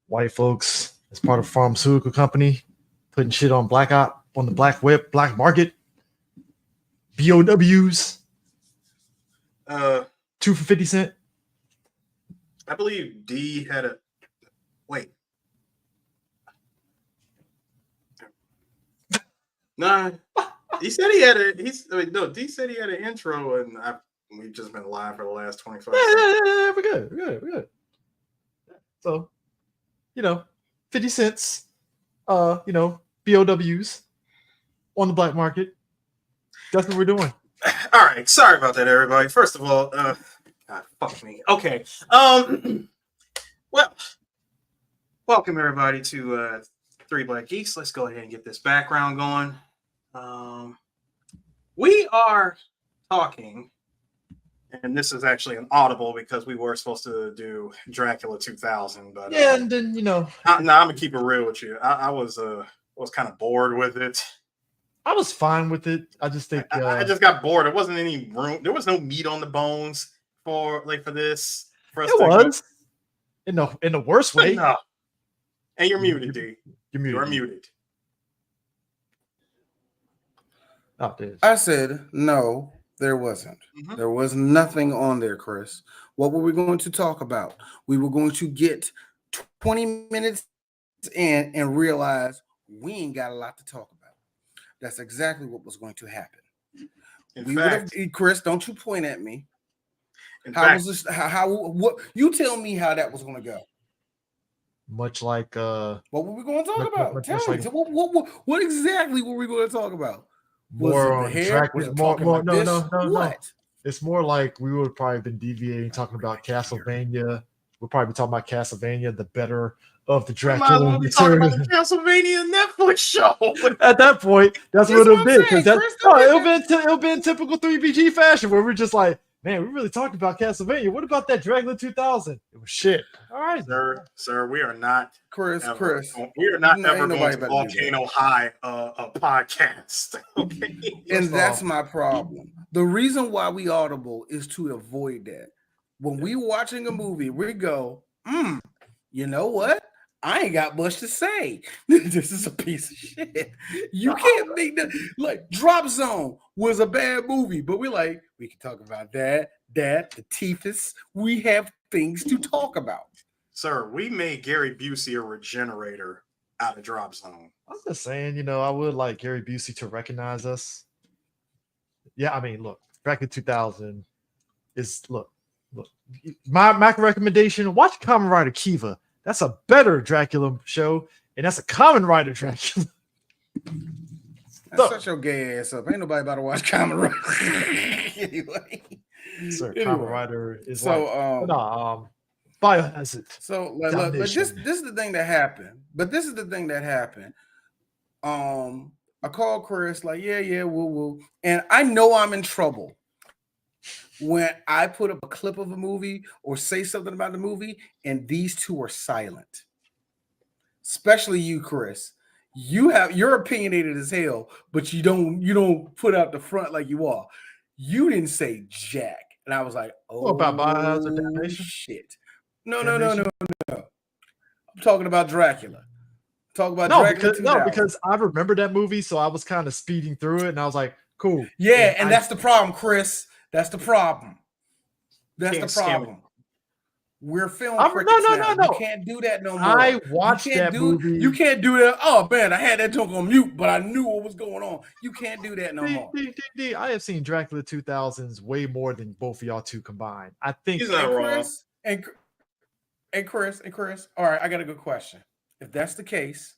white folks as part of a pharmaceutical company putting shit on on the black web, black market. BOWs. 2 for 50 cent. I believe D had a wait. Nah, he said he had a. D said he had an intro, and we've just been live for the last 25 seconds. Yeah, we're good. So, 50 cents, BOWs on the black market. That's what we're doing. All right, sorry about that, everybody. First of all, God, fuck me. Okay, well, welcome everybody to Three Black Geeks. Let's go ahead and get this background going. We are talking, and this is actually an audible because we were supposed to do Dracula 2000, but yeah, and then I'm gonna keep it real with you. I was kind of bored with it. I was fine with it. I just think I just got bored. There wasn't any room. There was no meat on the bones for this. It was in the worst way. No. And you're muted, D. You're muted. Oh, dude. I said no. There wasn't. Mm-hmm. There was nothing on there, Chris. What were we going to talk about? We were going to get 20 minutes in and realize we ain't got a lot to talk about. That's exactly what was going to happen. Chris, don't you point at me. Was this? What? You tell me how that was going to go. Much like what were we going to talk about? Tell me. What exactly were we going to talk about? More on track. No. It's more like we would probably been deviating, talking about Castlevania. We'll probably be talking about Castlevania, the better of the Dracula material. Talking about the Castlevania Netflix show. At that point, that's what it'll be. Because it'll be in typical 3BG fashion, where we're just like, man, we really talked about Castlevania. What about that Dracula 2000? It was shit. All right, sir, we are not Chris. We are not ever going to Volcano High a podcast. Okay, and that's my problem. The reason why we audible is to avoid that. When we watching a movie, we go, you know what? I ain't got much to say. This is a piece of shit. You can't make that. Like, Drop Zone was a bad movie, but we can talk about that, the Teethus. We have things to talk about. Sir, we made Gary Busey a regenerator out of Drop Zone. I was just saying, I would like Gary Busey to recognize us. Yeah, I mean, look, Dracula 2000 is, look, my recommendation, watch Kamen Rider Kiva. That's a better Dracula show, and that's a Kamen Rider Dracula. Shut your gay ass up. Ain't nobody about to watch Kamen Rider. Anyway. Sir, Kamen Rider is Biohazard. So, look, this is the thing that happened. I called Chris, like, yeah, we'll. And I know I'm in trouble when I put up a clip of a movie or say something about the movie and these two are silent. Especially you, Chris. You're opinionated as hell, but you don't put out the front like you are. You didn't say jack. And I was like, oh, about Biohazard Damnation? Shit. No. I'm talking about Dracula. Because I remember that movie, so I was kind of speeding through it, and I was like, cool. Yeah, and that's the problem, Chris. That's the problem. We're film critics now. No. You can't do that no more. I watched that movie. You can't do that. Oh, man, I had that joke on mute, but I knew what was going on. You can't do that no more. I have seen Dracula 2000s way more than both of y'all two combined. I think he's not wrong. And Chris. All right, I got a good question. If that's the case,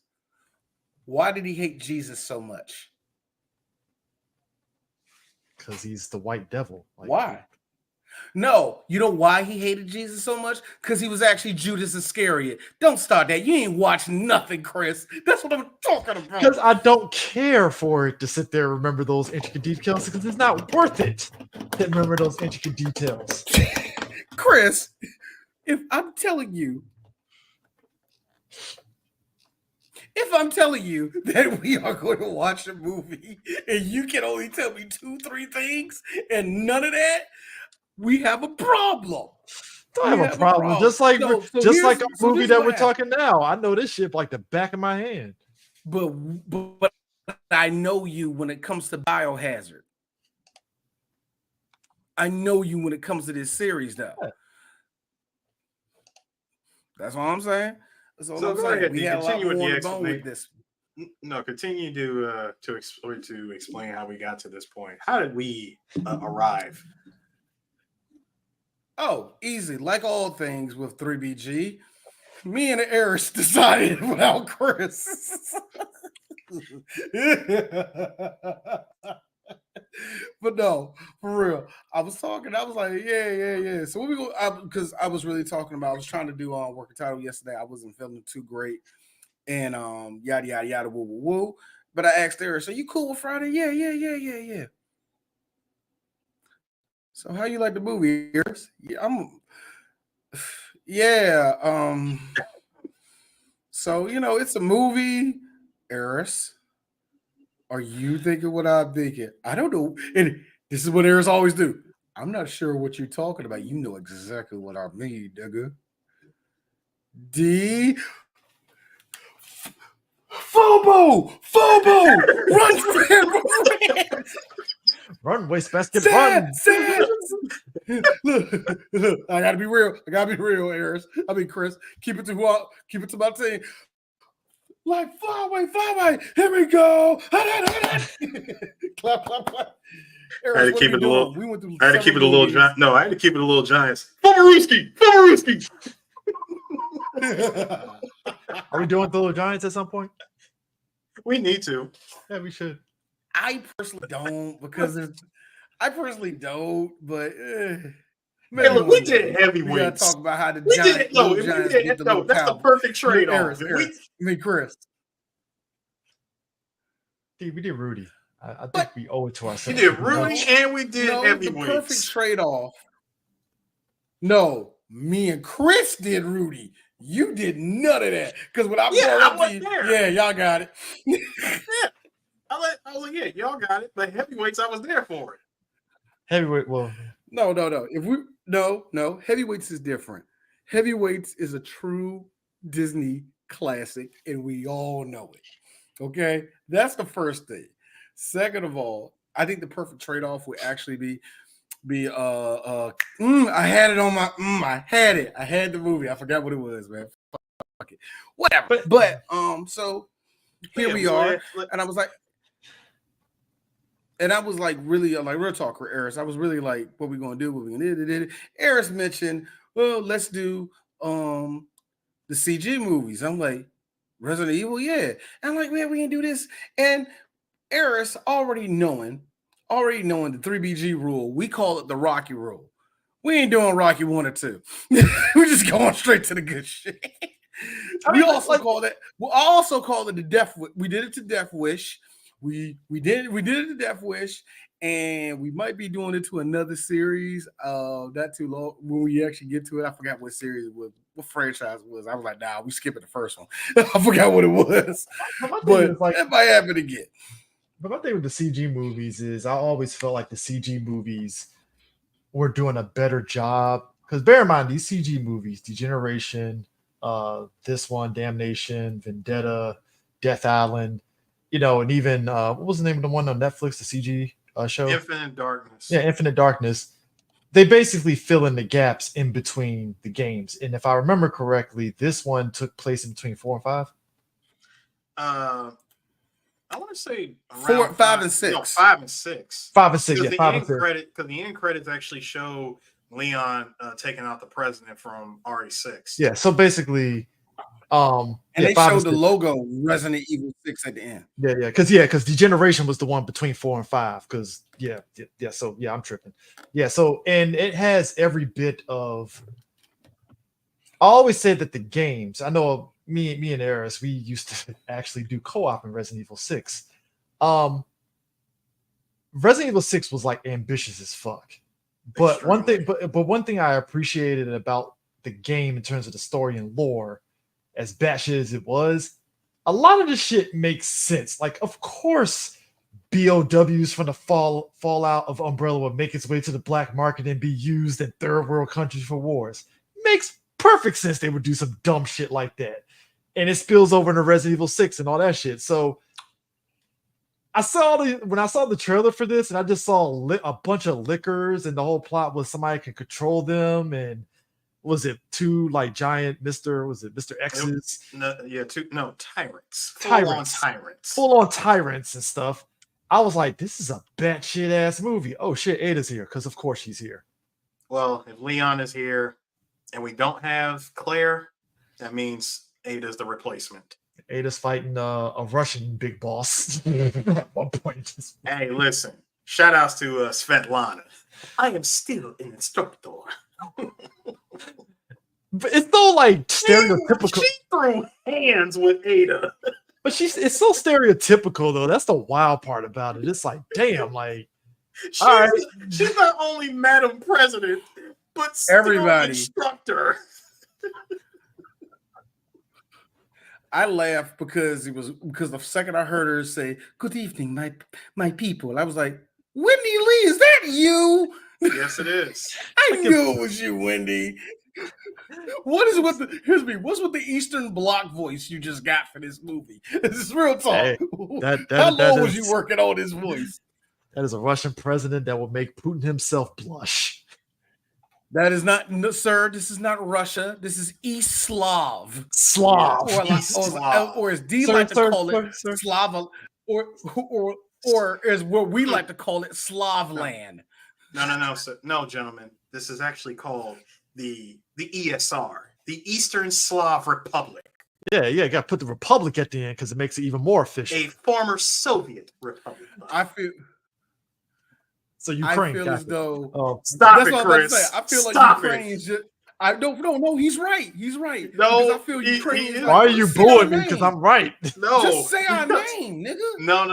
why did he hate Jesus so much? Because he's the white devil. Why? No, you know why he hated Jesus so much? Because he was actually Judas Iscariot. Don't start that. You ain't watching nothing, Chris. That's what I'm talking about. Because I don't care for it to sit there and remember those intricate details, because it's not worth it to remember those intricate details. Chris, if I'm telling you that we are going to watch a movie and you can only tell me 2-3 things and none of that, we have a problem. don't have a problem. Just like No, so just here's- like a so movie this is that what we're happened. talking now. I know this shit like the back of my hand. But I know you when it comes to Biohazard. I know you when it comes to this series, though. Yeah. That's all I'm saying. That's all So I'm go saying. ahead, We D. had a lot Continue with more the on the bone with explanation. this. No, continue to explain how we got to this point. How did we arrive? Oh, easy. Like all things with 3BG, me and Eris decided without Chris. But no, for real. I was talking. I was like, yeah. So what we go? Because I was really talking about. I was trying to do working title yesterday. I wasn't feeling too great, and yada yada yada woo woo woo. But I asked Eris, "Are you cool with Friday?" Yeah. So how you like the movie, Eris? Yeah, yeah. So it's a movie, Eris. Are you thinking what I'm thinking? I don't know. And this is what Eris always do. I'm not sure what you're talking about. You know exactly what I mean, nigga. D. Fobo! Run! Run, wastebasket, Sad! run. Look, I gotta be real. Eris. I mean, Chris. Keep it to my team. Like, fly away. Here we go. Clap. Eris, I had to keep it a little. We went through. I had to keep it a little. No, I had to keep it a little Giants. Fumaruski. Are we doing the Little Giants at some point? We need to. Yeah, we should. I personally don't but Hey, maybe look, we one day. did We gotta heavyweights. talk about how the We did it. No, Little if we Giants did get it, the no, little that's the Cowboys. perfect trade off. Chris. See, we did Rudy. I think But we owe it to We ourselves. did Rudy and we did the heavyweights. perfect trade-off. No, me and Chris did Rudy. You did none of that. Because when I brought up to wasn't you, there. yeah, y'all got it. I was like, yeah, y'all got it. But heavyweights, I was there for it. Heavyweight. Well, No. If we no, heavyweights is different. Heavyweights is a true Disney classic, and we all know it. Okay, that's the first thing. Second of all, I think the perfect trade-off would actually be I had it on my I had the movie. I forgot what it was, man. Fuck it. Whatever. But so here we are. And I was like really like real talk for Eris. I was really like, what we gonna do? Eris mentioned, well, let's do the CG movies. I'm like, Resident Evil, yeah. And I'm like, man, we can do this. And Eris already knowing the 3BG rule, we call it the Rocky rule. We ain't doing Rocky 1 or 2. We're just going straight to the good shit. We also call it the Death. We did it to Death Wish. We did it to Death Wish, and we might be doing it to another series. Not too long when we actually get to it. I forgot what series it was, what franchise it was. I was like, nah, we skipping the first one. I forgot what it was, but that might happen again. But my thing with the CG movies is I always felt like the CG movies were doing a better job. Because bear in mind, these CG movies, Degeneration, this one, Damnation, Vendetta, Death Island, and even what was the name of the one on Netflix, the CG show? Infinite Darkness. Yeah, Infinite Darkness. They basically fill in the gaps in between the games. And if I remember correctly, this one took place in between 4 and 5. I want to say 4, 5, and 6. No, 5 and 6. 5 and 6. Yeah, 5 and 6. Because the end credits actually show Leon taking out the president from RE6. Yeah. So basically, and they showed the logo Resident Evil 6 at the end. Yeah. Because Degeneration was the one between 4 and 5. Because So I'm tripping. Yeah. So and it has every bit of. I always say that the games. I know. Me and Eris, we used to actually do co-op in Resident Evil 6. Resident Evil 6 was like ambitious as fuck. But one thing I appreciated about the game in terms of the story and lore, as batshit as it was, a lot of the shit makes sense. Like, of course, BOWs from the fallout of Umbrella would make its way to the black market and be used in third world countries for wars. makes perfect sense they would do some dumb shit like that. And it spills over into Resident Evil 6 and all that shit. So when I saw the trailer for this, and I just saw a bunch of liquors, and the whole plot was somebody can control them, and was it two like giant Mr. X's? Tyrants. Tyrants. Full on tyrants and stuff. I was like, this is a batshit ass movie. Oh shit, Ada's here, because of course she's here. Well, if Leon is here and we don't have Claire, that means Ada's the replacement. Ada's fighting a Russian big boss at one point. Hey, listen. Shout outs to Svetlana. I am still an instructor. But it's so like stereotypical. She threw hands with Ada. But it's so stereotypical though. That's the wild part about it. It's like, damn, like she's not only Madam President, but still everybody instructor. I laughed because the second I heard her say, "Good evening, my people," I was like, "Wendy Lee, is that you?" Yes, it is. I knew it was you, Wendy. What's with the Eastern Bloc voice you just got for this movie? This is real talk. Hey, how long was you working on this voice? That is a Russian president that will make Putin himself blush. That is not, no, sir. This is not Russia. This is East Slav. Or as D like to call it, Slava, or as what we like to call it, Slavland. No, sir. No, gentlemen. This is actually called the ESR, the Eastern Slav Republic. Yeah, you got to put the republic at the end because it makes it even more official. A former Soviet republic. So Ukraine. I feel as though stop it, Chris. I feel like Ukraine is just. I don't. No, he's right. He's right. No, I feel Ukraine. Why are you booing me? Because I'm right. No, just say our name, nigga. No.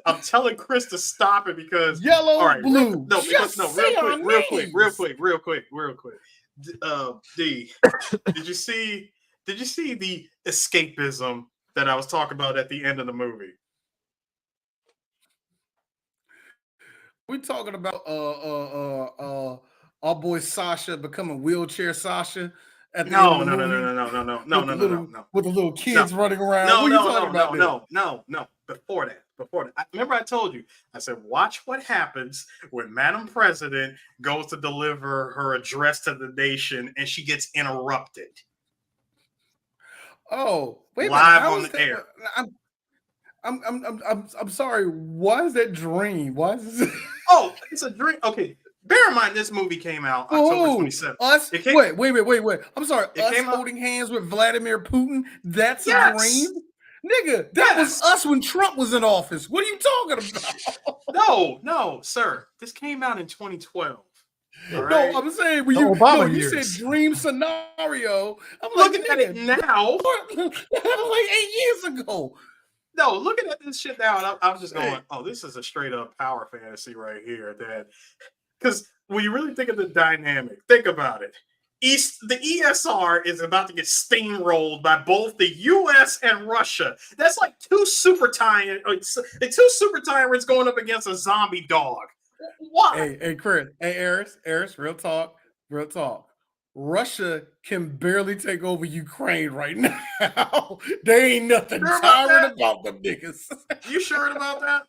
I'm telling Chris to stop it because yellow, blue. Real quick. D, did you see the escapism that I was talking about at the end of the movie? We're talking about our boy Sasha becoming wheelchair Sasha at the end of the movie. No. With the little kids running around. No. Before that. Remember I told you, I said, watch what happens when Madam President goes to deliver her address to the nation and she gets interrupted. Oh, wait live on the air. I'm sorry. Why is that dream? Why is this? Oh, it's a dream. Okay. Bear in mind, this movie came out October 27th. Wait. I'm sorry. Us holding hands with Vladimir Putin. That's a dream? Nigga, that was us when Trump was in office. What are you talking about? No, sir. This came out in 2012. Right? No, I'm saying when you said dream scenario, I'm looking at it now. That was like 8 years ago. No, looking at this shit now, I was just going, oh, this is a straight up power fantasy right here. Because when you really think of the dynamic, think about it. The ESR is about to get steamrolled by both the U.S. and Russia. That's like two super tyrants going up against a zombie dog. Why? Hey, Chris. Hey, Eris, real talk. Russia can barely take over Ukraine right now. They ain't nothing tyrant about them niggas. You sure about that?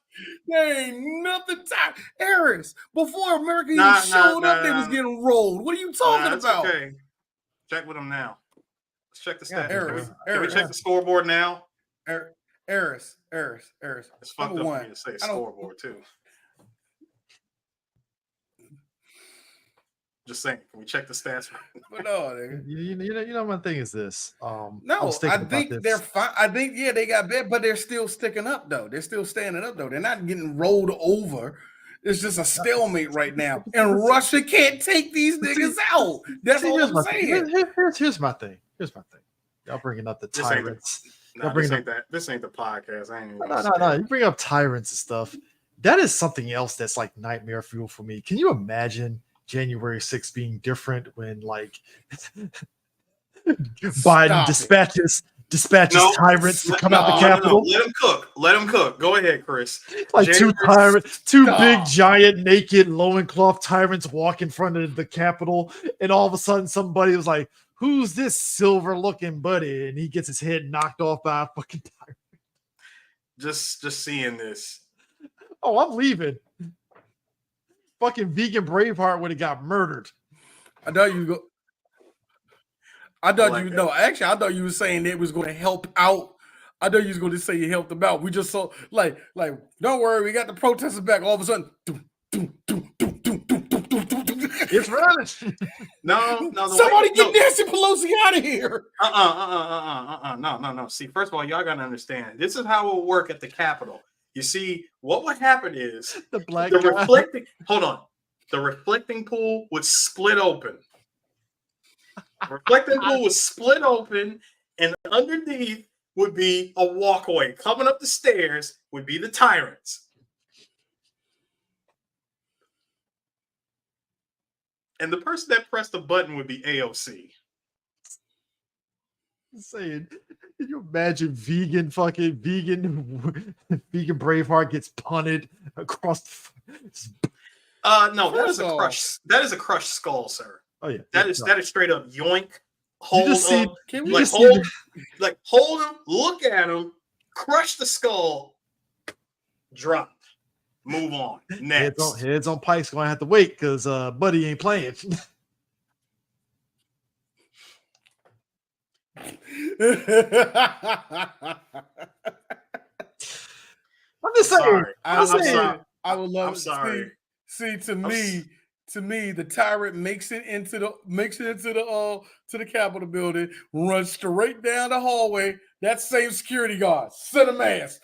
They ain't nothing tyrant. Eris, before America even showed up, they was getting rolled. What are you talking about? Okay. Check with them now. Let's check the stats. Can we check the scoreboard now? Eris. It's fucked up for me to say scoreboard too. Just saying, can we check the stats? But no, you know, my thing is this. No, I think they're fine. I think they got bad, but they're still sticking up though. They're still standing up though. They're not getting rolled over. It's just a stalemate right now, and Russia can't take these niggas out. That's all I'm saying. Here's my thing. Y'all bringing up the tyrants. This ain't the podcast. I ain't no. You bring up tyrants and stuff. That is something else that's like nightmare fuel for me. Can you imagine January 6th being different when like Biden dispatches tyrants to come out the Capitol. Let him cook. Let him cook. Go ahead, Chris. Like two big, giant, naked, loincloth tyrants walk in front of the Capitol, and all of a sudden somebody was like, "Who's this silver-looking buddy?" And he gets his head knocked off by a fucking tyrant. Just seeing this. Oh, I'm leaving. Fucking vegan Braveheart would have got murdered. I thought you were saying it was going to help out. I thought you was going to say you helped them out. We just saw like, don't worry, we got the protesters back. All of a sudden, it's running. No. Somebody get Nancy Pelosi out of here. No. See, first of all, y'all gotta understand. This is how it will work at the Capitol. You see, what would happen is the reflecting pool would split open. Reflecting pool was split open, and underneath would be a walkway. Coming up the stairs would be the tyrants. And the person that pressed the button would be AOC. I'm saying, can you imagine vegan Braveheart gets punted across no, that is a crushed. That is a crushed skull, sir. Oh yeah, that is straight up yoink. Hold him, hold him, look at him, crush the skull, drop, move on. Next, heads on Pike's gonna have to wait because Buddy ain't playing. I'm just saying. I'm sorry. I would love to see to me, the tyrant makes it into the Capitol building, runs straight down the hallway. That same security guard, set a mask.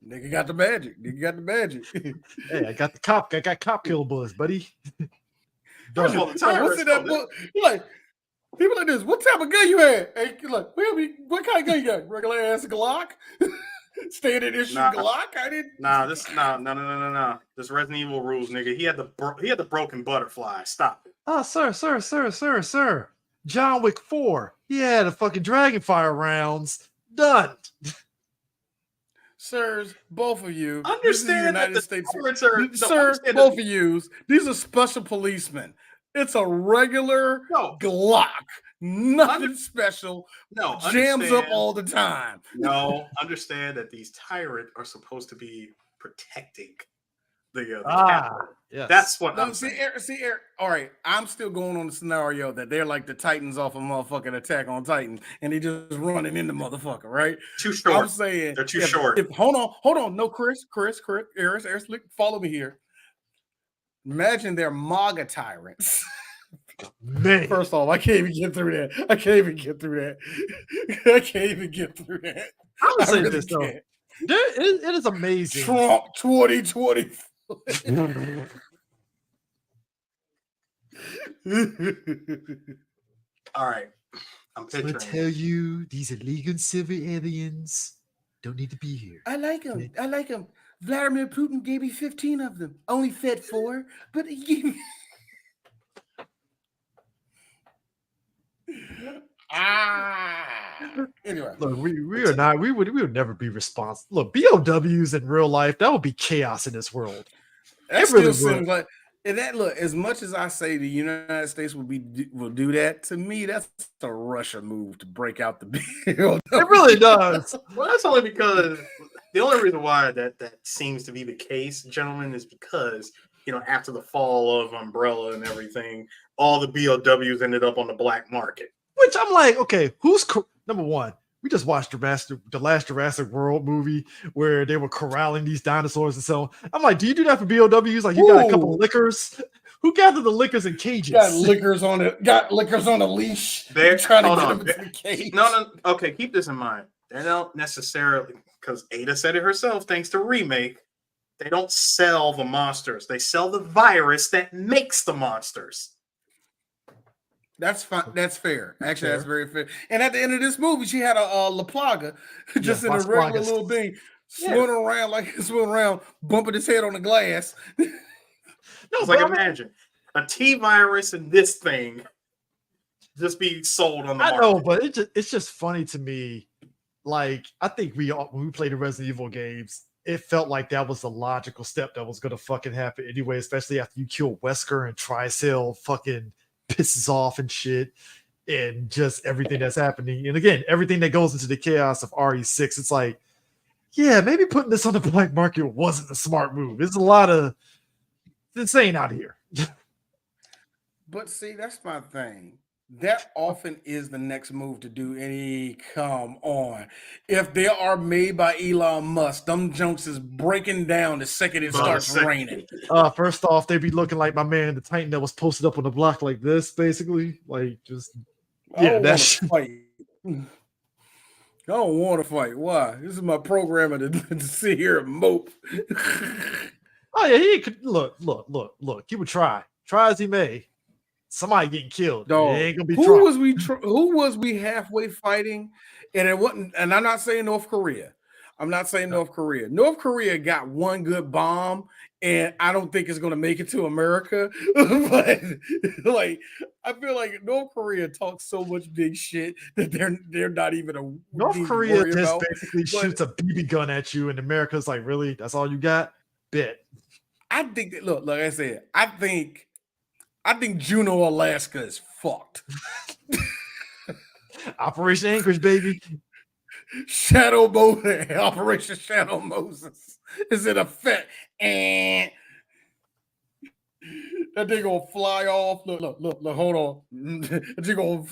Nigga got the magic. Hey, I got cop kill buzz, buddy. First of all, the tyrant, that book, like people like this. What type of gun you had? Hey, like, what kind of gun you got? Regular ass Glock. Standard issue Glock. I didn't. No. This Resident Evil rules, nigga. He had the broken butterfly. Stop it. Oh, sir. John Wick 4. He had a fucking dragonfire rounds. Done. Sirs, both of you. Understand that the States. Both of you. These are special policemen. It's a regular Glock. Nothing special. No, jams up all the time. No, understand that these tyrants are supposed to be protecting the Capitol. Yes. That's what I'm saying. Eric, all right, I'm still going on the scenario that they're like the Titans off a motherfucking Attack on Titan, and they just running in the motherfucker, right? Too short. I'm saying they're too short. Hold on. No, Chris, Eris, follow me here. Imagine they're MAGA tyrants. Man. First off, I can't even get through that. I'm saying this though. It is amazing. Trump 2020. All right. I'm going to tell you these illegal civil aliens don't need to be here. I like them. Vladimir Putin gave me 15 of them. Only fed 4, but he gave me. Anyway, look, we would never be responsible. Look, BOWs in real life, that would be chaos in this world. That still seems like, and that look, as much as I say the United States will do that, to me, that's a Russia move to break out the BOW. It really does. Well, that's only because the only reason why that seems to be the case, gentlemen, is because after the fall of Umbrella and everything, all the BOWs ended up on the black market. Which I'm like, okay, number one? We just watched the last Jurassic World movie where they were corralling these dinosaurs and so. I'm like, do you do that for BOWs? Like, you got a couple of liquors. Who gathered the liquors in cages? Got liquors on a leash. They're trying to get them into the cage. No. Okay, keep this in mind. They don't necessarily, because Ada said it herself, thanks to Remake, they don't sell the monsters. They sell the virus that makes the monsters. That's fine. That's fair. Actually, that's very fair. And at the end of this movie, she had a La Plaga just in a regular little thing, swimming around, bumping his head on the glass. It's like, imagine a T virus in this thing. just be sold on the I market. know, but it's just funny to me. Like, I think when we played the Resident Evil games, it felt like that was the logical step that was gonna fucking happen anyway, especially after you kill Wesker and Tricell fucking pisses off and shit, and just everything that's happening. And again, everything that goes into the chaos of RE6, it's like, yeah, maybe putting this on the black market wasn't a smart move. There's a lot of it's insane out here. But see, that's my thing. That often is the next move to do. Any come on, if they are made by Elon Musk, them junks is breaking down the second it starts raining. First off, they be looking like my man, the Titan that was posted up on the block like this, basically, like just yeah. That's fight. I don't want to fight. Why? This is my programmer to sit here and mope. Oh yeah, he could look. He would try as he may. Somebody getting killed. Dog, it ain't gonna be who was we halfway fighting? And it wasn't. And I'm not saying North Korea. I'm not saying North Korea. North Korea got one good bomb, and I don't think it's gonna make it to America. But like, I feel like North Korea talks so much big shit that they're not even a North Korea just basically shoots a BB gun at you, and America's like, really? That's all you got? Bet. I think that like I said, I think Juneau, Alaska is fucked. Operation Anchorage, baby. Operation Shadow Moses is in effect. And that thing gonna fly off. Look, hold on. That thing gonna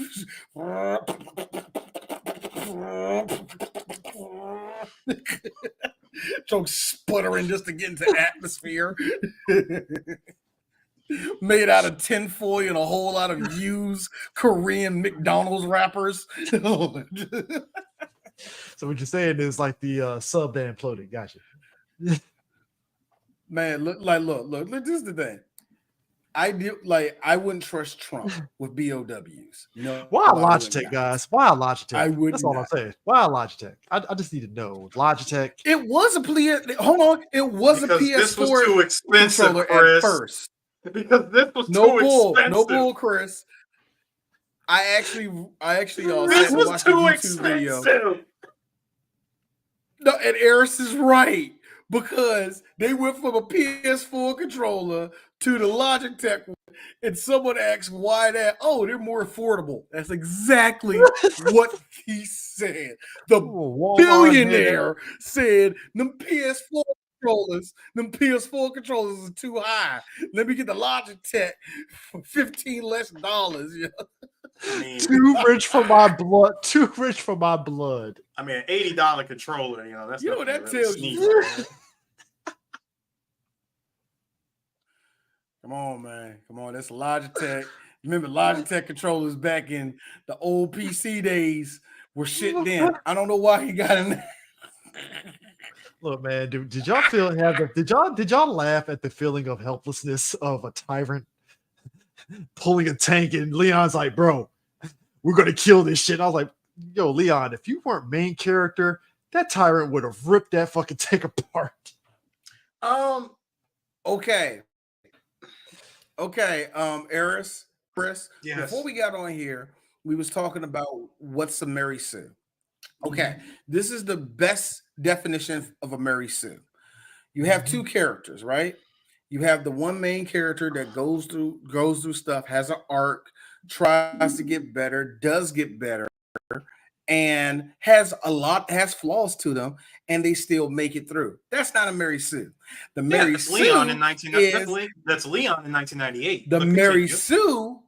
joke sputtering just to get into atmosphere. Made out of tinfoil and a whole lot of used Korean McDonald's wrappers. So what you're saying is like the sub that imploded. Gotcha. Man, look. This is the thing. I wouldn't trust Trump with BOWs. You know why Logitech, guys? Why Logitech? I would. That's all I'm saying. Why Logitech? I just need to know Logitech. It was a hold on. It was because a PS4 this was too expensive, controller Chris. at first. Because this was too expensive. No bull, Chris. I actually this was too expensive. Video. No, and Eris is right because they went from a PS4 controller to the Logitech one, and someone asked why that. Oh, they're more affordable. That's exactly what he said. The billionaire said them PS4 controllers are too high. Let me get the Logitech for $15 less. Too rich for my blood. Too rich for my blood. I mean, an $80 controller. That's what that tells you. Come on, man. Come on. That's Logitech. Remember, Logitech controllers back in the old PC days were shit then. I don't know why he got in there. Look, man, did y'all laugh at the feeling of helplessness of a tyrant pulling a tank and Leon's like, bro, we're gonna kill this shit. I was like, yo, Leon, if you weren't main character, that tyrant would have ripped that fucking tank apart. Okay, Eris, Chris, yes. Before we got on here, we was talking about what's a Mary Sue. Okay, this is the best definition of a Mary Sue. You have two characters, right? You have the one main character that goes through stuff, has an arc, tries to get better, does get better, and has flaws to them, and they still make it through. That's not a Mary Sue. The Mary Sue Leon in 1998. That's Leon in 1998. The Mary Sue,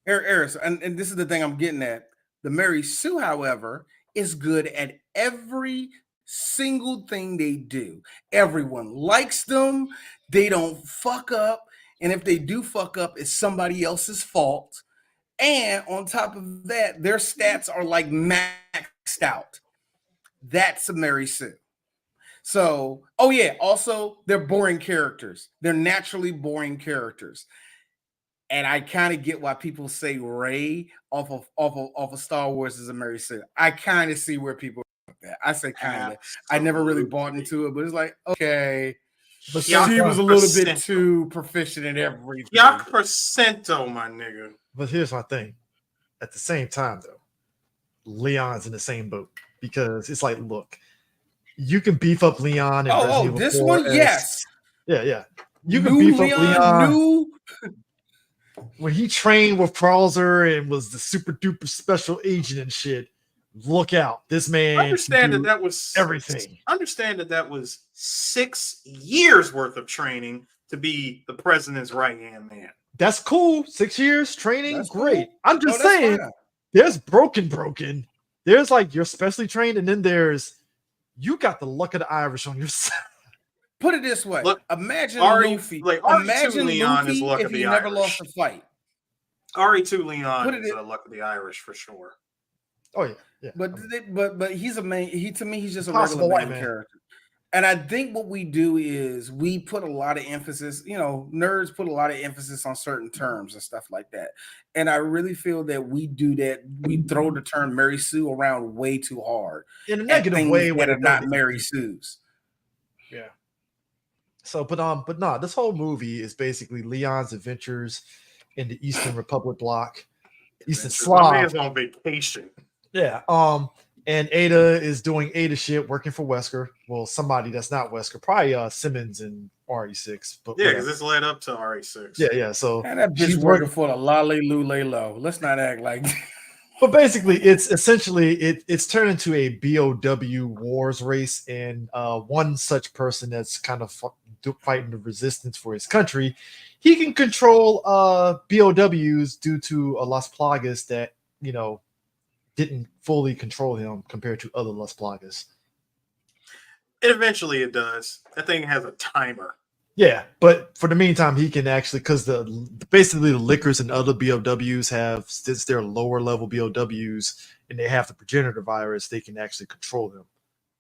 Eris, and this is the thing I'm getting at. The Mary Sue, however, is good at every single thing they do. Everyone likes them. They don't fuck up. And if they do fuck up, it's somebody else's fault. And on top of that, their stats are like maxed out. That's a Mary Sue. So, also they're boring characters. They're naturally boring characters. And I kind of get why people say Rey off of Star Wars is a Mary Sue. I kind of see where people are that. I say kind of. I never really bought into it, but it's like, okay. But she was a little bit too proficient in everything. Yak percento, my nigga. But here's my thing. at the same time, though, Leon's in the same boat because it's like, look, you can beef up Leon and Resident Evil this 4 one, as- yes. Yeah. You can New beef up Leon, Leon new. when he trained with Krauser and was the super duper special agent and shit. Look out. This man Understand can that do was everything. Understand that was 6 years worth of training to be the president's right hand man. That's cool. 6 years training, That's great. cool. I'm just that's saying, fine. there's broken. There's like you're specially trained, and then there's you got the luck of the Irish on your side. Put it this way. Look, Imagine Ari- Luffy. like, RE2 Imagine Leon is Luffy luck if of he the never Irish. lost a fight. RE2 Leon Put it is in- the luck of the Irish for sure. Oh yeah. But he's a main. To me, he's just a Possible regular white main man. character. And I think what we do is we put a lot of emphasis, nerds put a lot of emphasis on certain terms and stuff like that. And I really feel that we do that. We throw the term Mary Sue around way too hard. In a at negative things way that when are it not doesn't- Mary Sue's. Yeah. So, but no, this whole movie is basically Leon's adventures in the Eastern Republic bloc, Eastern My Slav. man's on vacation. Yeah. And Ada is doing Ada shit, working for Wesker. Well, somebody that's not Wesker, probably Simmons and RE6. But Yeah, whatever. because this led up to RE6. Yeah. So And that bitch she's working working. for the Lale Lulelo. Let's not act like But basically, it's essentially it's turned into a BOW wars race, and one such person that's kind of fighting the resistance for his country, he can control BOWs due to a Las Plagas that didn't fully control him compared to other Las Plagas. Eventually it does. That thing has a timer. Yeah, but for the meantime, he can actually, because basically the liquors and other BOWs have, since they're lower level BOWs and they have the progenitor virus, they can actually control them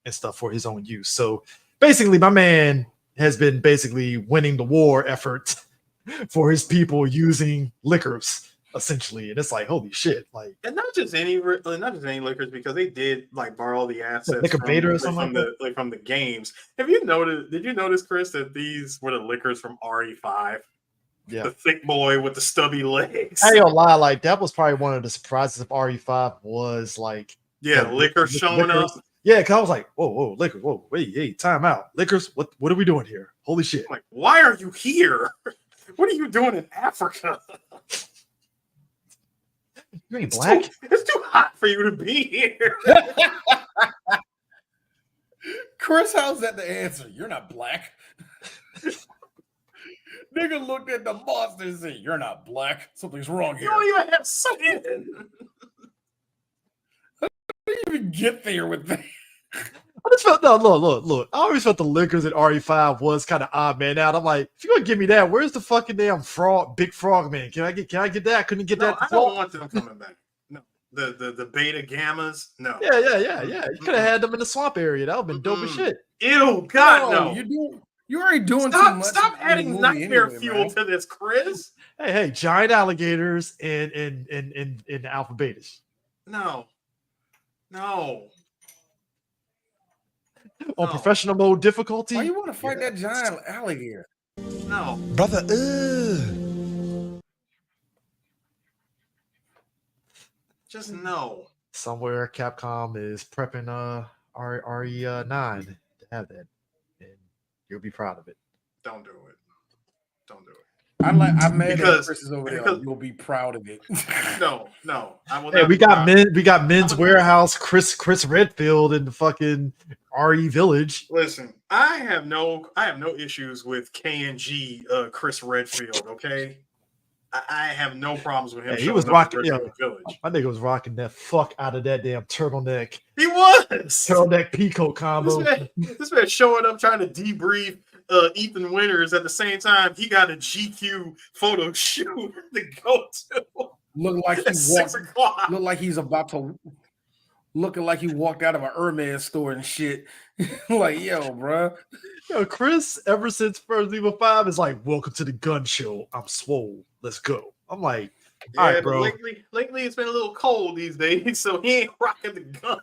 and stuff for his own use. So basically, my man has been basically winning the war effort for his people using liquors, essentially. And it's like, holy shit! Like, And not just any liquors, because they did like borrow the assets Liquor Beta or something from the games. Did you notice, Chris, that these were the liquors from RE5? yeah. The thick boy with the stubby legs. I ain't gonna lie, like that was probably one of the surprises of RE5 was like, Yeah, the liquor showing liquors. up. Yeah, because I was like, whoa, liquor, whoa, wait, hey, time out. Liquors, what are we doing here? Holy shit. I'm like, why are you here? What are you doing in Africa? You ain't black? It's too hot for you to be here. Chris, how's that the answer? You're not black. Nigga looked at the monster and said, "You're not black. Something's wrong You here." don't even have skin. How do you even get there with that? I just felt, no, look. I always felt the liquors at RE5 was kind of odd, man. Out, I'm like, if you're gonna give me that, where's the fucking damn big frog man? Can I get that? I couldn't get No, that. I don't want them coming back. No, the beta gammas. No. Yeah. You could have had them in the swamp area. That would have been dope as shit. Ew, God, no. You're already doing too much. Stop in the adding movie nightmare anyway, fuel man. to this, Chris. Hey, giant alligators in the alpha betas. No. On professional mode difficulty. Why you want to fight that giant alligator? No. Brother, Just no. Somewhere Capcom is prepping RE9 to have that, and you'll be proud of it. Don't do it. I'm mad Because- that Chris is over there. because- Like, you'll be proud of it. No. I will Hey, not we be got proud. we got Men's Warehouse, Chris Redfield in the fucking RE Village. Listen, I have no issues with KNG Chris Redfield, okay? I have no problems with him. Hey, he showing was up rocking, at Redfield Village. My nigga was rocking that fuck out of that damn turtleneck peacoat combo. This man showing up trying to debrief Ethan Winters at the same time he got a GQ photo shoot to go to. Look like At 6 o'clock. Looking like he walked out of an Hermes store and shit. Like, yo, bro. Yo, Chris, ever since First Evil 5 is like, welcome to the gun show. I'm swole. Let's go. I'm like, all right, but bro. lately it's been a little cold these days, so he ain't rocking the gun.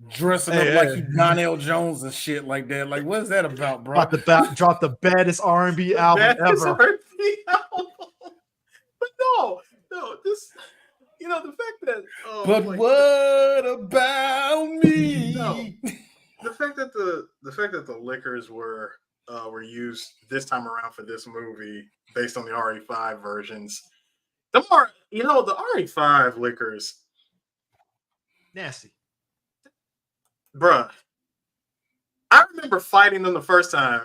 Dressing up like he Donnell Jones and shit like that. Like, what is that about, bro? Drop the baddest R&B album That's ever. R&B album. But no, this, You know, the fact that But like, what about me? No. the fact that the liquors were used this time around for this movie based on the RE5 versions. The RE5 liquors, Nasty. bruh. I remember fighting them the first time.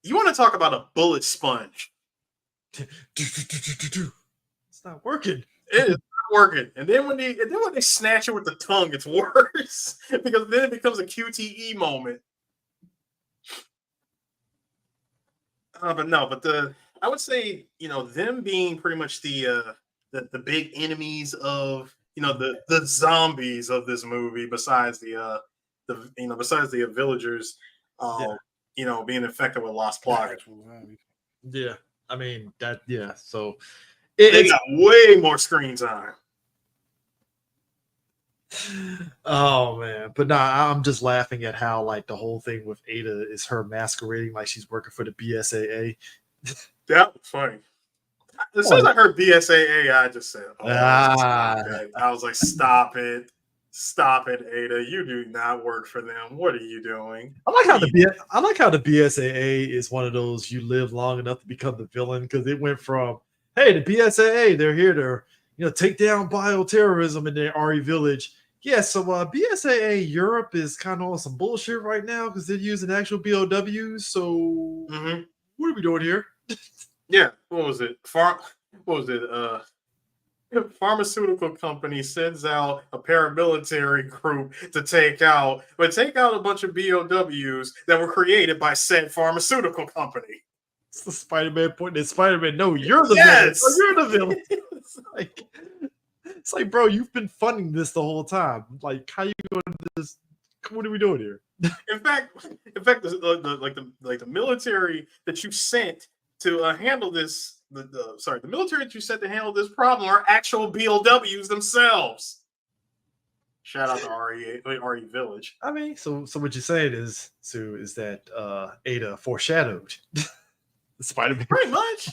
You want to talk about a bullet sponge? It's not working. It is not working. And then when they snatch it with the tongue, it's worse because then it becomes a QTE moment. But I would say, them being pretty much the big enemies of the zombies of this movie, besides besides the villagers, being infected with Lost Plaga. Yeah, I mean that. Yeah, so They got way more screen time. Oh man, but nah, I'm just laughing at how like the whole thing with Ada is her masquerading like she's working for the BSAA. That was funny. As soon as I heard BSAA, I just said, stop it. I was like, stop it, Ada. You do not work for them. What are you doing? I like how the BSAA is one of those you live long enough to become the villain, because it went from, hey, the BSAA, they're here to take down bioterrorism in their RE village. Yeah, so BSAA Europe is kind of on some bullshit right now because they're using actual BOWs. So what are we doing here? Yeah, what was it? Pharmaceutical company sends out a paramilitary group to take out a bunch of BOWs that were created by said pharmaceutical company. It's the Spider-Man point at Spider-Man. No, you're the Yes! villain. No, you're the villain. It's like, bro, you've been funding this the whole time. Like, how you going to this? What are we doing here? In fact, the military that you sent to handle this, the military that you sent to handle this problem are actual BOWs themselves. Shout out to RE Village. I mean, so what you're saying is, Sue, is that Ada foreshadowed Spider-Man. Pretty much.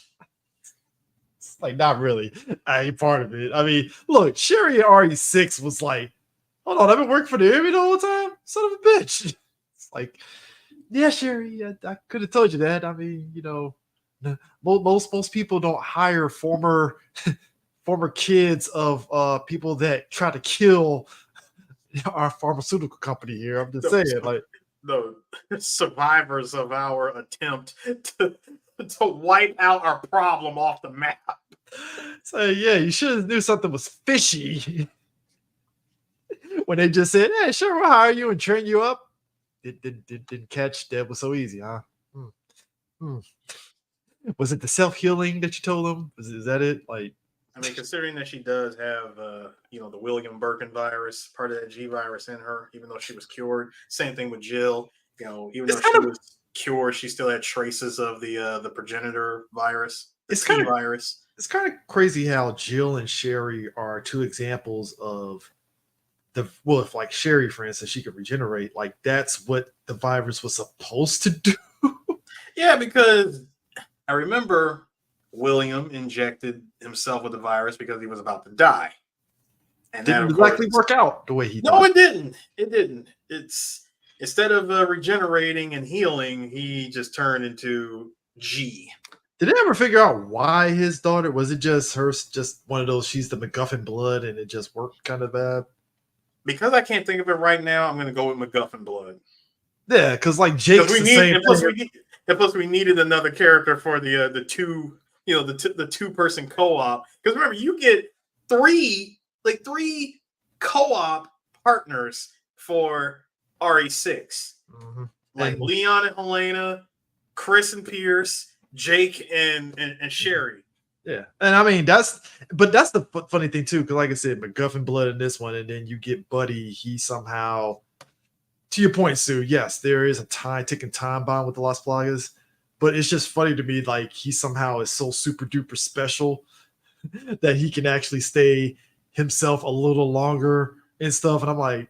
Like, not really. I ain't part of it. I mean, look, Sherry at RE6 was like, hold on, I've been working for the Army the whole time? Son of a bitch. It's like, yeah, Sherry, I could have told you that. I mean, most people don't hire former kids of people that try to kill our pharmaceutical company here. I'm just saying, like, the survivors of our attempt to wipe out our problem off the map. So yeah, you should have knew something was fishy when they just said, "Hey, sure, we'll hire you and train you up." Didn't catch that was so easy, huh? Was it the self-healing that you told them? Is that it? Like, I mean, considering that she does have, the William Birkin virus, part of that G virus in her, even though she was cured. Same thing with Jill. Even though she was cured, she still had traces of the progenitor virus, the T virus. It's kind of crazy how Jill and Sherry are two examples of if like Sherry, for instance, she could regenerate. Like, that's what the virus was supposed to do. Yeah, because I remember William injected himself with the virus because he was about to die. And didn't exactly work out the way he No, it didn't. It didn't. It's instead of regenerating and healing, he just turned into G. Did they ever figure out why his daughter, was it just one of those, she's the MacGuffin blood and it just worked kind of bad? Because I can't think of it right now, I'm going to go with MacGuffin blood. Yeah, because like Jake's the same thing. Plus we needed another character for the two-person co-op. Because remember, you get three co-op partners for RE6. Mm-hmm. Like Leon and Helena, Chris and Pierce, Jake and Sherry. Yeah, and I mean that's the funny thing too, because like I said, MacGuffin blood in this one, and then you get Buddy. He somehow, to your point, Sue. Yes, there is a ticking time bomb with the Las Plagas, but it's just funny to me, like, he somehow is so super duper special that he can actually stay himself a little longer and stuff. And I'm like,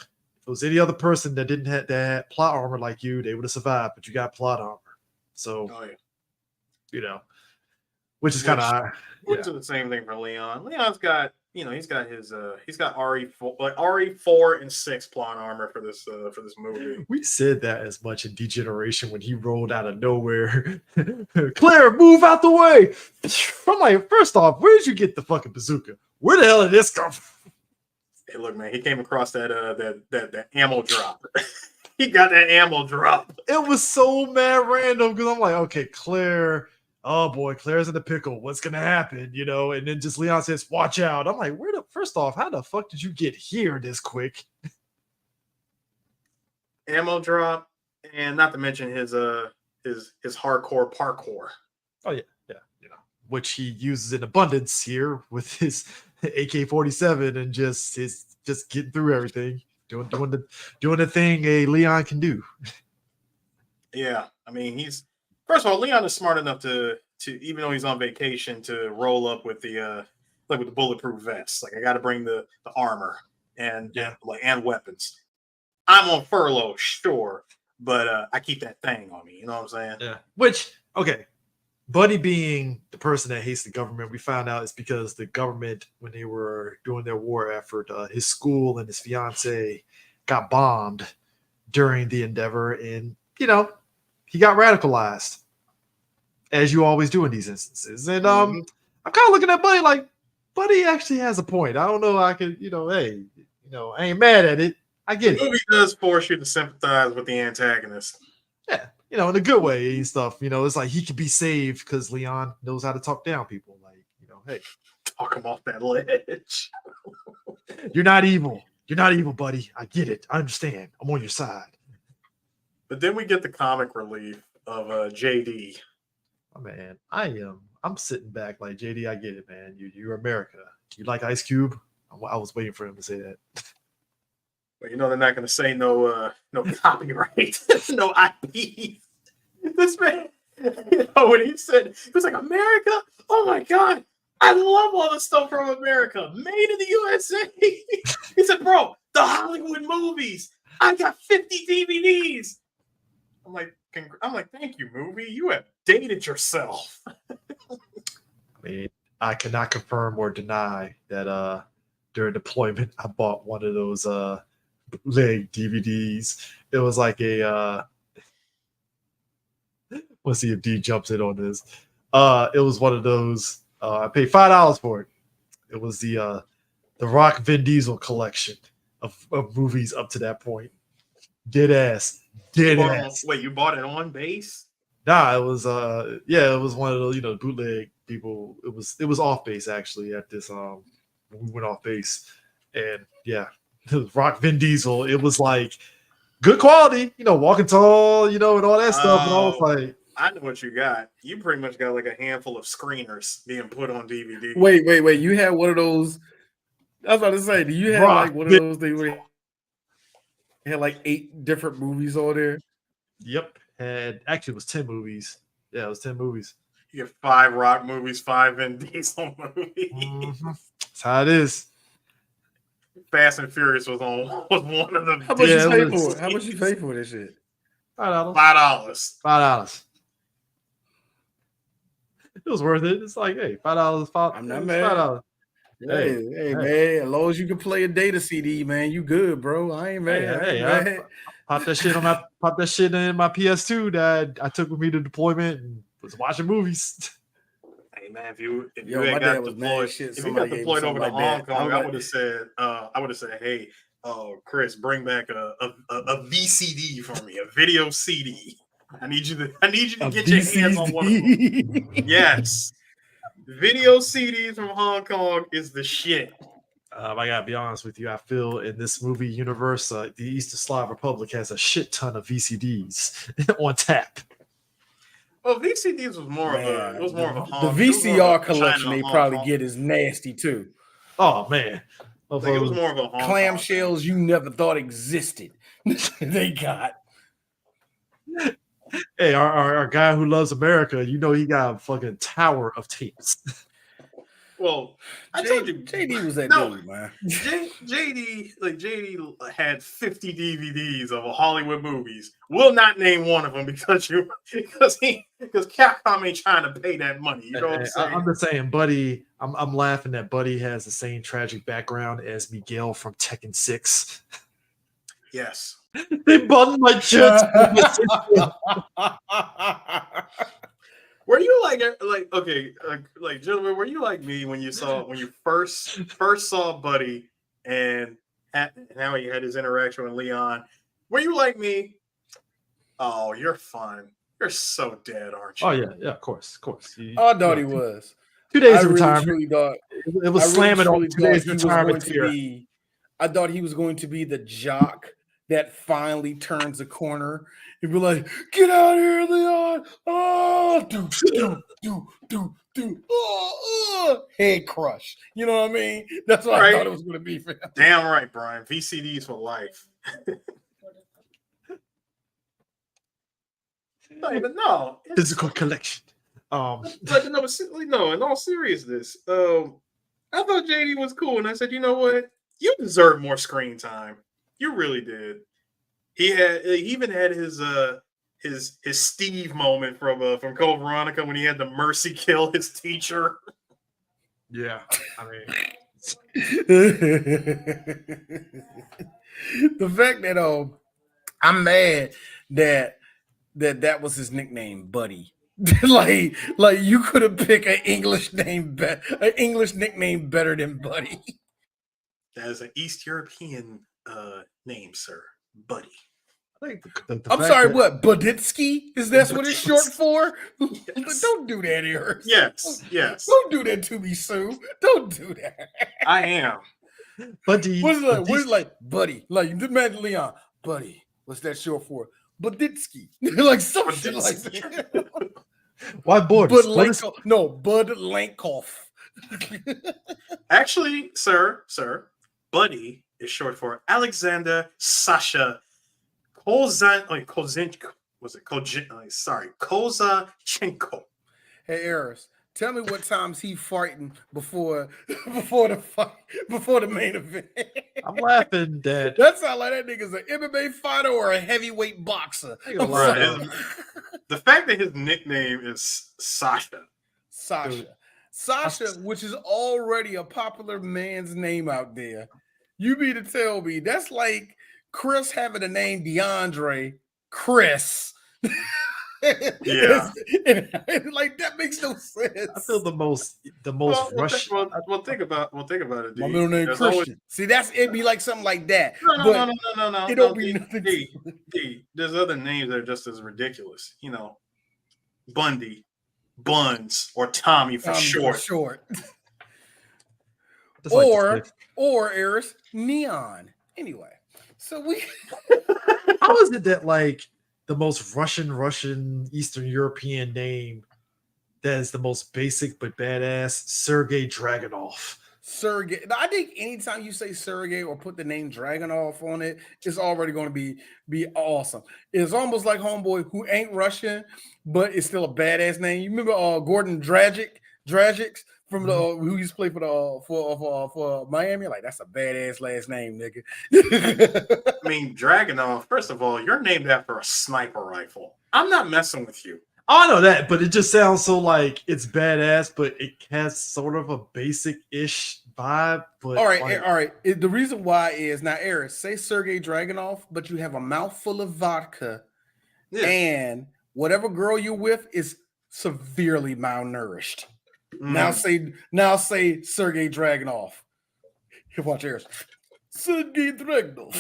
if it was any other person that didn't have that plot armor like you, they would have survived, but you got plot armor, so which is kind of which is the same thing for Leon. Leon's got he's got his he's got RE4 and 6 plot armor for this movie. We said that as much in Degeneration when he rolled out of nowhere. Claire, move out the way. I'm like, first off, where did you get the fucking bazooka? Where the hell did this come from? Hey, look, man, he came across that ammo drop. He got that ammo drop. It was so mad random because I'm like, okay, Claire. Oh boy, Claire's in the pickle. What's gonna happen? And then just Leon says, "Watch out." I'm like, first off, how the fuck did you get here this quick? Ammo drop, and not to mention his hardcore parkour. Oh yeah, which he uses in abundance here with his AK-47 and just getting through everything, doing the thing a Leon can do. Yeah, I mean, first of all, Leon is smart enough to even though he's on vacation, to roll up with the with the bulletproof vest. Like, I got to bring the armor and weapons. I'm on furlough, sure, but I keep that thing on me. You know what I'm saying? Yeah. Which, okay, Buddy being the person that hates the government, we found out it's because the government, when they were doing their war effort, his school and his fiance got bombed during the endeavor, and he got radicalized, as you always do in these instances. And I'm kind of looking at Buddy like, Buddy actually has a point. I don't know. I could, hey, I ain't mad at it. I get it. The movie does force you to sympathize with the antagonist. Yeah, in a good way and stuff. It's like he could be saved because Leon knows how to talk down people. Like, hey, talk him off that ledge. You're not evil. You're not evil, buddy. I get it. I understand. I'm on your side. But then we get the comic relief of JD. Oh, man, I'm sitting back like, JD, I get it, man. You're America. You like Ice Cube? I was waiting for him to say that. But they're not going to say no copyright, no IP. This man, when he was like, America? Oh my God, I love all the stuff from America, made in the USA. He said, bro, the Hollywood movies. I got 50 DVDs. I'm like, thank you, movie. You have dated yourself. I cannot confirm or deny that during deployment, I bought one of those bootleg DVDs. It was like a let's see if D jumps in on this. It was one of those. I paid $5 for it. It was the Rock Vin Diesel collection of movies up to that point. Dead ass. Wait, you bought it on base? Nah, it was it was one of those bootleg people. It was off base actually at this when we went off base, and yeah, it was Rock Vin Diesel. It was like good quality, walking tall, and all that stuff. And I was like, I know what you got. You pretty much got like a handful of screeners being put on DVD. Wait. You had one of those. I was about to say, do you have like one of those things where you had like 8 different movies on there? Yep. Actually, it was 10 movies. Yeah, it was 10 movies. You get 5 Rock movies, 5 Vin Diesel movies. Mm-hmm. That's how it is. Fast and Furious was one of them. How much you pay for it? How much you pay for this shit? $5. $5. It was worth it. It's like, hey, $5. I'm not mad. $5. Hey, man, as long as you can play a data CD, man, you good, bro. I ain't mad. I popped that shit in my PS2 that I took with me to deployment and was watching movies. Hey man, if you my got dad was deployed, shit. if you got deployed over to Hong Kong, I would have said, hey, Chris, bring back a VCD for me, a video CD. I need you to get your hands on one of them. Yes. Video CDs from Hong Kong is the shit. I gotta be honest with you. I feel in this movie universe, the Eastern Slav Republic has a shit ton of VCDs on tap. Well, VCDs was more of a Hong. The VCR collection they probably get is nasty too. Oh man, it was more of a Hong clamshells you never thought existed. They got. Hey, our guy who loves America, he got a fucking tower of tapes. Well, I told you, JD was that no, dude, man. JD had 50 DVDs of Hollywood movies. Will not name one of them because Capcom ain't trying to pay that money. You know what I'm saying? I'm just saying, Buddy. I'm laughing that Buddy has the same tragic background as Miguel from Tekken 6. Yes. They buttoned my chest. Were you like okay, like gentlemen? Were you like me when you first saw Buddy and now he had his interaction with Leon? Were you like me? Oh, you're fun. You're so dead, aren't you? Oh yeah, of course. I thought he was. 2 days I of really retirement. truly thought It was slamming on 2 days he was retirement going to tier. be. I thought he was going to be the jock that finally turns the corner. He'd be like, "Get out of here, Leon! Oh, do. Oh, head crush. You know what I mean? That's what I thought it was going to be for him. Damn right, Brian. VCDs for life. No. Physical collection. No, in all seriousness, I thought JD was cool, and I said, you know what? You deserve more screen time. You really did. He even had his Steve moment from Code Veronica when he had the mercy kill his teacher. Yeah, I mean, the fact that I'm mad that was his nickname, Buddy. like you could have picked an English nickname better than Buddy. That is an East European name, sir. Buddy. I think I'm sorry, what? Buditsky? Is that what it's short for? Yes. Don't do that here. Yes. Don't do that to me, Sue. Don't do that. I am. Buddy. What's like, Buddy? Like, imagine Leon. Buddy. What's that short for? Buditsky. Like some shit like that. Why Bud? Bud Lankoff. Actually, sir, Buddy is short for Alexander Sasha Kozachenko. Hey, Eris, tell me what times he fighting before the main event. I'm laughing that That sounds like that nigga's an MMA fighter or a heavyweight boxer. Right. The fact that his nickname is Sasha, which is already a popular man's name out there. You mean to tell me that's like Chris having the name DeAndre Chris? Yeah, like that makes no sense. I feel the most Russian. Well, think about it. My middle name Christian. Always... See, it'd be like something like that. No. It don't be nothing. There's other names that are just as ridiculous. You know, Bundy, Buns, or Tommy for short. Or Eris Neon. Anyway, so we. How is it that like the most Russian Eastern European name that is the most basic but badass? Sergei Dragunov. Sergey. I think anytime you say Sergey or put the name Dragunov on it, it's already going to be awesome. It's almost like Homeboy, who ain't Russian, but it's still a badass name. You remember Gordon Dragic from the who used to play for Miami? Like, that's a badass last name, nigga. I mean, Dragunov, first of all, you're named after a sniper rifle. I'm not messing with you. Oh, I know that, but it just sounds so like it's badass, but it has sort of a basic-ish vibe. But all right. The reason why is now, Eric, say Sergei Dragunov, but you have a mouthful of vodka, and whatever girl you're with is severely malnourished. Now say Sergei Dragunov. Here, watch Eric. Sergei Dragunov.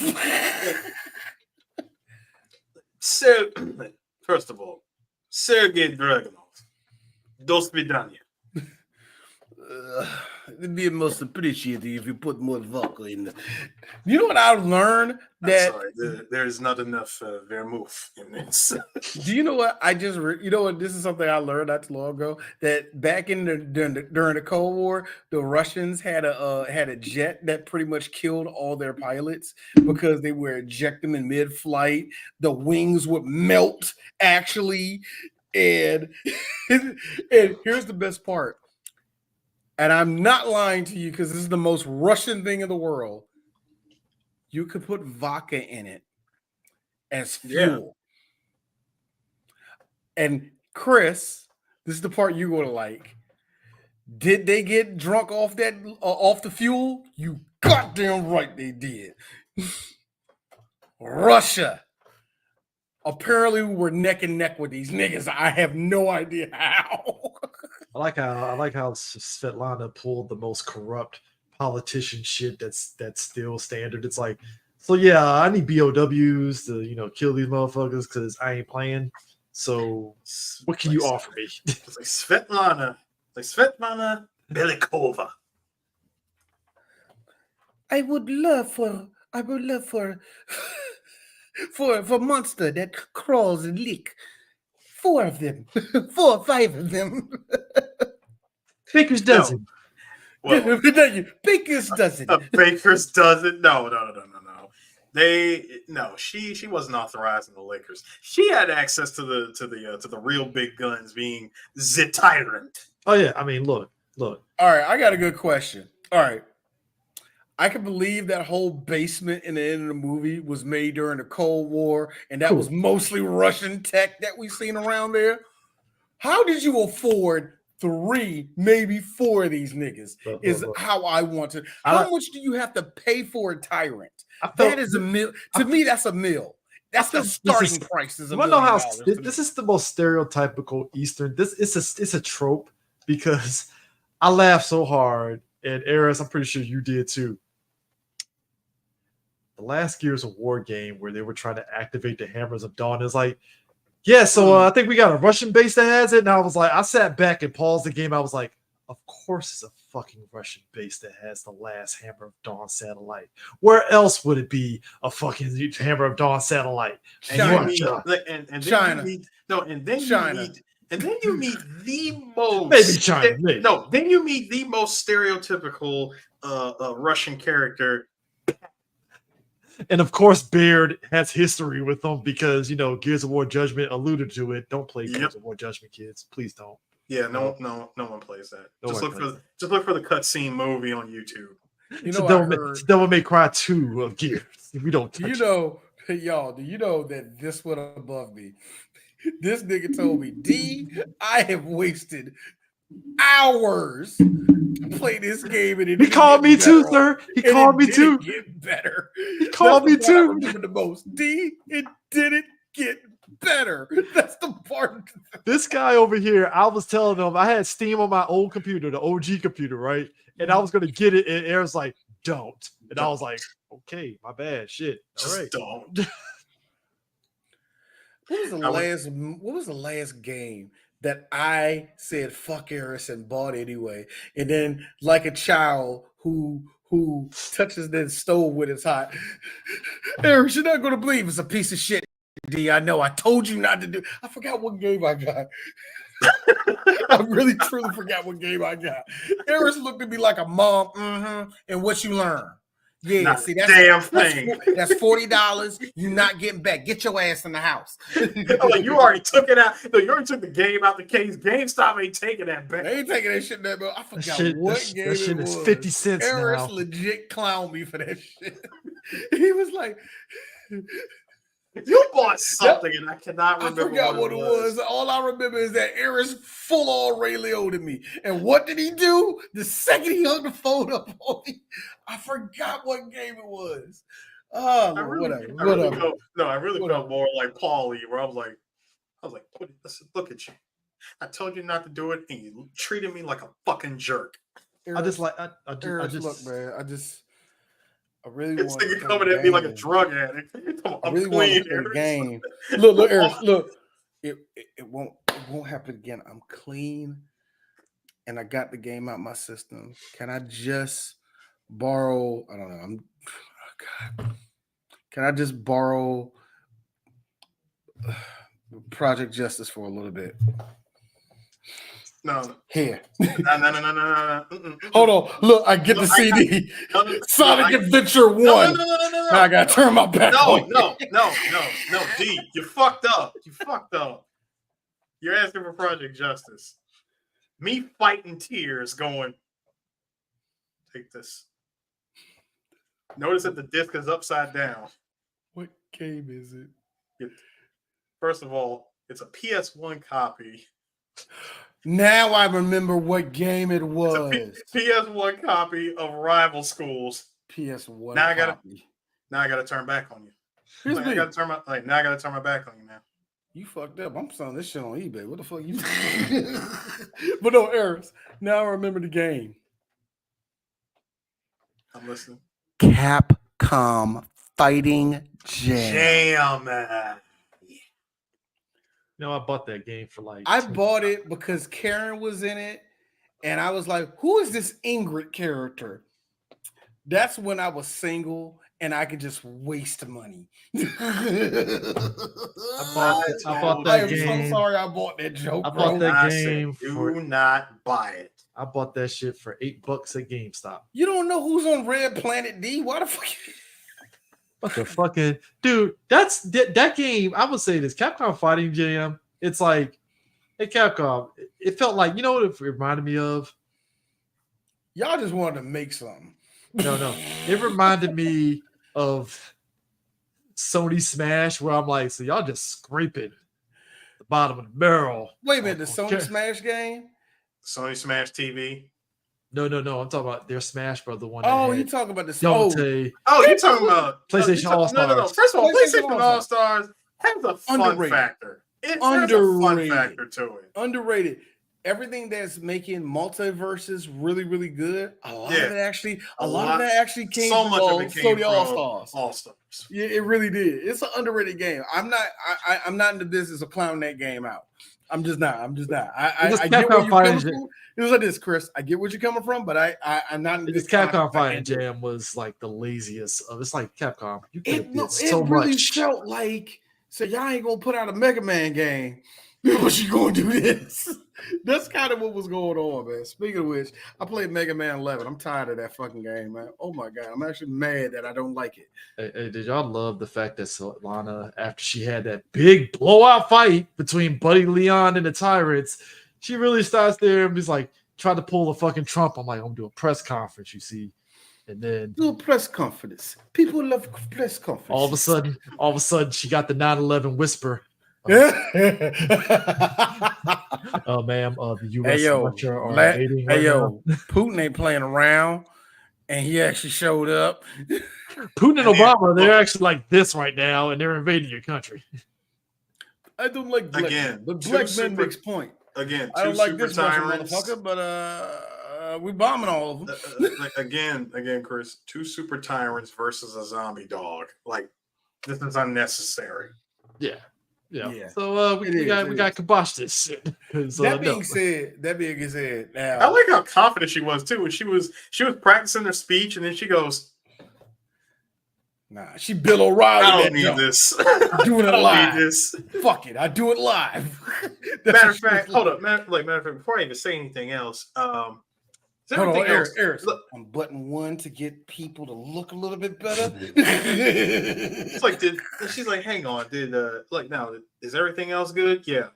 So, first of all, Sergei Dragunov. До свидания. It'd be most appreciated if you put more vodka in there. You know what I've learned? That there's not enough vermouth in this. Do you know what I just? You know what? This is something I learned not too long ago. That back during the Cold War, the Russians had a jet that pretty much killed all their pilots because they were ejecting in mid-flight. The wings would melt actually, and here's the best part. and I'm not lying to you because this is the most Russian thing in the world. You could put vodka in it as fuel. Yeah. And Chris, this is the part you're going to like. Did they get drunk off the fuel? You goddamn right they did. Russia. Apparently we were neck and neck with these niggas. I have no idea how. I like how Svetlana pulled the most corrupt politician shit that's still standard. It's like, so yeah, I need BOWs to kill these motherfuckers because I ain't playing. So what can you offer me? It's like Svetlana Belikova. I would love for for monster that crawls and lick 4 of them, 4 or 5 of them. Baker's dozen. No. Well, Baker's dozen. Baker's dozen. No. She wasn't authorizing the Lakers. She had access to the real big guns, being the tyrant. Oh yeah, I mean, look. All right, I got a good question. All right, I can believe that whole basement in the end of the movie was made during the Cold War, and that was mostly Russian tech that we seen around there. How did you afford 3, maybe 4 of these niggas? How I wanted. How much do you have to pay for a tyrant? That is a meal. To me, that's a meal. That's the starting price. Is $1 million. This is the most stereotypical Eastern. It's a trope because I laughed so hard, and Eris, I'm pretty sure you did too. The last Gears of War game where they were trying to activate the Hammers of Dawn is like, yeah, so I think we got a Russian base that has it. And I was like, I sat back and paused the game. I was like, of course it's a fucking Russian base that has the last Hammer of Dawn satellite. Where else would it be a fucking Hammer of Dawn satellite? China. And then you meet the most. Maybe China. Maybe. No, then you meet the most stereotypical Russian character. And of course, Baird has history with them because Gears of War Judgment alluded to it. Don't play Gears of War Judgment, kids. Please don't. Yeah, no one plays that. Just look for the cutscene movie on YouTube. Devil May Cry 2 of Gears. We don't. Do you know that this went above me? This nigga told me, D, I have wasted hours to play this game, and he called me too, sir. He called me too. Get better. He called me too. I remember the most. D, it didn't get better. That's the part. This guy over here, I was telling him I had Steam on my old computer, the OG computer, right? And I was gonna get it, and Aaron's like, "Don't." And I was like, "Okay, my bad, shit." All right, don't. What was the last game that I said fuck Eris and bought anyway? And then, like a child who touches the stove when it's hot, Eris, you're not gonna believe it's a piece of shit. D, I know. I told you not to do. I forgot what game I got. I really truly forgot what game I got. Eris looked at me like a mom. And what you learn? Yeah, see that's damn thing. That's $40. You're not getting back. Get your ass in the house. Like you already took it out. No, you already took the game out the case. GameStop ain't taking that back. They ain't taking that shit back, bro. I forgot what game that shit it is was. 50 cents Eris now. legit clowned me for that shit. He was like, you bought something, and I cannot remember. I forgot what it was. All I remember is that Eris full on Ray Liotta'd me. And what did he do? The second he hung the phone up on me, I forgot what game it was. Oh, whatever. I really felt more like Paulie, where I was like, listen, look at you. I told you not to do it, and you treated me like a fucking jerk. Eris, look, man. I really want to coming at me like a drug addict. I really want to play the game. Look, Eris, look. It won't happen again. I'm clean, and I got the game out my system. Can I just borrow? I don't know. God. Can I just borrow Project Justice for a little bit? No. Here. No. Hold on. Look, I get the CD. Sonic Adventure 1. No. Now I gotta turn my back. No. D, you fucked up. You're asking for Project Justice. Me fighting tears, going, take this. Notice that the disc is upside down. What game is it? First of all, it's a PS1 copy. Now I remember what game it was. It's a PS1 copy of Rival Schools. PS1 Now copy. I gotta turn back on you. Here's I me. gotta turn my back on you now. You fucked up. I'm selling this shit on eBay. What the fuck you? But no, Eris. Now I remember the game. I'm listening. Capcom Fighting Jam. Jam. I bought that game for like. I bought it because Karen was in it, and I was like, "Who is this Ingrid character?" That's when I was single and I could just waste money. I bought that I am game. so sorry I bought that joke. I bought bro. that game Do not buy it. I bought that shit for $8 at GameStop. You don't know who's on Red Planet D? Why the fuck? What the fucking dude? That's that game. I would say this Capcom Fighting Jam. It's like, hey Capcom. It felt like, you know what it reminded me of? Y'all just wanted to make something. No. It reminded me of Sony Smash, where I'm like, so y'all just scraping the bottom of the barrel. Wait a minute, the Sony Smash game? Sony Smash TV. No. I'm talking about their Smash Bros. The one. Oh, you talking about the Dante. Oh, you're talking about PlayStation All Stars. No. First of all, PlayStation PlayStation All Stars has a fun Underrated. factor. There's a Underrated. fun factor to it. Underrated. Everything that's making multiverses really, really good. A lot of it actually came So from much of it came Sony from All Stars. All Stars. Yeah, it really did. It's an underrated game. I'm not in the business of clowning that game out. I'm just not. I get where you're coming from. It was like this, Chris. I get where you're coming from, but I'm not in This this. Capcom Fighting Jam was like the laziest of. It's like Capcom. You could have did so it really much. felt like, so y'all ain't gonna put out a Mega Man game, but you gonna do this. That's kind of what was going on, man. Speaking of which, I played Mega Man 11. I'm tired of that fucking game, man. Oh my god, I'm actually mad that I don't like it. Hey, did y'all love the fact that Solana, after she had that big blowout fight between Buddy Leon and the Tyrants, she really starts there and was like trying to pull a fucking Trump. I'm like, I'm gonna do a press conference, you see, and then do a press conference. People love press conference. all of a sudden, she got the 9/11 whisper. Oh, ma'am, the U.S. Putin ain't playing around, and he actually showed up. Putin and Obama, they're actually like this right now, and they're invading your country. I don't like black men. The black man makes point. Again, I don't like this motherfucker, but we bombing all of them. again, Chris, 2 super tyrants versus a zombie dog. Like, this is unnecessary. Yeah. So we got kibosh this shit. That being said, now I like how confident she was too. When she was practicing her speech, and then she goes, "Nah, she Bill O'Reilly. I don't need this. I'm doing it live. This. Fuck it, I do it live." Matter of fact, hold up. Matter of fact, before I even say anything else, hold on, Eric. I'm button 1 to get people to look a little bit better. It's like, she's like, hang on, now, is everything else good? Yeah.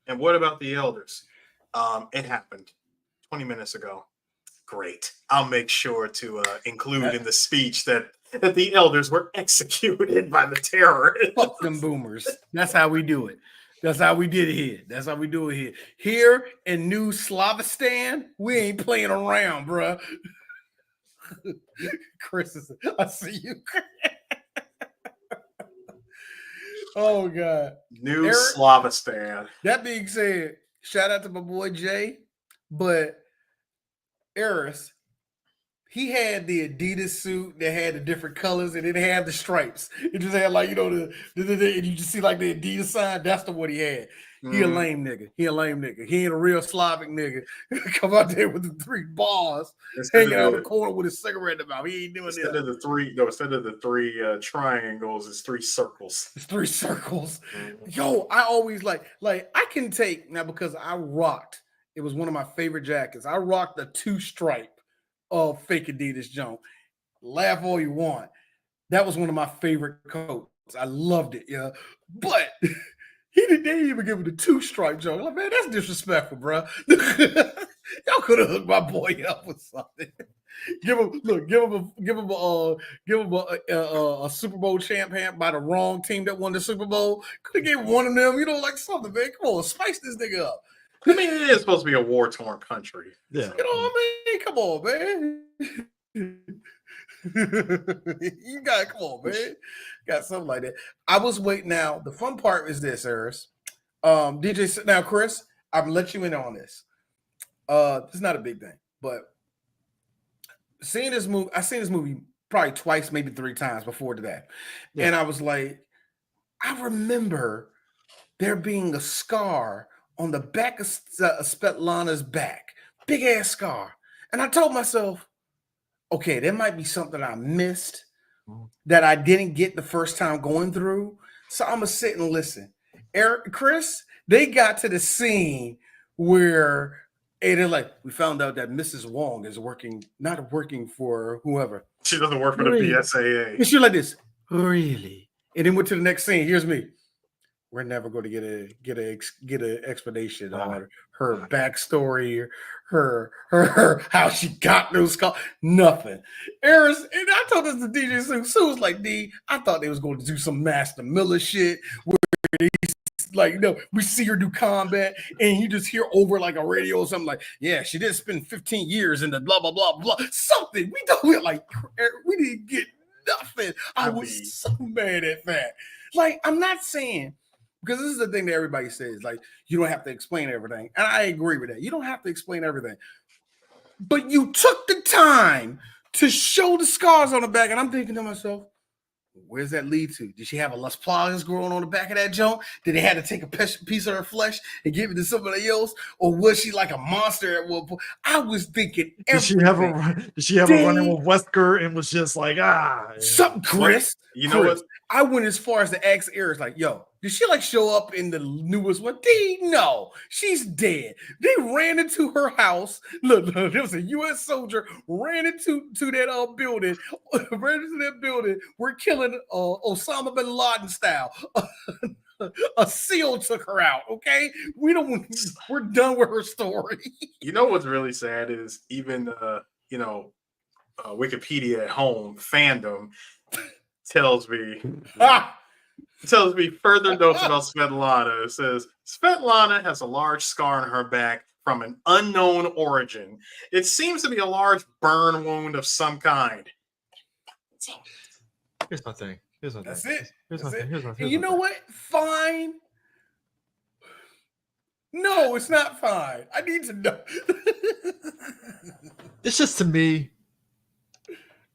And what about the elders? It happened 20 minutes ago. Great. I'll make sure to include in the speech that the elders were executed by the terrorists. Fuck them boomers. That's how we do it. That's how we did it here. That's how we do it here. Here in New Slavistan, we ain't playing around, bro. Chris, I see you. Oh, God. New Slavistan. That being said, shout out to my boy Jay. But Eris, he had the Adidas suit that had the different colors and it had the stripes. It just had like, you know, and you just see like the Adidas sign. That's the what he had. He a lame nigga. He ain't a real Slavic nigga. Come out there with the 3 bars, hanging out the corner with a cigarette in the mouth. He ain't doing instead that. Instead of the 3 triangles, it's 3 circles. It's 3 circles. Yo, I always like I can take now because I rocked. It was one of my favorite jackets. I rocked the 2-stripe of fake Adidas junk. Laugh all you want. That was one of my favorite coats. I loved it, yeah. But he didn't even give it a 2-stripe junk. Like, man, that's disrespectful, bro. Y'all could have hooked my boy up with something. Give him a Super Bowl champ by the wrong team that won the Super Bowl. Could have gave one of them, like something, man. Come on, spice this nigga up. I mean, it is supposed to be a war-torn country. Yeah. So. You know what I mean? Come on, man. Come on, man. Got something like that. I was waiting. Now, the fun part is this, Eris. DJ, now, Chris, I'm gonna let you in on this. It's not a big thing, but I've seen this movie probably twice, maybe 3 times before that. Yeah. And I was like, I remember there being a scar on the back of Svetlana's back, big ass scar. And I told myself, okay, there might be something I missed that I didn't get the first time going through. So I'm gonna sit and listen. Chris, they got to the scene where they're like, we found out that Mrs. Wong is not working for whoever. She doesn't work for the BSAA. And she's like this, really? And then went to the next scene. Here's me. We're never going to get an explanation on her backstory, her how she got those scars. Nothing. Eris, and I told this to DJ Sue. Sue was like, D, I thought they was going to do some Master Miller shit where he's like, we see her do combat, and you just hear over like a radio or something like, yeah, she did spend 15 years in the blah blah blah blah something. We didn't get nothing. I was so mad at that. Like, I'm not saying. Because this is the thing that everybody says, like, you don't have to explain everything. And I agree with that. You don't have to explain everything. But you took the time to show the scars on the back. And I'm thinking to myself, where's that lead to? Did she have a Las Plagas growing on the back of that joint? Did they have to take a piece of her flesh and give it to somebody else? Or was she like a monster at one point? I was thinking everything. Did she have a run-in with Wesker and was just like, something, Chris? You know what? I went as far as to ask Eris, like, yo, did she like show up in the newest one? No, she's dead. They ran into her house. Look, there was a U.S. soldier ran into that building. Ran into that building. We're killing Osama bin Laden style. A SEAL took her out. Okay, we're done with her story. You know what's really sad is even Wikipedia at home fandom tells me further notes about Svetlana. It says Svetlana has a large scar on her back from an unknown origin. It seems to be a large burn wound of some kind. Here's my thing. That's it. Here's my thing. And you know what? Fine. No, it's not fine. I need to know. It's just, to me,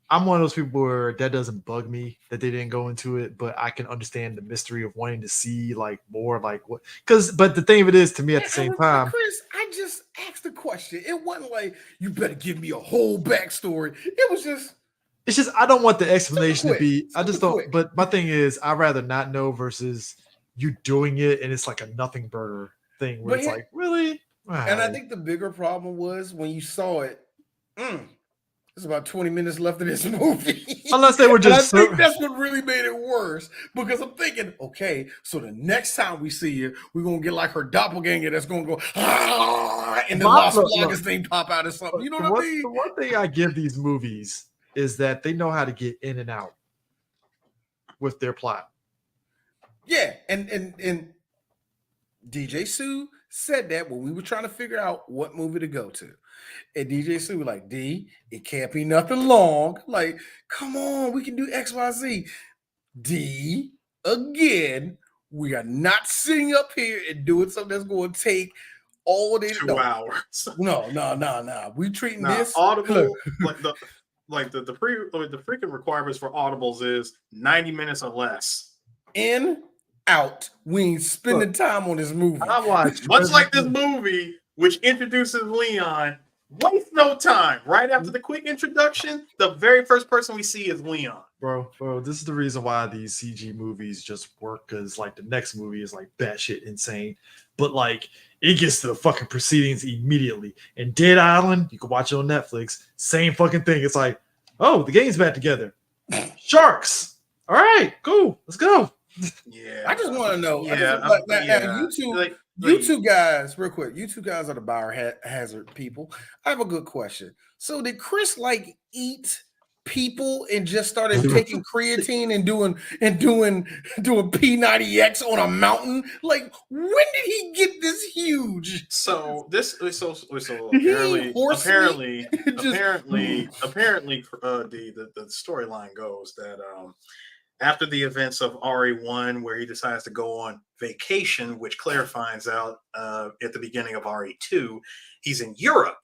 I'm one of those people where that doesn't bug me that they didn't go into it, but I can understand the mystery of wanting to see like more like what. But the thing of it is, to me, at the same time, Chris, I just asked a question. It wasn't like you better give me a whole backstory. It was just. It's just I don't want the explanation to be. I just don't. But my thing is, I'd rather not know versus you doing it and it's like a nothing burger thing where it's like, really. And I think the bigger problem was when you saw it. There's about 20 minutes left of this movie. Unless they were just. I think that's what really made it worse because I'm thinking, okay, so the next time we see you, we're gonna get like her doppelganger that's gonna go and the Las Plagas thing pop out or something. You know what I mean? The one thing I give these movies is that they know how to get in and out with their plot. Yeah, and DJ Sue said that when we were trying to figure out what movie to go to. And DJ Sue was like, D, it can't be nothing long. Like, come on, we can do XYZ. D, again, we are not sitting up here and doing something that's going to take all day. 2 hours. No. We treating this Audible like the freaking requirements for audibles is 90 minutes or less. In, out. We ain't spending time on this movie. I watched much like this movie, which introduces Leon. Waste no time. Right after the quick introduction, the very first person we see is Leon. Bro, this is the reason why these CG movies just work, because like the next movie is like batshit insane, but like it gets to the fucking proceedings immediately. And Dead Island, you can watch it on Netflix, same fucking thing. It's like, oh, the game's back together. Sharks. All right, cool. Let's go. Yeah. I just want to know. Yeah. YouTube. Like, You two guys, real quick. You two guys are the biohazard people. I have a good question. So did Chris like eat people and just started taking creatine and doing P90X on a mountain? Like, when did he get this huge? So apparently, the storyline goes that after the events of RE1, where he decides to go on vacation, which Claire finds out at the beginning of RE2, he's in Europe.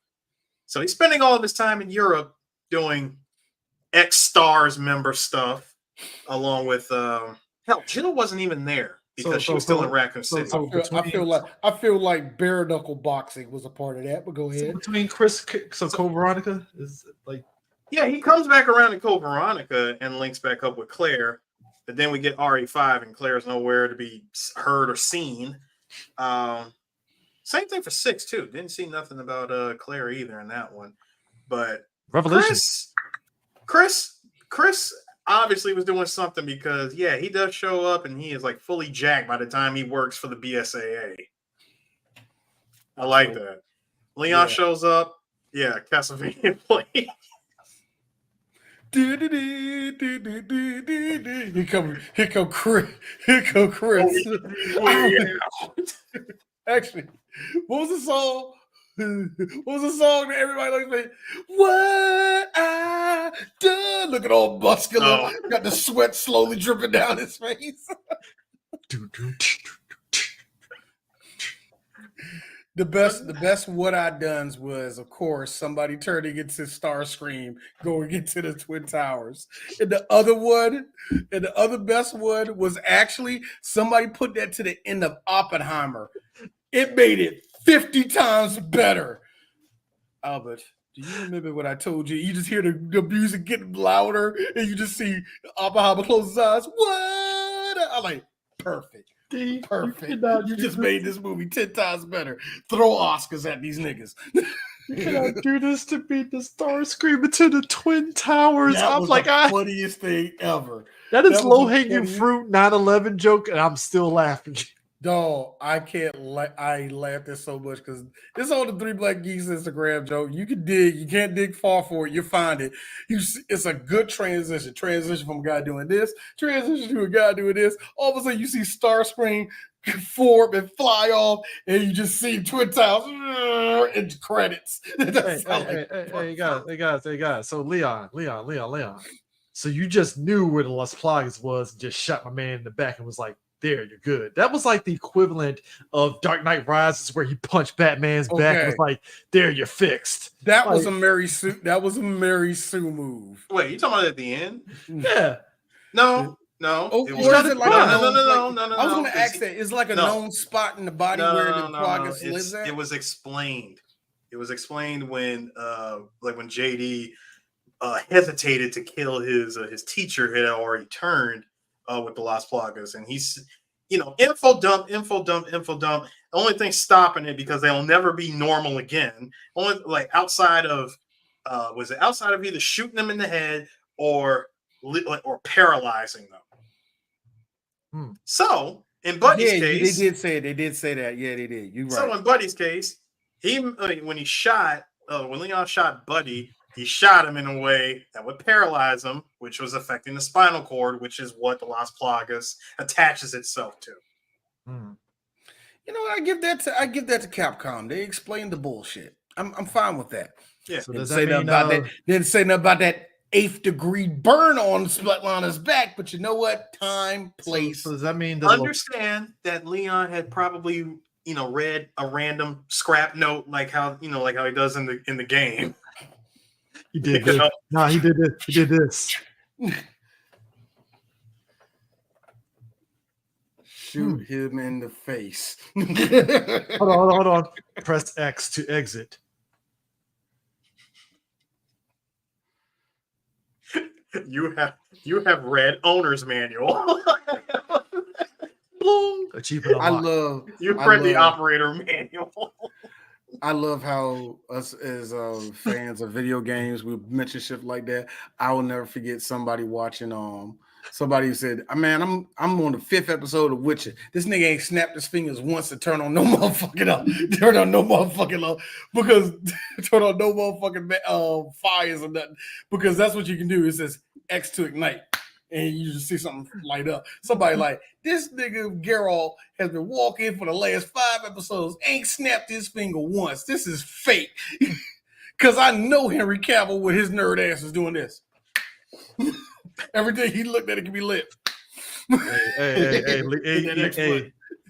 So he's spending all of his time in Europe doing X-Stars member stuff, along with hell, Jill wasn't even there because she was still in Raccoon City. I feel like bare knuckle boxing was a part of that, but go ahead. Between Chris, Code Veronica is like, yeah, he comes back around in Code Veronica and links back up with Claire, but then we get RE5 and Claire's nowhere to be heard or seen. Same thing for 6 too. Didn't see nothing about Claire either in that one, but Revelation. Chris obviously was doing something, because he does show up and he is like fully jacked by the time he works for the BSAA. I like that. Leon shows up. Yeah, Castlevania play. Here come Chris. Actually, what was the song? What was the song that everybody likes? What I done? Look at all muscular. Got the sweat slowly dripping down his face. The best what I done's was, of course, somebody turning into Starscream going into the Twin Towers. And the other best one was actually somebody put that to the end of Oppenheimer. It made it 50 times better. Albert, do you remember what I told you? You just hear the music getting louder and you just see Oppenheimer close his eyes. What? I'm like, perfect. Perfect. You just made this movie 10 times better. Throw Oscars at these niggas. You cannot do this to beat the Starscream into the Twin Towers. I'm like, the funniest thing ever. That is low-hanging fruit 9/11 joke, and I'm still laughing. Dog, I laughed at so much because it's on the Three Black Geeks Instagram, Joe. You can dig, you can't dig far for it. You find it. It's a good transition. Transition from a guy doing this, transition to a guy doing this. All of a sudden, you see Starscream form and fly off, and you just see Twin Towers and credits. Hey guys. So Leon. So you just knew where the Las Plagas was and just shot my man in the back and was like, there, you're good. That was like the equivalent of Dark Knight Rises, where he punched Batman's back and was like, there, you're fixed. That was a Mary Sue. That was a Mary Sue move. Wait, you talking about at the end? Yeah. No. Oh, it was no. I was going to ask it, that. It's like a known spot in the body where the Plagas lives at. It was explained. It was explained when, when JD hesitated to kill his teacher had already turned. With the Las Plagas, and he's, info dump. The only thing stopping it, because they'll never be normal again. Only outside of either shooting them in the head or paralyzing them. So in Buddy's case, they did say that. Yeah, they did. You're right. So in Buddy's case, when Leon shot Buddy, he shot him in a way that would paralyze him, which was affecting the spinal cord, which is what the Las Plagas attaches itself to. I give that to Capcom. They explained the bullshit. I'm fine with that. Yeah. So didn't say nothing about that 8th degree burn on Svetlana's back, but you know what? Time, place. So does that mean understand that Leon had probably read a random scrap note like how he does in the game. He did this. No, he did this. He did this. Shoot him in the face. Hold on. Press X to exit. You have read owner's manual. Achievement unlocked. You've read the operator manual. I love how us as fans of video games, we mention shit like that. I will never forget somebody watching somebody who said, man, I'm on the 5th episode of Witcher. This nigga ain't snapped his fingers once to turn on no motherfucking turn on no motherfucking because turn on no motherfucking fires or nothing. Because that's what you can do. It says X to ignite. And you just see something light up. Somebody like, this nigga Geralt has been walking for the last 5 episodes, ain't snapped his finger once. This is fake. Because I know Henry Cavill with his nerd ass is doing this. Everything he looked at it can be lit. Hey,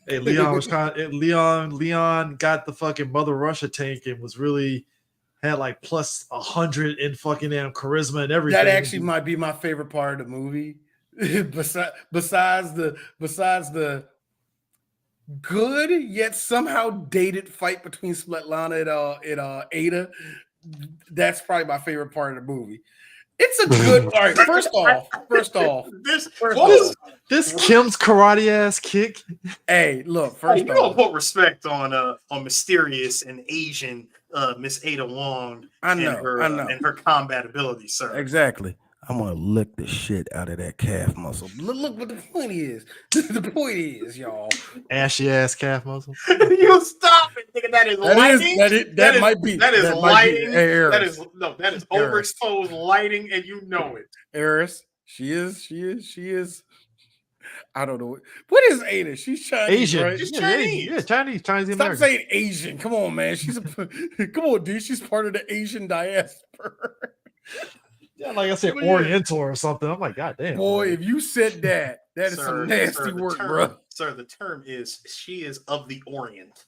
Leon was trying. Leon got the fucking Mother Russia tank and was really had like plus 100 in fucking charisma and everything. That actually might be my favorite part of the movie. besides the good yet somehow dated fight between Svetlana and Ada, that's probably my favorite part of the movie. It's a good. All right. First off, this Kim's karate ass kick. Hey, look. You don't put respect on mysterious and Asian Miss Ada Wong. I know. And her combat ability, sir. Exactly. I'm gonna lick the shit out of that calf muscle. Look what the point is, y'all. Ashy ass calf muscle. You stop it, nigga. That is lighting. That is lighting. That is overexposed lighting, and you know it. Eris, she is. I don't know. What is Ada? She's Chinese, Asian. right? She's Chinese. Yeah, Chinese American. Stop saying Asian. Come on, man. Come on, dude. She's part of the Asian diaspora. Yeah, like I said, Oriental or something. I'm like, God damn. Boy, if you said that is some nasty work, bro. Sir, the term is she is of the Orient.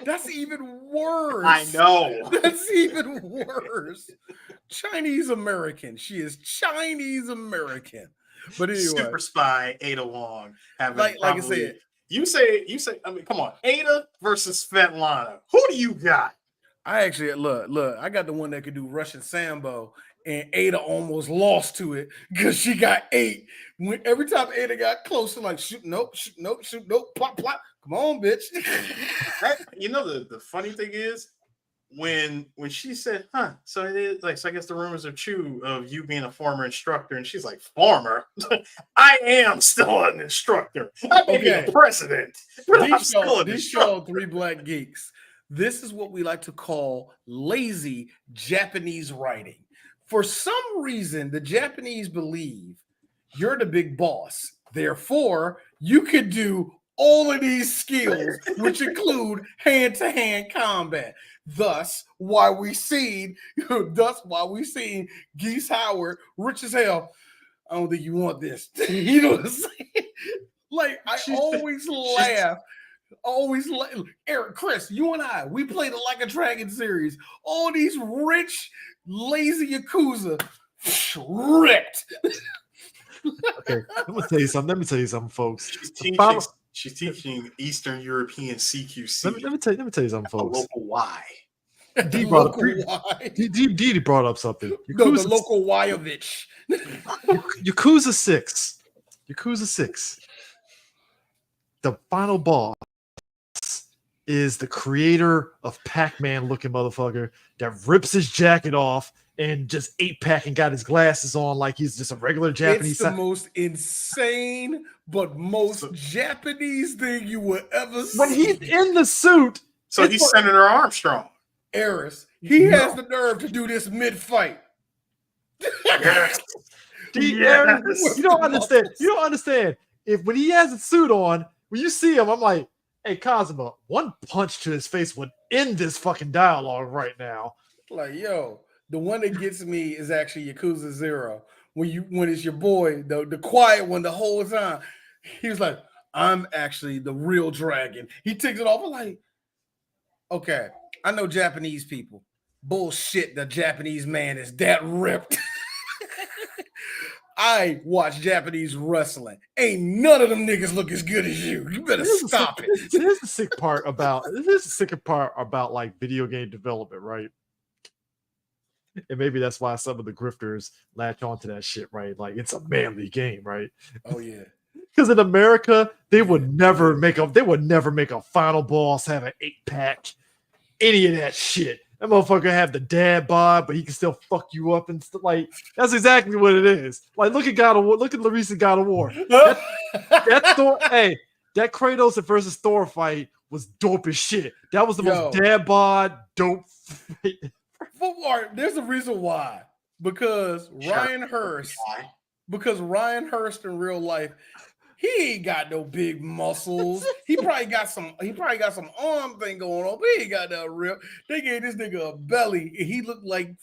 That's even worse. I know. That's even worse. Chinese American. She is Chinese American. But anyway, super spy Ada Wong. Like I said, you say. I mean, come on, Ada versus Svetlana. Who do you got? I actually look. I got the one that could do Russian Sambo, and Ada almost lost to it because she got 8. When every time Ada got closer, like shoot, nope, plop. Come on, bitch. You know the funny thing is when she said, so it is like, so I guess the rumors are true of you being a former instructor, and she's like, former? I am still an instructor. I may be the president, but I'm still an instructor. 3 Black Geeks. This is what we like to call lazy Japanese writing. For some reason, the Japanese believe you're the big boss. Therefore, you could do all of these skills, which include hand-to-hand combat. Thus, why we seen Geese Howard, rich as hell. I don't think you want this. You know what I'm saying? Like, I always laugh. Eric, Chris, you and I, we played the Like a Dragon series. All these rich, lazy Yakuza ripped. Okay, let me tell you something, folks. She's teaching Eastern European CQC. Let me tell you something, folks. A local Y. D brought up something. Yakuza, the local Wyovich. Yakuza 6. The final boss is the creator of Pac-Man looking motherfucker that rips his jacket off and just 8-pack and got his glasses on like he's just a regular Japanese. It's the most insane but most Japanese thing you will ever see. When he's in the suit. So he's Senator Armstrong. Eris. He has the nerve to do this mid-fight. Yes. You don't understand. If when he has a suit on, when you see him, I'm like, hey, Kazuma, one punch to his face would end this fucking dialogue right now. Like, yo, the one that gets me is actually Yakuza 0. When it's your boy, the quiet one the whole time, he was like, I'm actually the real dragon. He takes it off. I'm like, okay, I know Japanese people. Bullshit, the Japanese man is that ripped. I watch Japanese wrestling. Ain't none of them niggas look as good as you. You better stop it. Here's the sick part about like video game development, right? And maybe that's why some of the grifters latch onto that shit, right? Like it's a manly game, right? Oh yeah. Because in America, they would never make a final boss have an 8-pack any of that shit. That motherfucker have the dad bod, but he can still fuck you up and stuff. Like that's exactly what it is. Like look at God of War. Look at Larissa God of War. That Thor. Hey, that Kratos versus Thor fight was dope as shit. That was the most dad bod dope fight. There's a reason why. Because Ryan Hurst in real life, he ain't got no big muscles. He probably got some arm thing going on, but he ain't got no real. They gave this nigga a belly, and he looked like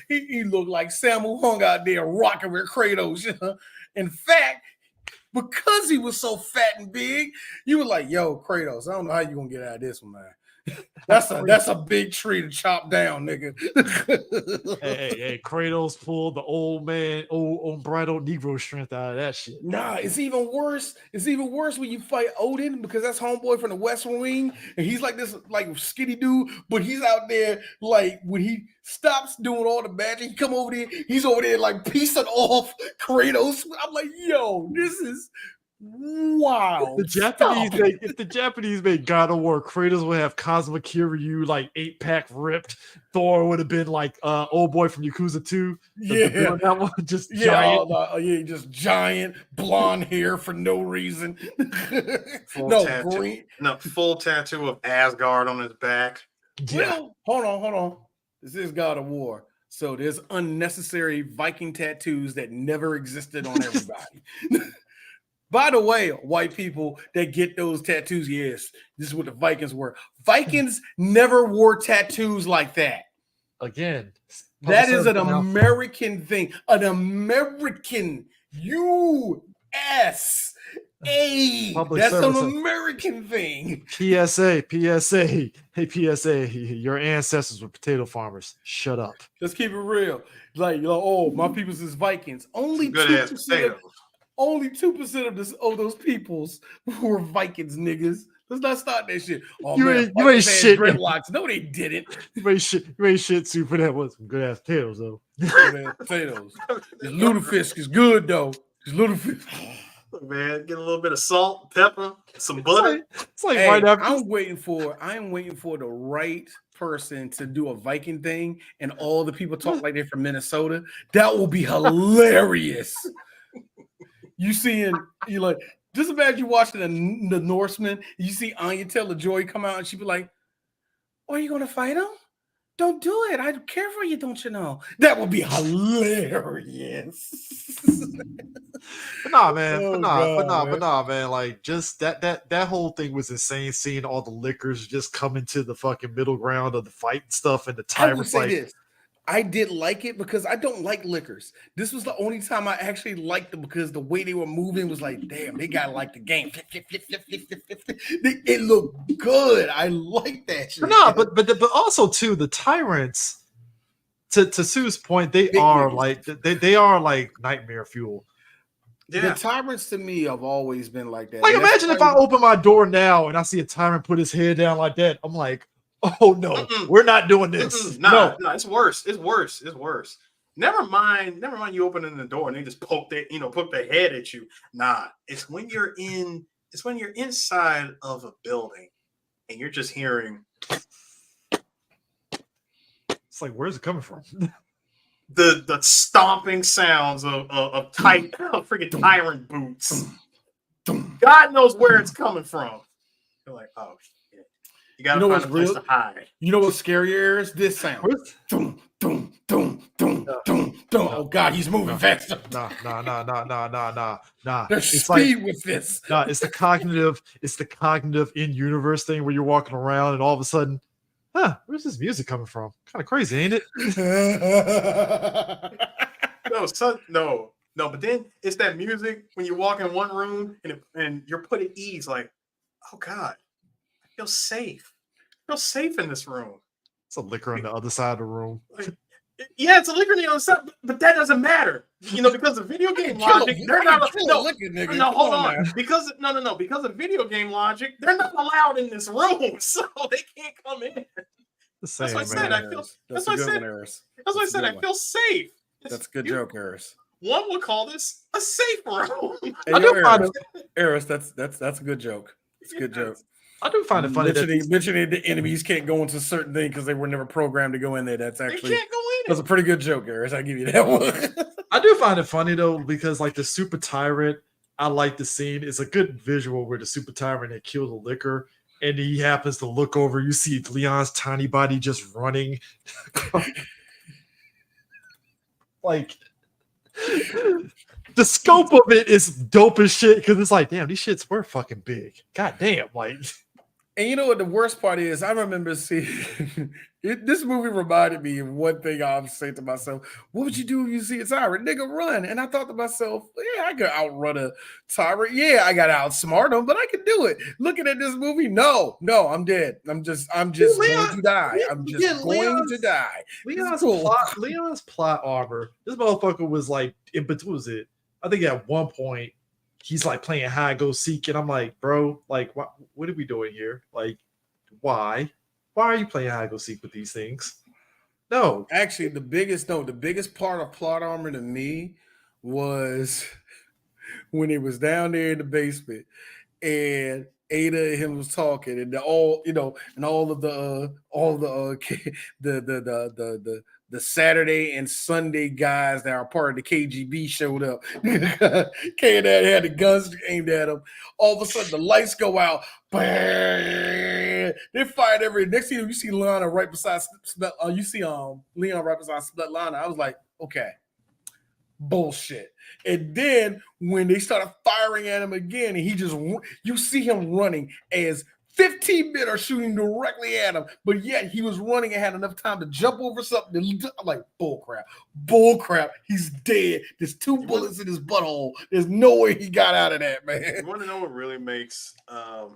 he looked like Sammo Hung out there rocking with Kratos. You know? In fact, because he was so fat and big, you were like, "Yo, Kratos, I don't know how you gonna get out of this one, man." That's a big tree to chop down, nigga. hey, Kratos pulled the old unbridled Negro strength out of that shit. Nah, it's even worse. It's even worse when you fight Odin because that's homeboy from the West Wing, and he's like this like skinny dude, but he's out there like when he stops doing all the magic, he come over there, he's over there like piecing off Kratos. I'm like, yo, this is wow. If the Japanese made God of War, Kratos would have Cosmic Kiryu like 8-pack ripped. Thor would have been like old boy from Yakuza 2. Yeah, that one just giant. Just giant blonde hair for no reason. Full tattoo of Asgard on his back. Well, hold on. This is God of War. So there's unnecessary Viking tattoos that never existed on everybody. By the way, white people that get those tattoos, yes, this is what the Vikings were. Vikings never wore tattoos like that. Again, that is an American thing. An American U.S. That's an American thing. PSA. Hey, PSA, your ancestors were potato farmers. Shut up. Let's keep it real. Like, my people's is Vikings. Only 2%. Only 2% of those peoples were Vikings, niggas. Let's not start that shit. Oh, you ain't shit. Dreadlocks. No, they didn't. You ain't shit too for that. Was some good ass potatoes though. Good ass potatoes. This lutefisk is good though. This lutefisk. Man, get a little bit of salt, pepper, some butter. It's like right after. I'm waiting for the right person to do a Viking thing, and all the people talk like they're from Minnesota. That will be hilarious. You like, just imagine you watching the Norseman. You see Anya Taylor-Joy come out, and she be like, "Are you gonna fight him? Don't do it. I care for you, don't you know?" That would be hilarious. But nah, man. Like, just that whole thing was insane. Seeing all the liquors just come into the fucking middle ground of the fight and stuff, and the tyrants I did like it because I don't like liquors. This was the only time I actually liked them because the way they were moving was like, damn, they gotta like the game. It looked good. I like that shit. But also too, the tyrants. To Sue's point, they are like nightmare fuel. Yeah. The tyrants to me have always been like that. Like, imagine if I open my door now and I see a tyrant put his head down like that. I'm like, oh no, we're not doing this. No, it's worse. It's worse. Never mind you opening the door and they just poke their head at you. Nah, it's when you're inside of a building and you're just hearing. It's like, where's it coming from? The stomping sounds of freaking tyrant boots. God knows where it's coming from. You're like, oh shit. You gotta find a place to hide. You know what's scarier is this sound. Dum, dum, dum, dum, dum, dum. Oh God, he's moving faster. Nah. There's speed with this. Nah, it's the cognitive in-universe thing where you're walking around and all of a sudden, where's this music coming from? Kind of crazy, ain't it? No, but then it's that music when you walk in one room and you're put at ease, like, oh God, I feel safe. I feel safe in this room. It's a liquor on the other side of the room. Yeah, it's a liquor on the other side, but that doesn't matter. Because the video game logic, they're not hold on. Because of video game logic, they're not allowed in this room, so they can't come in. That's what I said. I feel safe. That's a good joke, Eris. One would call this a safe room. Eris, that's a good joke. It's a good joke. I do find it funny that mentioning the enemies can't go into certain things because they were never programmed to go in there. That's actually they can't go in. That's a pretty good joke, Harris. I give you that one. I do find it funny though, because like the super tyrant, I like the scene. It's a good visual where the super tyrant had killed the liquor, and he happens to look over. You see Leon's tiny body just running. Like the scope of it is dope as shit because it's like, damn, these shits were fucking big. God damn, like. And you know what the worst part is? I remember seeing this movie reminded me of one thing I was saying to myself. What would you do if you see a tyrant? Nigga, run. And I thought to myself, yeah, I could outrun a tyrant. Yeah, I got to outsmart him, but I can do it. Looking at this movie, no, I'm dead. I'm just going to die. I'm just going to die. Leon's plot armor. This motherfucker was like, what was it? I think at one point, he's like playing hide go seek, and I'm like, bro, like, what are we doing here? Like, why are you playing hide go seek with these things? No, actually, the biggest part of plot armor to me was when he was down there in the basement, and Ada and him was talking, and all of the Saturday and Sunday guys that are part of the KGB showed up. Came there, had the guns aimed at him. All of a sudden, the lights go out. Bang! They fired every. Next thing you see Lana right beside. Leon right beside Svetlana. I was like, okay, bullshit. And then when they started firing at him again, and you see him running as 15 men are shooting directly at him, but yet he was running and had enough time to jump over something. I'm like, bull crap. He's dead. There's 2 bullets in his butthole. There's no way he got out of that, man. You want to know what really makes the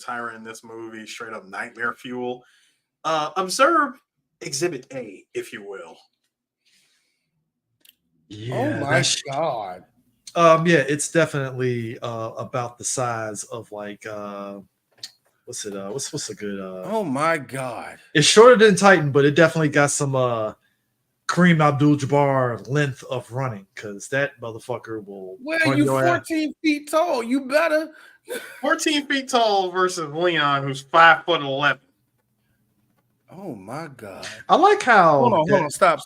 tyrant in this movie straight up nightmare fuel? Observe Exhibit A, if you will. Yeah, oh my god. Yeah, it's definitely about the size of like what's a good oh my god. It's shorter than Titan, but it definitely got some Kareem Abdul-Jabbar length of running, because that motherfucker will. Well, you 14 feet tall. You better 14 feet tall versus Leon, who's 5'11". Oh my god. I like how hold on, stop.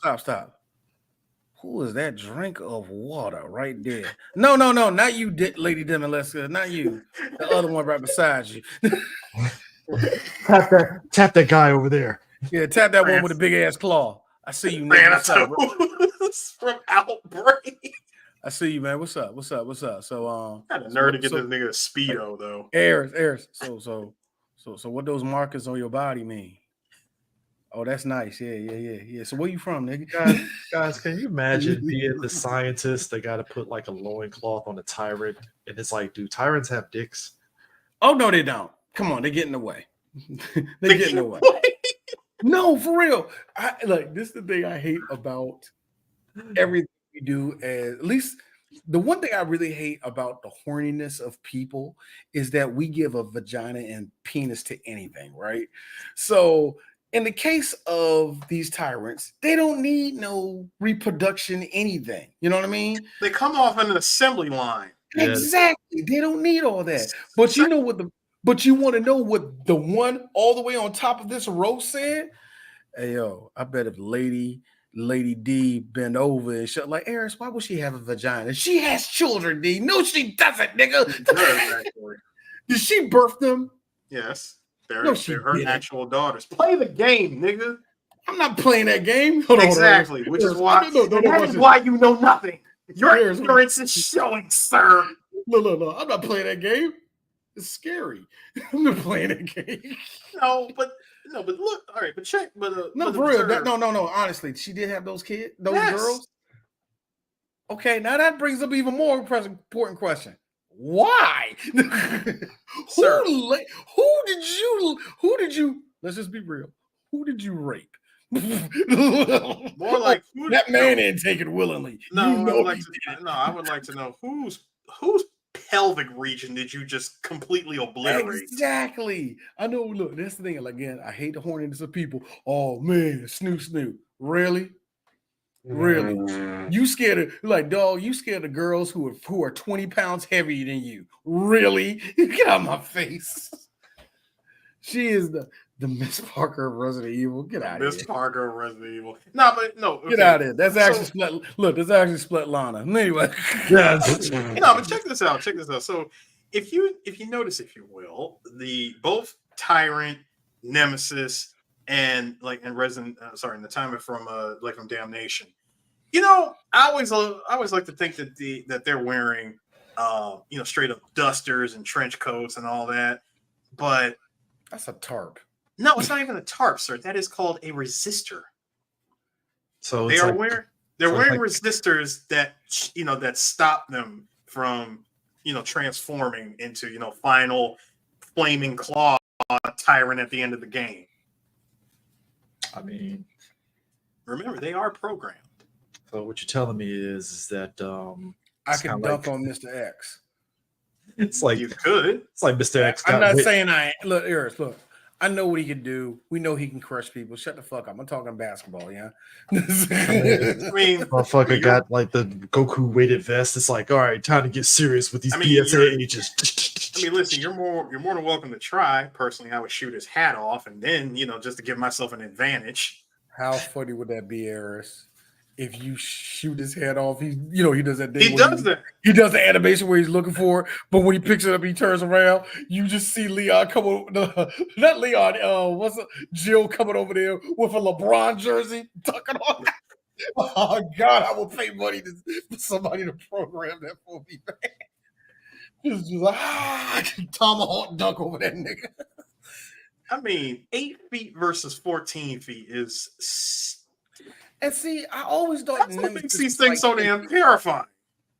Who is that drink of water right there? No, not you, Lady Demolesca, not you. The other one right beside you. tap that guy over there. Yeah, tap that one with a big ass claw. I see you, man. From Outbreak. I see you, man. What's up? So, kind of nerd to get this nigga a Speedo though. Airs. So, what those markers on your body mean? Oh, that's nice. Yeah. So where you from, nigga? Guys, can you imagine being the scientist that got to put like a loincloth on a tyrant? And it's like, do tyrants have dicks? Oh, no, they don't. Come on, they get in the way. They get in the way. No, for real. This is the thing I hate about everything we do. At least the one thing I really hate about the horniness of people is that we give a vagina and penis to anything, right? So in the case of these tyrants, they don't need no reproduction, anything. You know what I mean? They come off an assembly line. Exactly. They don't need all that. But you know what But you want to know what the one all the way on top of this row said? Hey, yo, I bet if Lady D bent over and shut like, Eris, why would she have a vagina? She has children, D. No, she doesn't, nigga. Did she birth them? Yes. They're her actual daughters. Play the game, nigga. I'm not playing that game. Exactly. Which is why that is why you know nothing. Your ignorance is showing, sir. No. I'm not playing that game. It's scary. I'm not playing that game. No, but look, all right, but check, but for real. No. Honestly, she did have those kids, those girls. Okay, now that brings up even more important question. Why? Sir. Who did you? Let's just be real. Who did you rape? More like that man didn't take it willingly. No, I would like to know whose pelvic region did you just completely obliterate? Exactly. I know. Look, that's the thing. Again, I hate the horniness of people. Oh man, snoop. Really? Really? You scared of like dog? You scared of girls who are 20 pounds heavier than you? Really? Get out of my face. She is the Miss Parker of Resident Evil. Get out of Miss here. Parker of Resident Evil. No, but no. Okay. Get out of here. That's actually So, split. Look, that's actually split Lana. Anyway. Yeah. no, but check this out. Check this out. So if you notice, if you will, the both Tyrant, Nemesis, and Resident in the timer from from Damnation. You know, I always like to think that they're wearing straight up dusters and trench coats and all that. But That's a tarp. no, it's not even a tarp, sir. That is called a resistor. So They're wearing like, resistors that that stop them from transforming into final flaming claw tyrant at the end of the game. I mean, remember, they are programmed. So what you're telling me is that I can dunk on Mr. X. It's like you could. It's like Mr. X. I'm not saying look, Eris, look. I know what he can do. We know he can crush people. Shut the fuck up. I'm talking basketball, yeah. I mean, motherfucker got like the Goku weighted vest. It's like, all right, time to get serious with these BSA ages. I mean, listen, you're more than welcome to try. Personally, I would shoot his hat off, and then just to give myself an advantage. How funny would that be, Eris? If you shoot his head off, he does that thing. He does that. He does the animation where he's looking for it, but when he picks it up, he turns around. You just see Leon come over. Not Leon. Jill coming over there with a LeBron jersey, tucking on. Oh God, I will pay money for somebody to program that for me, man. Just like tomahawk dunk over that nigga. I mean, 8 feet versus 14 feet is. And see, I always thought Nemesis these things so damn terrifying.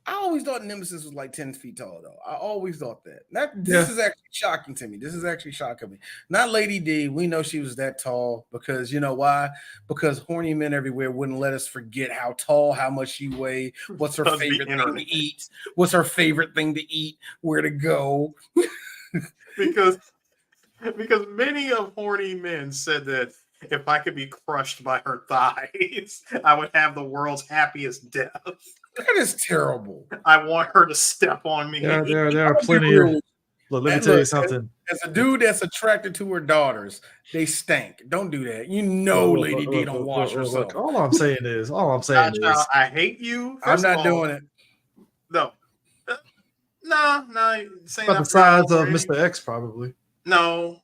I always thought Nemesis was like 10 feet tall, though. I always thought that. This is actually shocking to me. This is actually shocking me. Not Lady D. We know she was that tall because you know why? Because horny men everywhere wouldn't let us forget how tall, how much she weighed, what's her favorite thing to eat, what's her favorite thing to eat, where to go. because many of horny men said that if I could be crushed by her thighs, I would have the world's happiest death. That is terrible. I want her to step on me. There are plenty of. Look, let me tell you something. As a dude that's attracted to her daughters, they stink. Don't do that. You know, Lady D don't wash herself. All I'm saying is, I hate you. I'm not doing it. No. No. About the size of Mr. X, probably. No.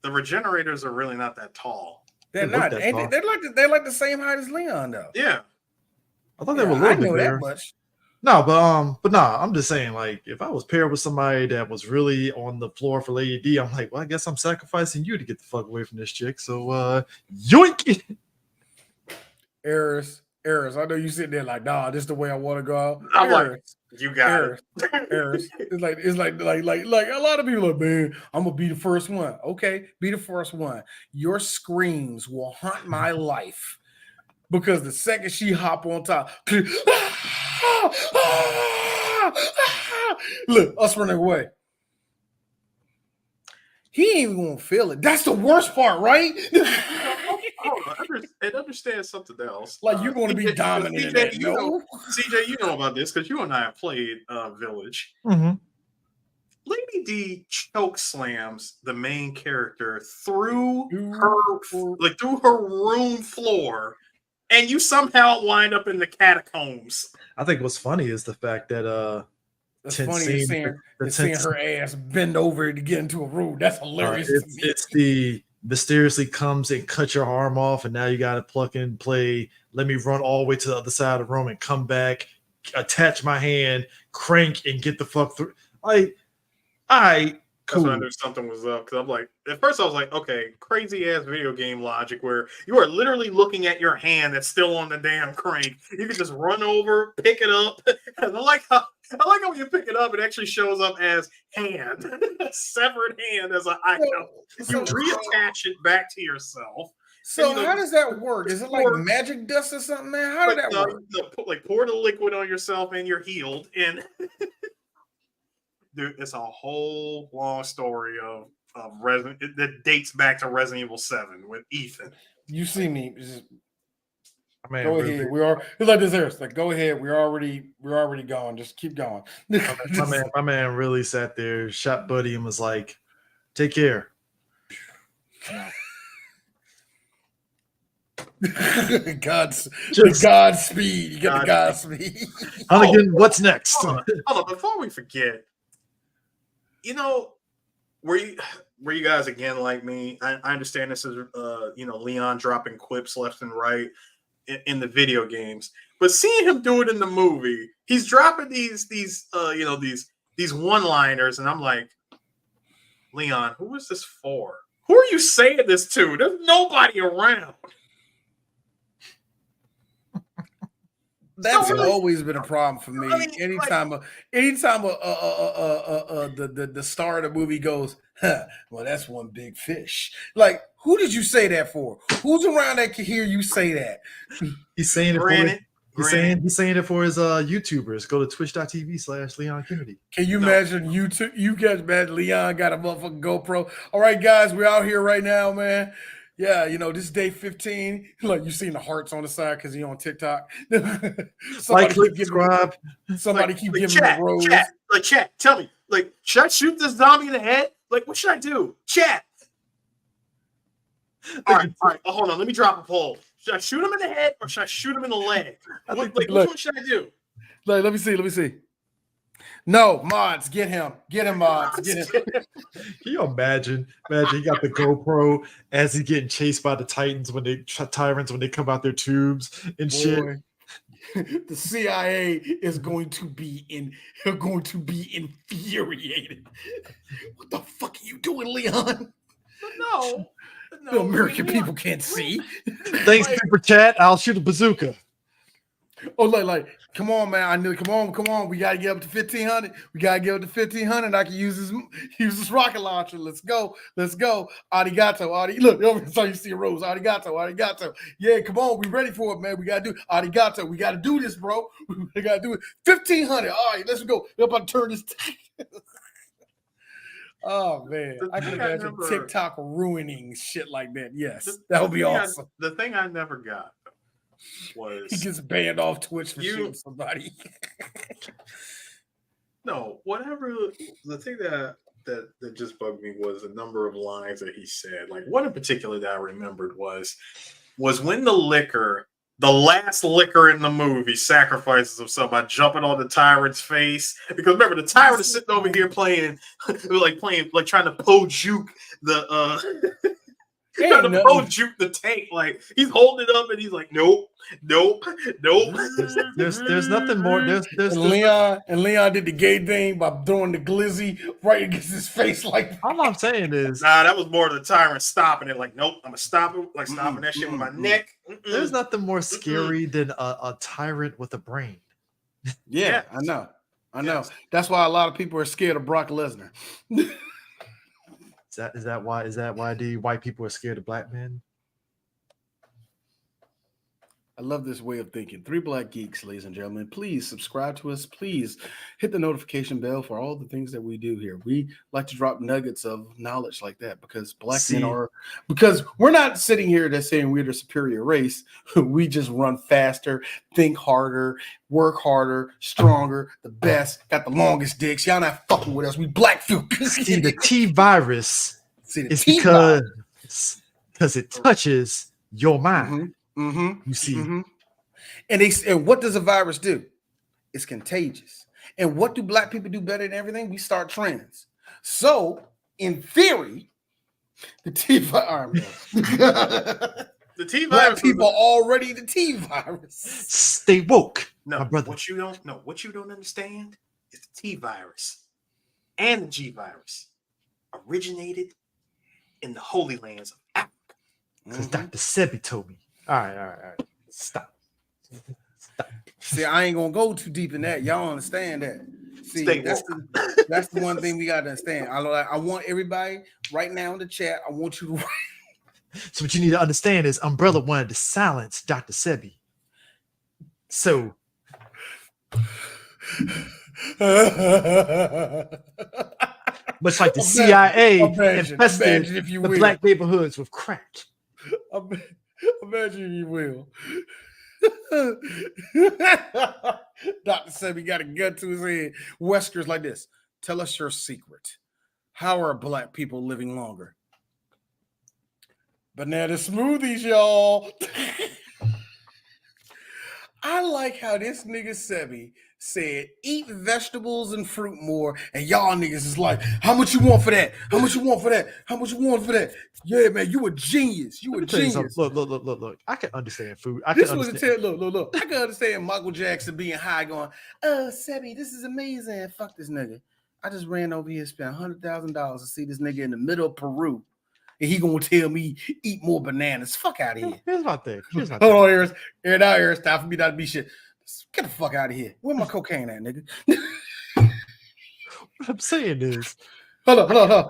The regenerators are really not that tall. They're not. They're like the same height as Leon, though. Yeah. I thought they were a little bit bigger. That much. No, but I'm just saying, like, if I was paired with somebody that was really on the floor for Lady D, I'm like, well, I guess I'm sacrificing you to get the fuck away from this chick. So, yoink! Eris, I know you sitting there like, nah, this is the way I want to go. I'm like, you got it. Eris. It's like a lot of people are like, man, I'm gonna be the first one. Okay, be the first one. Your screams will haunt my life. Because the second she hop on top, look, us running away. He ain't even gonna feel it. That's the worst part, right? And understand something else. Like you're going to be dominant. CJ, you know about this because you and I have played Village. Mm-hmm. Lady D choke slams the main character through her room floor. And you somehow wind up in the catacombs. I think what's funny is the fact that seeing her ass bend over to get into a room. That's hilarious. It's the mysteriously comes and cuts your arm off, and now you got to pluck and play. Let me run all the way to the other side of the room and come back, attach my hand, crank, and get the fuck through. That's when I knew something was up because I'm like, at first I was like, okay, crazy ass video game logic where you are literally looking at your hand that's still on the damn crank. You can just run over, pick it up. And I like how when you pick it up, it actually shows up as hand, severed hand as an item. You reattach it back to yourself. So how does that work? Is it like magic dust or something, man? How did that work? Pour the liquid on yourself and you're healed. And dude, it's a whole long story of Resident that dates back to Resident Evil 7 with Ethan. You see me. Man, Go really, ahead. We are like this here. Like, go ahead. We're already gone. Just keep going. my man really sat there, shot Buddy, and was like, "Take care." The Godspeed. You get the Godspeed. Hunnigan, what's next? Hold on. Before we forget, were you guys again like me? I understand this is Leon dropping quips left and right in the video games, but seeing him do it in the movie, he's dropping these one-liners, and I'm like, Leon, who is this for? Who are you saying this to? There's nobody around. That's always been a problem for me. Anytime the star of the movie goes, well, that's one big fish. Like, who did you say that for? Who's around that can hear you say that? He's saying it for he's saying it for his YouTubers. Go to twitch.tv/Leon Kennedy. Can you imagine YouTube? You guys, man, Leon got a motherfucking GoPro. All right, guys, we're out here right now, man. Yeah, this is day 15. Like, you seen the hearts on the side because he's on TikTok. Like, click, subscribe. Somebody keep giving him a rose. Chat, tell me. Like, should I shoot this zombie in the head? Like, what should I do? Chat. All right. Well, hold on. Let me drop a poll. Should I shoot him in the head or should I shoot him in the leg? Which one should I do? Like, let me see. No, mods, get him, mods, get him. Can you imagine? He got the GoPro as he's getting chased by the Titans tyrants when they come out their tubes and shit. The CIA is going to be infuriated. What the fuck are you doing, Leon? No, the American people can't see. Thanks, Super Chat. I'll shoot a bazooka. Oh, like, come on, man! I knew. Come on! We gotta get up to 1,500. I can use this rocket launcher. Let's go! Arigato. Look, so you see a rose. Arigato. Yeah, come on, we ready for it, man. We gotta do arigato. We gotta do this, bro. We gotta do it. 1,500. All right, let's go. We're about to turn this. Oh man, I can imagine TikTok ruining shit like that. Yes, that would be awesome. The thing I never got was he gets banned off Twitch for shooting somebody. No, whatever. The thing that just bugged me was the number of lines that he said. Like, one in particular that I remembered was when the last liquor in the movie sacrifices himself by jumping on the tyrant's face. Because remember, the tyrant is sitting over here trying to juke the juke the tank. Like, he's holding it up and he's like, nope. There's nothing more. There's Leon did the gay thing by throwing the glizzy right against his face. Like, all I'm saying is, that was more of the tyrant stopping it. Like, nope, I'm gonna stop it. Like, stopping that shit with my neck. There's nothing more scary than a tyrant with a brain. Yeah, I know. Yes. That's why a lot of people are scared of Brock Lesnar. Is that why the white people are scared of black men? I love this way of thinking. 3 Black Geeks, ladies and gentlemen. Please subscribe to us. Please hit the notification bell for all the things that we do here. We like to drop nuggets of knowledge like that because because we're not sitting here just saying we're the superior race. We just run faster, think harder, work harder, stronger, the best, got the longest dicks. Y'all not fucking with us. We black folk. See, the T virus is because it touches your mind. You see, and what does a virus do? It's contagious. And what do black people do better than everything? We start trends. So, in theory, the T virus. The T virus. Black people already the T virus. Stay woke, no, my brother. What you don't understand is the T virus and the G virus originated in the Holy Lands of Africa. Because Dr. Sebi told me. All right. Stop. See, I ain't gonna go too deep in that. Y'all understand that? See, that's the one thing we gotta understand. I want everybody right now in the chat. I want you to. So what you need to understand is Umbrella wanted to silence Dr. Sebi. So. Much like the CIA infested the black neighborhoods with crack. Imagine if you will. Dr. Sebi got a gun to his head. Wesker's like this. Tell us your secret. How are black people living longer? Banana smoothies, y'all. I like how this nigga Sebi said, eat vegetables and fruit more, and y'all niggas is like, how much you want for that? How much you want for that? How much you want for that? Yeah, man, you a genius. You a genius. Look. I can understand food. This was a tell. Look. I can understand Michael Jackson being high, going, "Oh, Sebi, this is amazing. Fuck this nigga. I just ran over here, spent $100,000 to see this nigga in the middle of Peru, and he gonna tell me eat more bananas. Fuck out of here." Here's my thing. Hold on, Eris. Eris, time for me not to be shit. Get the fuck out of here. Where my cocaine at, nigga? What I'm saying is, hold on.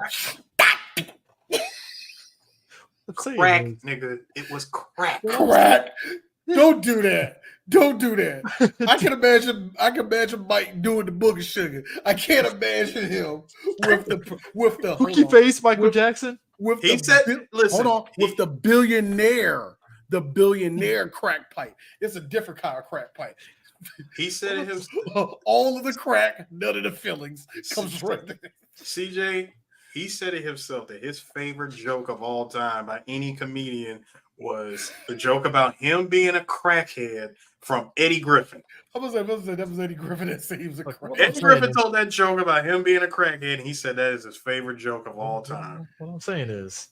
Crack, nigga. It was crack. Crack. Don't do that. I can imagine Mike doing the booger sugar. I can't imagine him with the Cookie face Michael Jackson. With the billionaire crack pipe. It's a different kind of crack pipe. He said it himself. All of the crack, none of the fillings comes right there. CJ, he said it himself that his favorite joke of all time by any comedian was the joke about him being a crackhead from Eddie Griffin. I was like, that was Eddie Griffin that said he was a crackhead. Eddie Griffin told that joke about him being a crackhead, and he said that is his favorite joke of all time. What I'm saying is,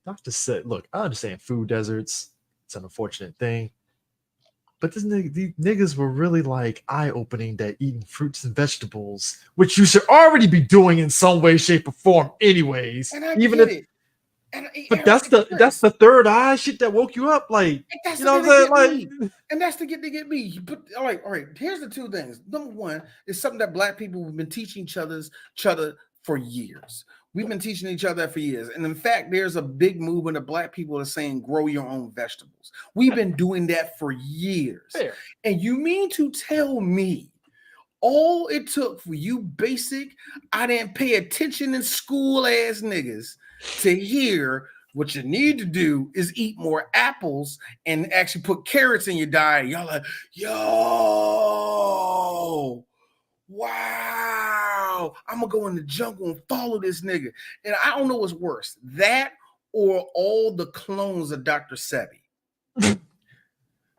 Dr. said, look, I understand food deserts. It's an unfortunate thing. But these niggas were really like eye-opening that eating fruits and vegetables, which you should already be doing in some way, shape, or form, anyways. And I even get if, it. but that's the third eye shit that woke you up, like, you know what I'm saying? Like, and that's to get me. But all right. Here's the two things. Number one is something that black people have been teaching each other for years. We've been teaching each other for years. And in fact, there's a big movement of black people that are saying, grow your own vegetables. We've been doing that for years. Fair. And you mean to tell me all it took for you basic, I didn't pay attention in school ass niggas to hear what you need to do is eat more apples and actually put carrots in your diet. Y'all like, yo, wow, I'm gonna go in the jungle and follow this nigga. And I don't know what's worse, that or all the clones of Dr. Sebi.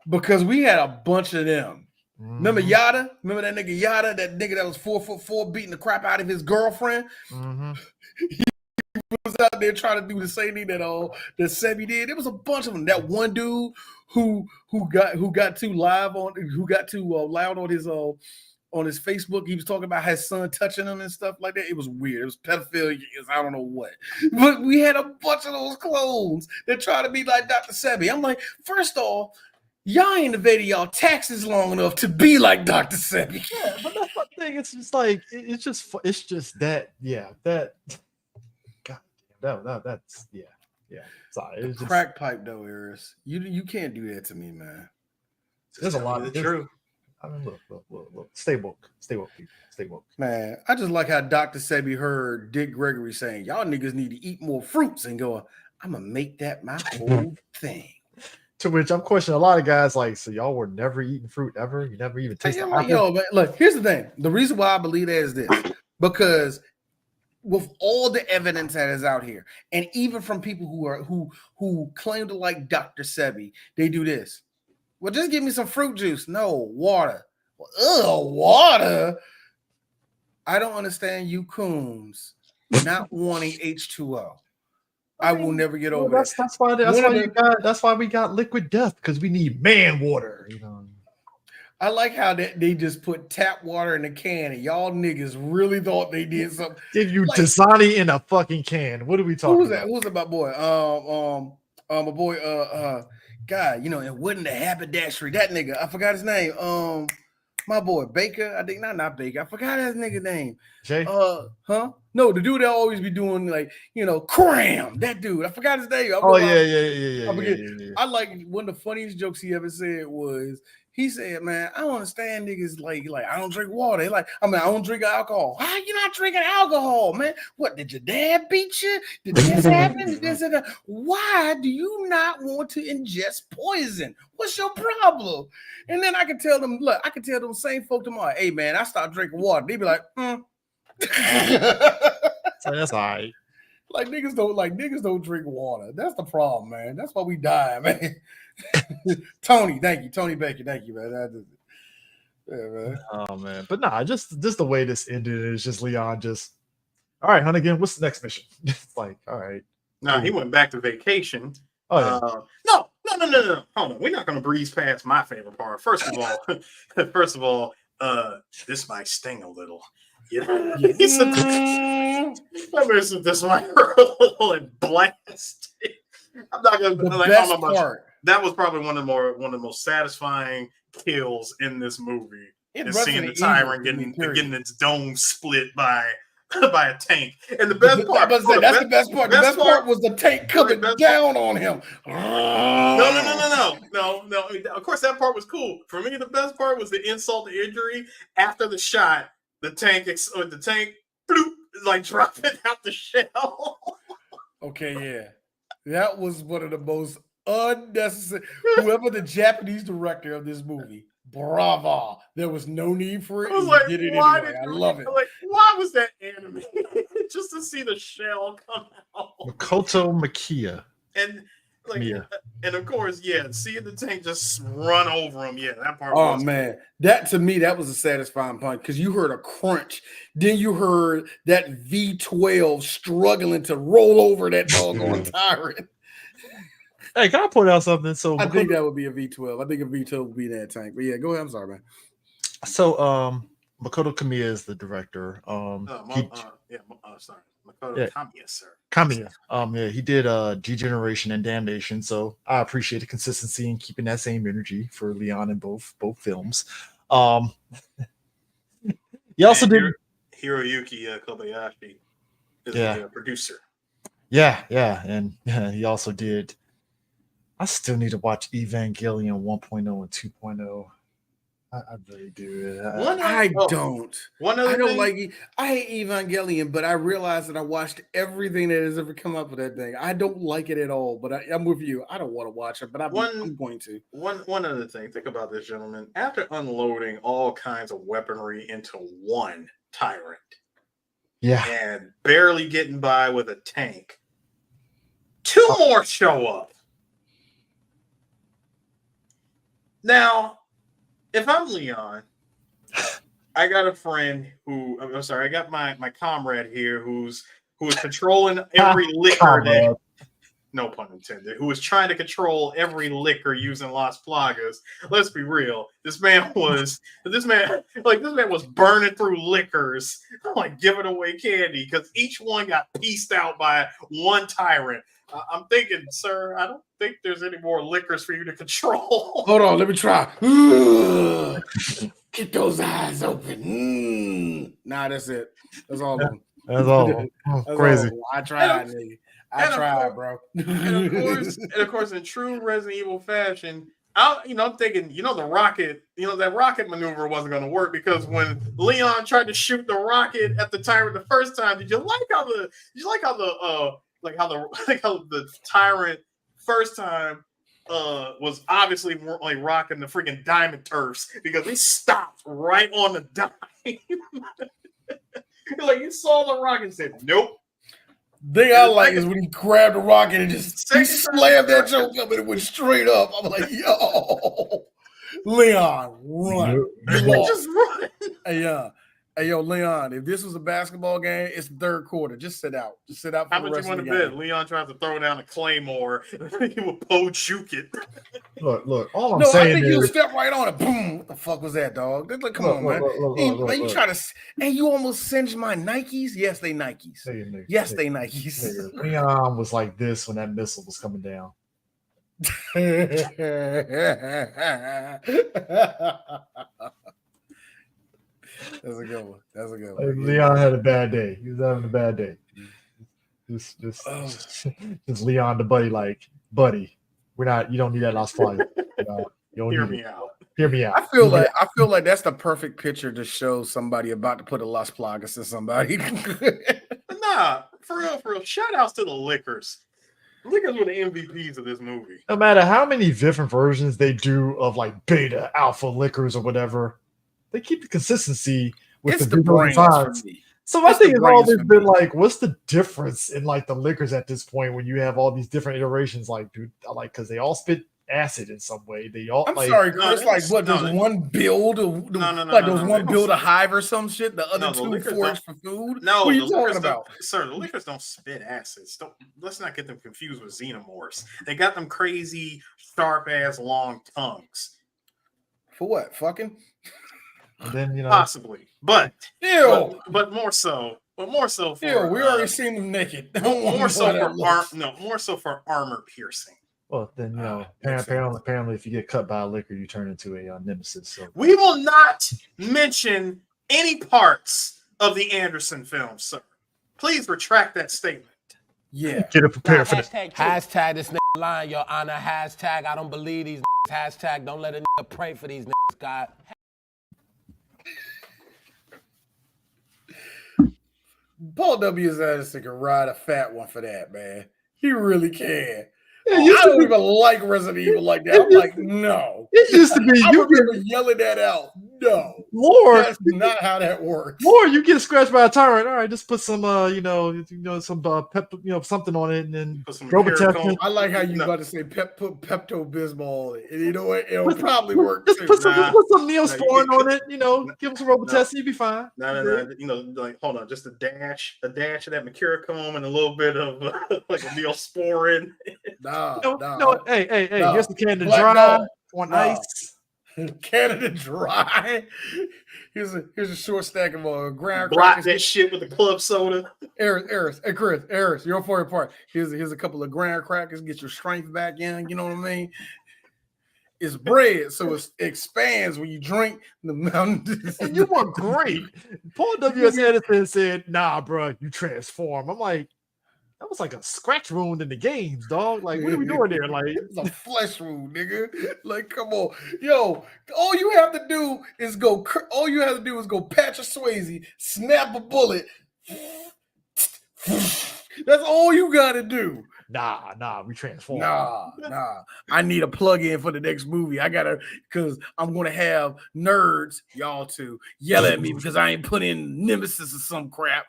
Because we had a bunch of them. Remember Yada? Remember that nigga Yada? That nigga that was 4'4" beating the crap out of his girlfriend? He was out there trying to do the same thing that Sebi did. There was a bunch of them. That one dude who got too loud on his Facebook. He was talking about his son touching him and stuff like that. It was weird. It was pedophilia. I don't know what. But we had a bunch of those clones that try to be like Dr. Sebi. I'm like, first off, y'all ain't evaded y'all taxes long enough to be like Dr. Sebi. Yeah, but that's the thing. It's just like it's just that. Yeah, that. God, that's yeah. Sorry, it's just crack pipe though, Eris. You can't do that to me, man. There's a lot of truth. I mean, look. Stay woke, people. Stay woke. Man, I just like how Dr. Sebi heard Dick Gregory saying, y'all niggas need to eat more fruits and go, I'm going to make that my whole thing. To which I'm questioning a lot of guys like, so y'all were never eating fruit ever? You never even tasted like, yo, man, look, here's the thing. The reason why I believe that is this. Because with all the evidence that is out here, and even from people who claim to like Dr. Sebi, they do this. Well, just give me some fruit juice. No, water. Water? I don't understand you coons not wanting H2O. I will never get over that. That's why we got liquid death, because we need man water. You know. I like how they just put tap water in a can, and y'all niggas really thought they did something. Give you Dasani in a fucking can. What are we talking about? Who's that my boy? My boy, God, it wasn't a haberdashery. That nigga, I forgot his name. My boy Baker, I think not Baker. I forgot his nigga name. Jay? No, the dude that always be doing cram. That dude, I forgot his name. Yeah. I like one of the funniest jokes he ever said was He said, man, I don't understand niggas like I don't drink water. Like, I don't drink alcohol. How you not drinking alcohol, man? What, did your dad beat you? Did this happen? Did this and that? Why do you not want to ingest poison? What's your problem? And then I can tell them, look, I can tell them same folk tomorrow, hey man, I stopped drinking water. They be like, So that's all right. Like niggas don't drink water. That's the problem, man. That's why we die, man. Tony, thank you. Tony Baker, thank you, man. Yeah, man. Oh man, but nah, just the way this ended is just Leon just, all right, Hunnigan, what's the next mission? It's like, all right. Nah, he went back to vacation. Oh yeah. No. Hold on, we're not gonna breeze past my favorite part. First of all, this might sting a little. You know, he said, this might hurt a little and blast. I'm not gonna. The best part. That was probably one of the most satisfying kills in this movie. Is seeing the Tyrant getting its dome split by a tank. And the best part. That's the best part. The best part was the tank coming down on him. No. Of course, that part was cool. For me, the best part was the insult to injury after the shot. The tank bloop, like dropping out the shell. Okay, yeah. That was one of the most unnecessary. Whoever the Japanese director of this movie, bravo. There was no need for it. I was like, did it anyway. I love it. Like, why was that animated? Just to see the shell come out. Makoto Makia. And like, and of course, yeah, seeing the tank just run over him. Yeah, that part. Oh man, that to me, that was a satisfying punch because you heard a crunch. Then you heard that V12 struggling to roll over that doggone Tyrant. Hey, can I point out something? So I think that would be a V12. I think a V12 would be that tank. But yeah, go ahead. I'm sorry, man. So Makoto Kamiya is the director. Sorry. Makoto Kamiya, sir. Kamiya. Yeah, he did Degeneration and Damnation. So I appreciate the consistency and keeping that same energy for Leon in both films. He also did Hiroyuki Kobayashi is the producer. Yeah, and he also did. I still need to watch Evangelion 1.0 and 2.0. I really do. I don't. I don't like it. I hate Evangelion, but I realized that I watched everything that has ever come up with that thing. I don't like it at all, but I'm with you. I don't want to watch it, but I'm going to. One other thing. Think about this, gentlemen. After unloading all kinds of weaponry into one Tyrant, and barely getting by with a tank, two more show up. Now, if I'm Leon, I got a friend I got my comrade here who is controlling every liquor no pun intended, who was trying to control every liquor using Las Plagas. Let's be real. This man was burning through liquors, like giving away candy, because each one got pieced out by one Tyrant. I'm thinking, sir, I don't think there's any more liquors for you to control. Hold on, let me try. Keep those eyes open. Nah, that's it. That's all of them. That's all. That's crazy. All. I tried, nigga. I tried, bro. And of course, in true Resident Evil fashion, I'm thinking, the rocket, that rocket maneuver wasn't going to work, because when Leon tried to shoot the rocket at the Tyrant the first time, did you like how the Tyrant first time was obviously like rocking the freaking diamond turfs, because he stopped right on the dime. Like, you saw the rocket and said, nope. Thing I like is when he grabbed the rocket and just slammed that joke up and it went straight up. I'm like, yo, Leon, run. Just run. Hey, yo, Leon, if this was a basketball game, it's the third quarter. Just sit out. Just sit out for the rest of the game. How much you want to bet Leon tries to throw down a claymore? He will juke it. Look. All I'm saying is, I think you step right on it. Boom. What the fuck was that, dog? Come on, man. You try to, and you almost singed my Nikes. Yes, they Nikes. Yes, they Nikes. Leon was like this when that missile was coming down. That's a good one. Leon had a bad day. He was having a bad day. Just Leon the buddy, like, buddy, you don't need that last flight. Hear me out. Hear me out. I feel like that's the perfect picture to show somebody about to put a Las Plagas in somebody. Nah, for real. Shout outs to the Lickers. Lickers were the MVPs of this movie. No matter how many different versions they do of like beta, alpha liquors or whatever, they keep the consistency with It's the the visual brains for designs. me. So my It's the thing has brains always for been me. like, what's the difference in like the liquors at this point when you have all these different iterations? Like, dude, like because they all spit acid in some way. They all. I'm like, sorry, No, Chris. there's- Like, what? no, There's there- one build, They build a don't- hive or some shit. The other No, the two liquors forage don't- for food. No, what are the you talking liquors about? Sir, the liquors don't spit acids. Let's not get them confused with xenomorphs. They got them crazy, sharp ass long tongues. For what? Fucking. and then Possibly. But Ew. but more so for Ew. We already seen them naked. I don't wanna more know so how that for looks. more so for armor piercing. well, then makes apparently, if you get cut by a liquor, you turn into a nemesis. So We will not mention any parts of the Anderson film, sir. Please retract that statement. Yeah. get it prepared for that. Hashtag this nigga lying, your honor. Hashtag I don't believe these niggas. Hashtag don't let a nigga pray for these niggas, God. Paul W. Anderson can ride a fat one for that, man. He really can. It I used to don't be- even like Resident Evil like that. I'm like, no. It used to be I you remember get yelling that out. No, Lord. that's not how that works. Or you get scratched by a tyrant. All right, just put some, some something on it, and then Put some Robitussin. Hurricane- I like how you No. about to say put Pepto Bismol. And you know what? It'll probably work Just too. put some, Nah. put some Nah, Neosporin you- on it. Give them some Robitussin, you'll be fine. No, like hold on, just a dash of that Mercurochrome and a little bit of like a Neosporin. Nah, Hey, No. here's the can to Black dry dog. on No. ice. Canada Dry. Here's a short stack of ground Block crackers. that shit with the club soda. Eris, hey Chris, you're for your part. Here's a couple of ground crackers. Get your strength back in. You know what I mean? It's bread, so it expands when you drink the mountain. And you were great. Paul W.S. Anderson said, "Nah, bro, you transform." I'm like, that was like a scratch wound in the games, dog. Like, what are we doing there? Like, It's a flesh wound, nigga. Like, come on, yo. All you have to do is go. All you have to do is go Patrick Swayze, snap a bullet. That's all you got to do. nah, we transform. Nah. I need a plug-in for the next movie. I gotta, because I'm gonna have nerds, y'all two, yell at me because I ain't put in Nemesis or some crap.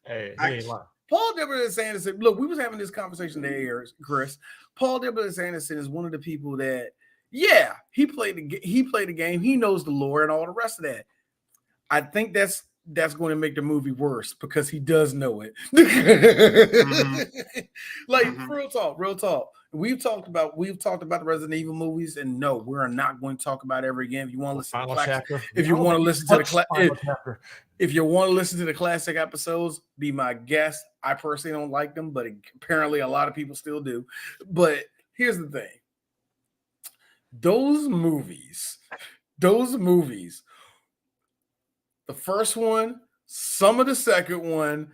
Hey, he ain't lying. Paul W. Anderson, look, we was having this conversation there, Chris. Paul W. Anderson is one of the people that, yeah, he played the game. He knows the lore and all the rest of that. I think that's going to make the movie worse because he does know it. Like real talk. We've talked about the Resident Evil movies, and no, we're not going to talk about it ever again. If you want to listen Final to chapter. if you want to listen to the Final chapter. if you want to listen to the classic episodes, be my guest. I personally don't like them, but apparently a lot of people still do. But here's the thing. Those movies, the first one, some of the second one,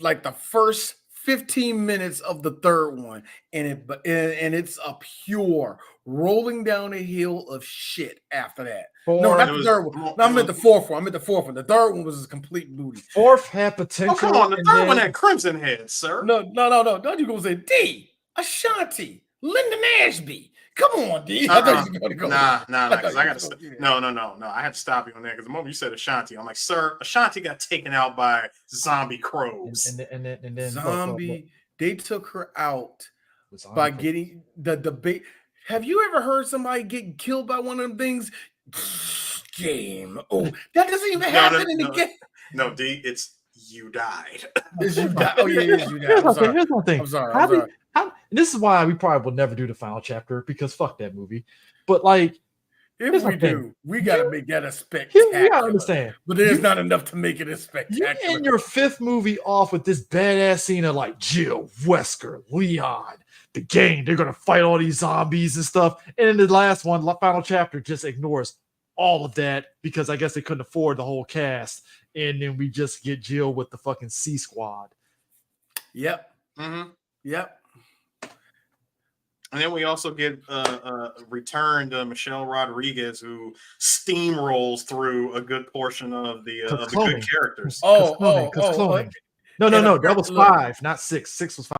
like the first 15 minutes of the third one, and it's a pure rolling down a hill of shit after that. No, not the third one. No, I meant the fourth one. The third one was a complete booty. Fourth had potential. Oh, come on, the and third then- one had Crimson Head, sir. No. Don't you gonna say D, Ashanti, Linda Nashby? Come on, D. I thought you were gonna go. Nah, because I gotta thought you were no. I had to stop you on that because the moment you said Ashanti, I'm like, sir, Ashanti got taken out by zombie crows. and then Zombie. They took her out look. by getting the debate. Have you ever heard somebody get killed by one of them things? Game. Oh, that doesn't even happen in the game. No, D, it's you died. Is you die? Oh yeah, it is you Here's die. my thing. I'm sorry. This is why we probably will never do the final chapter because fuck that movie. But like, If here's we my thing. do, we gotta make that a you spectacular. gotta understand. But there's not enough to make it a You spectacular. end your fifth movie off with this badass scene of like Jill, Wesker, Leon, the gang. They're gonna fight all these zombies and stuff. And then the last one, the final chapter, just ignores all of that because I guess they couldn't afford the whole cast. And then we just get Jill with the fucking C Squad. Yep. Mm-hmm. Yep. And then we also get returned Michelle Rodriguez, who steamrolls through a good portion of the good characters. Cloning. No. That was 5, not 6. 6 was 5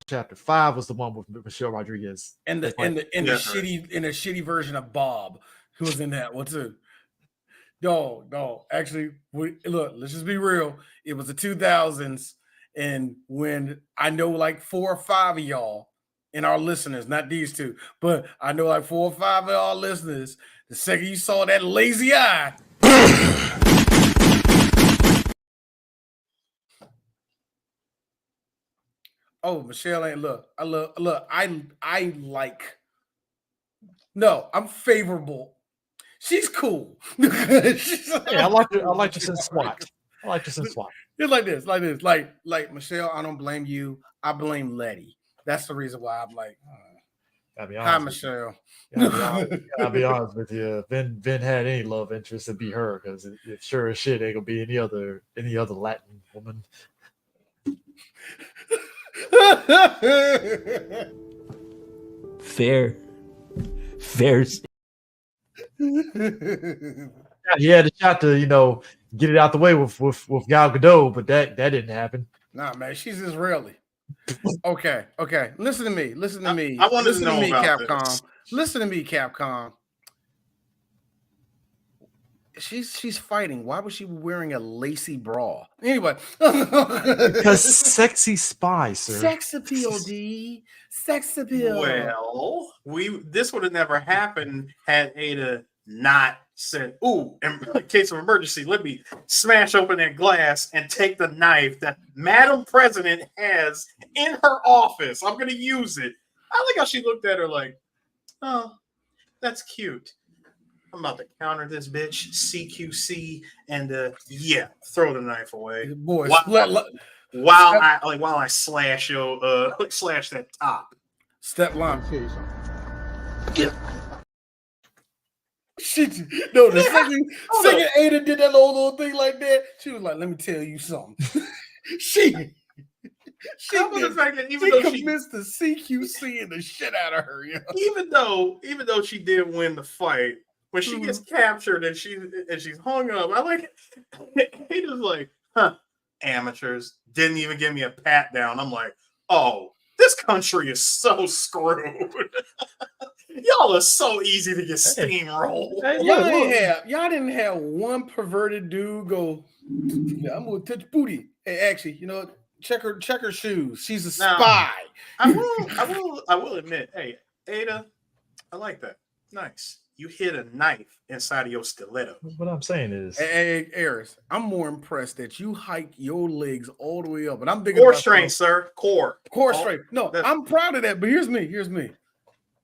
chapter. 5 was the one with Michelle Rodriguez. And the shitty version of Bob who was in that. What's it? No. Actually, look. Let's just be real. It was the 2000s, and when I know like 4 or 5 of y'all. And our listeners, not these two, but I know like 4 or 5 of our listeners, the second you saw that lazy eye. Oh, Michelle ain't I'm favorable. She's cool. I like you since SWAT. It's like this. Like Michelle, I don't blame you. I blame Letty. That's the reason why I'm like, hi, Michelle. I'll be honest with you. If Ben had any love interest, it'd be her, because it sure as shit ain't gonna be any other Latin woman. Fair. Yeah, the shot to get it out the way with Gal Gadot, but that didn't happen. Nah, man, she's Israeli. Okay. Listen to me. I wanted to know about Capcom. this. Listen to me, Capcom. She's fighting. Why was she wearing a lacy bra? Anyway, because sexy spy, sir. Sex appeal, D. Sex appeal. Well, this would have never happened had Ada not said, "Ooh, in case of emergency, let me smash open that glass and take the knife that Madam President has in her office. I'm going to use it." I like how she looked at her like, "Oh, that's cute. I'm about to counter this bitch, CQC, and throw the knife away." Boy, while I slash slash that top. Step line, please. Second Ada did that little thing like that. She was like, "Let me tell you something." she convinced the CQC and the shit out of her. Even though she did win the fight, when she gets captured and she's hung up, I like he just like, amateurs, didn't even give me a pat down. I'm like, oh, this country is so screwed. Y'all are so easy to get steamrolled. Hey, y'all didn't have one perverted dude go, "Yeah, I'm gonna touch booty." Hey, actually, check her shoes. She's a spy. I will admit, hey, Ada, I like that. Nice. You hid a knife inside of your stiletto. What I'm saying is, hey, Eris, I'm more impressed that you hike your legs all the way up, and I'm thinking core strength, sir. Core strength. No, I'm proud of that. But here's me.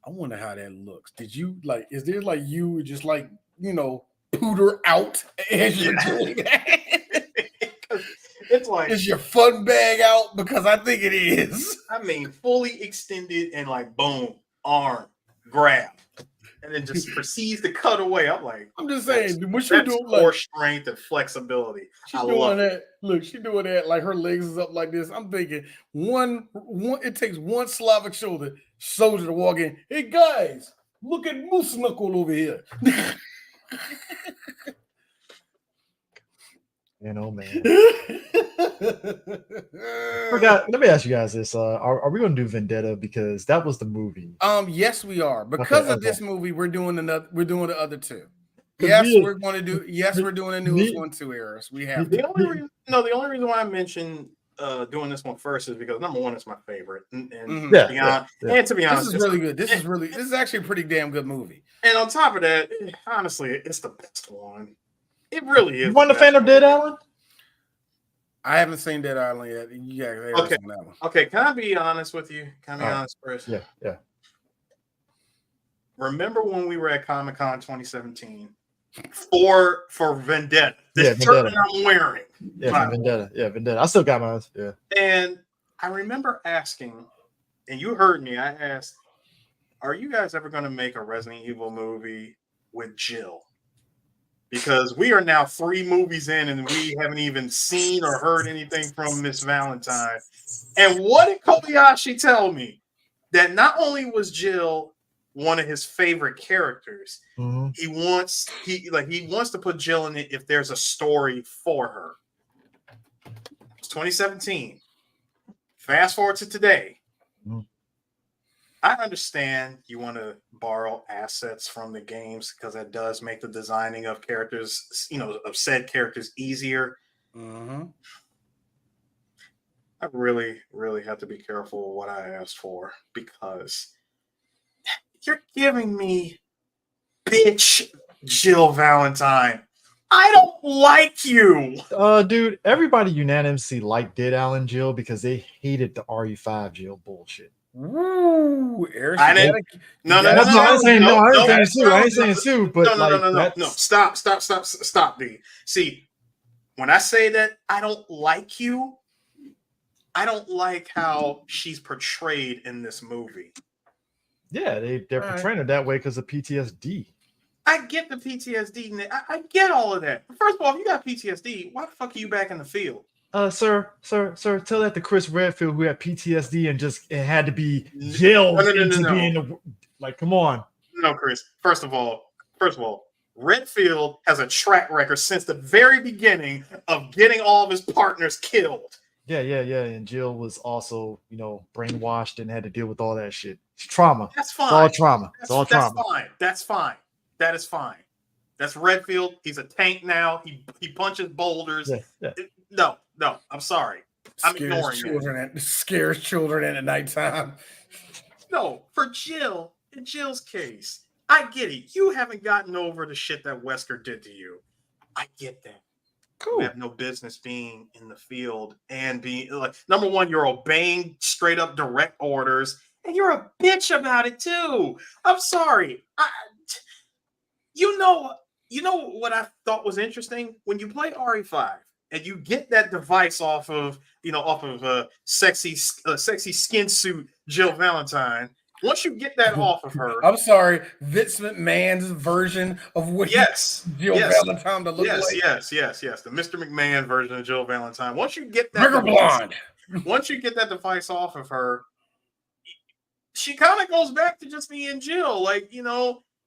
I wonder how that looks. Did you is there you just pooter out as you're doing that? It's like, is your fun bag out? Because I think it is. I mean, fully extended and boom, arm, grab, and then just proceeds to cut away. I'm just saying, what you doing? Core strength and flexibility. She's doing that. Look, she's doing that like her legs is up like this. I'm thinking one. It takes one Slavic soldier to walk in. "Hey guys, look at Moose Knuckle over here." Man. Let me ask you guys this: Are we going to do Vendetta, because that was the movie? Yes, we are. Because of this movie, we're doing the other two. Yes, we're going to do. Yes, we're doing the newest one too, Eris. We have the only reason why I mentioned doing this one first is because number one, it's my favorite, and to be honest, this is really good. This is actually a pretty damn good movie. And on top of that, honestly, it's the best one. It really is. You weren't a fan of Dead Island? I haven't seen Dead Island yet. You got okay. On that one. Okay, can I be honest with you? Can I be honest, Chris? Yeah. Remember when we were at Comic-Con 2017 for Vendetta? This shirt that I'm wearing. Yeah, Vendetta. I still got mine. Yeah. And I remember asking, and you heard me, I asked, are you guys ever going to make a Resident Evil movie with Jill? Because we are now 3 movies in and we haven't even seen or heard anything from Miss Valentine. And what did Kobayashi tell me? that not only was Jill one of his favorite characters, Mhm. he wants to put Jill in it if there's a story for her. It's 2017. Fast forward to today. Mhm. I understand you want to borrow assets from the games because that does make the designing of characters, of said characters easier. Mm-hmm. I really, really have to be careful of what I asked for because you're giving me bitch Jill Valentine. I don't like you. Dude, everybody unanimously liked Dead Allen Jill because they hated the RE5 Jill bullshit. Woo, Eric, I you didn't. gotta- No, you no, no, gotta no, I ain't saying no. I ain't no, saying that's Sue. I ain't wrong. saying Sue. But like, no. that's Stop, D. See, when I say that I don't like you, I don't like how she's portrayed in this movie. yeah. They're All right. portraying her that way because of PTSD. I get the PTSD. I get all of that. First of all, if you got PTSD, why the fuck are you back in the field? Sir, tell that to Chris Redfield who had PTSD and it had to be yelled into being like, come on. No, Chris. First of all, Redfield has a track record since the very beginning of getting all of his partners killed. Yeah. And Jill was also, brainwashed and had to deal with all that shit. It's trauma. That's fine. It's all trauma. It's all trauma. That's fine. That is fine. That's Redfield. He's a tank now. He punches boulders. Yeah. No. I'm sorry. I'm ignoring it. Scares children at nighttime. No, for Jill, in Jill's case, I get it. You haven't gotten over the shit that Wesker did to you. I get that. Cool. You have no business being in the field and being like, number one, you're obeying straight up direct orders, and you're a bitch about it too. I'm sorry. You know what I thought was interesting? When you play RE5 and you get that device off of a sexy skin suit Jill Valentine, once you get that off of her, I'm sorry, Vince McMahon's version of what Jill Valentine to look like. Yes, the Mr. McMahon version of Jill Valentine. Once you get that device off of her, she kind of goes back to just being Jill. Like,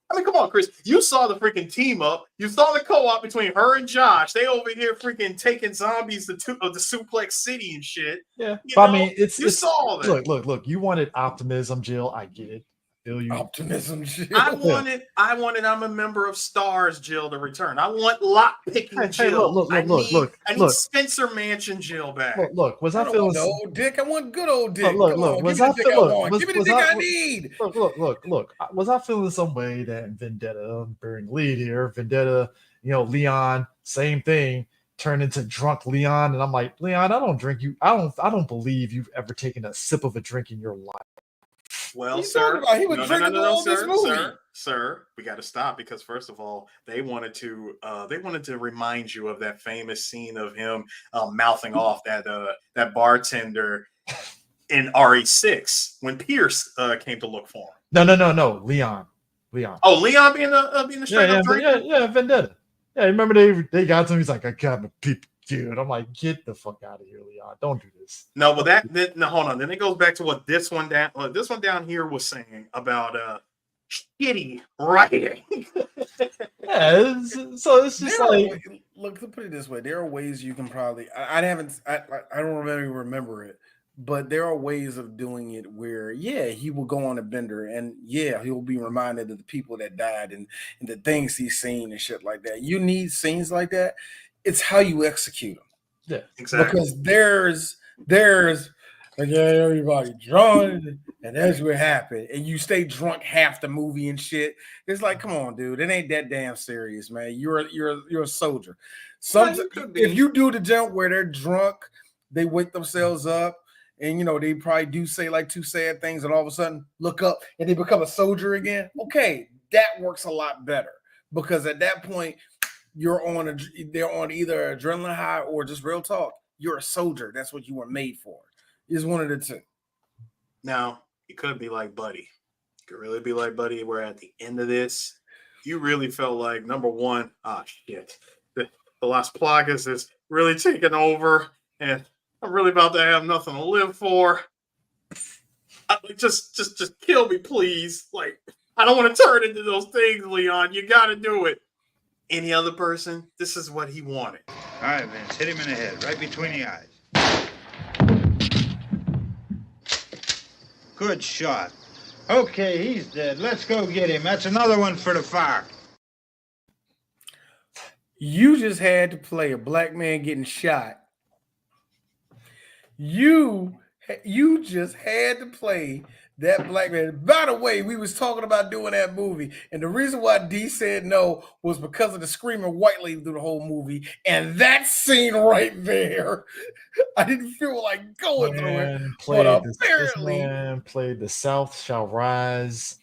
I mean, come on, Chris. You saw the freaking team up. You saw the co-op between her and Josh. They over here freaking taking zombies of the Suplex City and shit. Yeah, but I mean, you saw that. Look. You wanted optimism, Jill. I get it. Feel you. Optimism, Jill. I wanted. I'm a member of Stars, Jill, to return. I want lock picking Jill. I need Spencer Mansion Jill back. Look. Was I feeling old Dick? I want good old Dick. Look. Was I feeling? Give me the Dick I need. Look. Was I feeling some way that Vendetta, I'm bearing lead here, Vendetta, Leon, same thing, turned into drunk Leon, and I'm like, Leon, I don't drink you. I don't believe you've ever taken a sip of a drink in your life. Well, sir, he was drinking all this movie. Sir, we got to stop because first of all, they wanted to remind you of that famous scene of him mouthing off that bartender in RE6 when Pierce came to look for him. No, Leon. Oh, Leon being the straight up drinker? Yeah, Vendetta. Yeah, remember they got to him. He's like, I got my people. Dude, I'm like, get the fuck out of here, Leon. Don't do this. No, but hold on. Then it goes back to what this one down here was saying about shitty writing. Yeah, so it's just like, look, to put it this way, there are ways you can probably. I don't remember it, but there are ways of doing it where, yeah, he will go on a bender, and yeah, he'll be reminded of the people that died and the things he's seen and shit like that. You need scenes like that. It's how you execute them. Yeah, exactly. Because there's like, yeah, everybody drunk, and that's what happened. And you stay drunk half the movie and shit. It's like, come on, dude. It ain't that damn serious, man. You're a soldier. If you do the jump where they're drunk, they wake themselves up, and they probably do say like two sad things, and all of a sudden look up and they become a soldier again. Okay, that works a lot better because at that point, they're on either adrenaline high or just real talk. You're a soldier. That's what you were made for. It's one of the two. Now, it could be like Buddy. It could really be like Buddy, where at the end of this, you really felt like, number one, shit. The Las Plagas is really taking over, and I'm really about to have nothing to live for. Just kill me, please. Like, I don't want to turn into those things, Leon. You got to do it. Any other person, this is what he wanted. All right, Vince, hit him in the head, right between the eyes. Good shot. Okay, he's dead. Let's go get him. That's another one for the fire. You just had to play a black man getting shot. You just had to play that black man. By the way, we was talking about doing that movie, and the reason why D said no was because of the screaming white lady through the whole movie, and that scene right there, I didn't feel like going through it. But apparently, this man played The South Shall Rise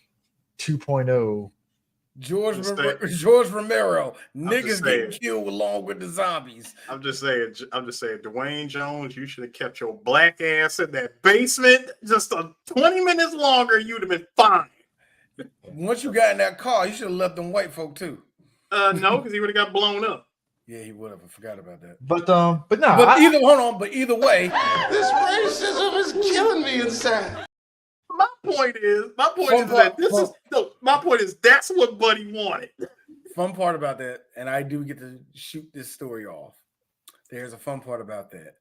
2.0. George Romero, niggas getting killed along with the zombies. I'm just saying, Dwayne Jones, you should have kept your black ass in that basement just 20 minutes longer. You'd have been fine. Once you got in that car, you should have left them white folk too. No, because he would have got blown up. Yeah, he would have. I forgot about that. But no. But either way, this racism is killing me inside. My point is that's what Buddy wanted. Fun part about that, and I do get to shoot this story off. There's a fun part about that.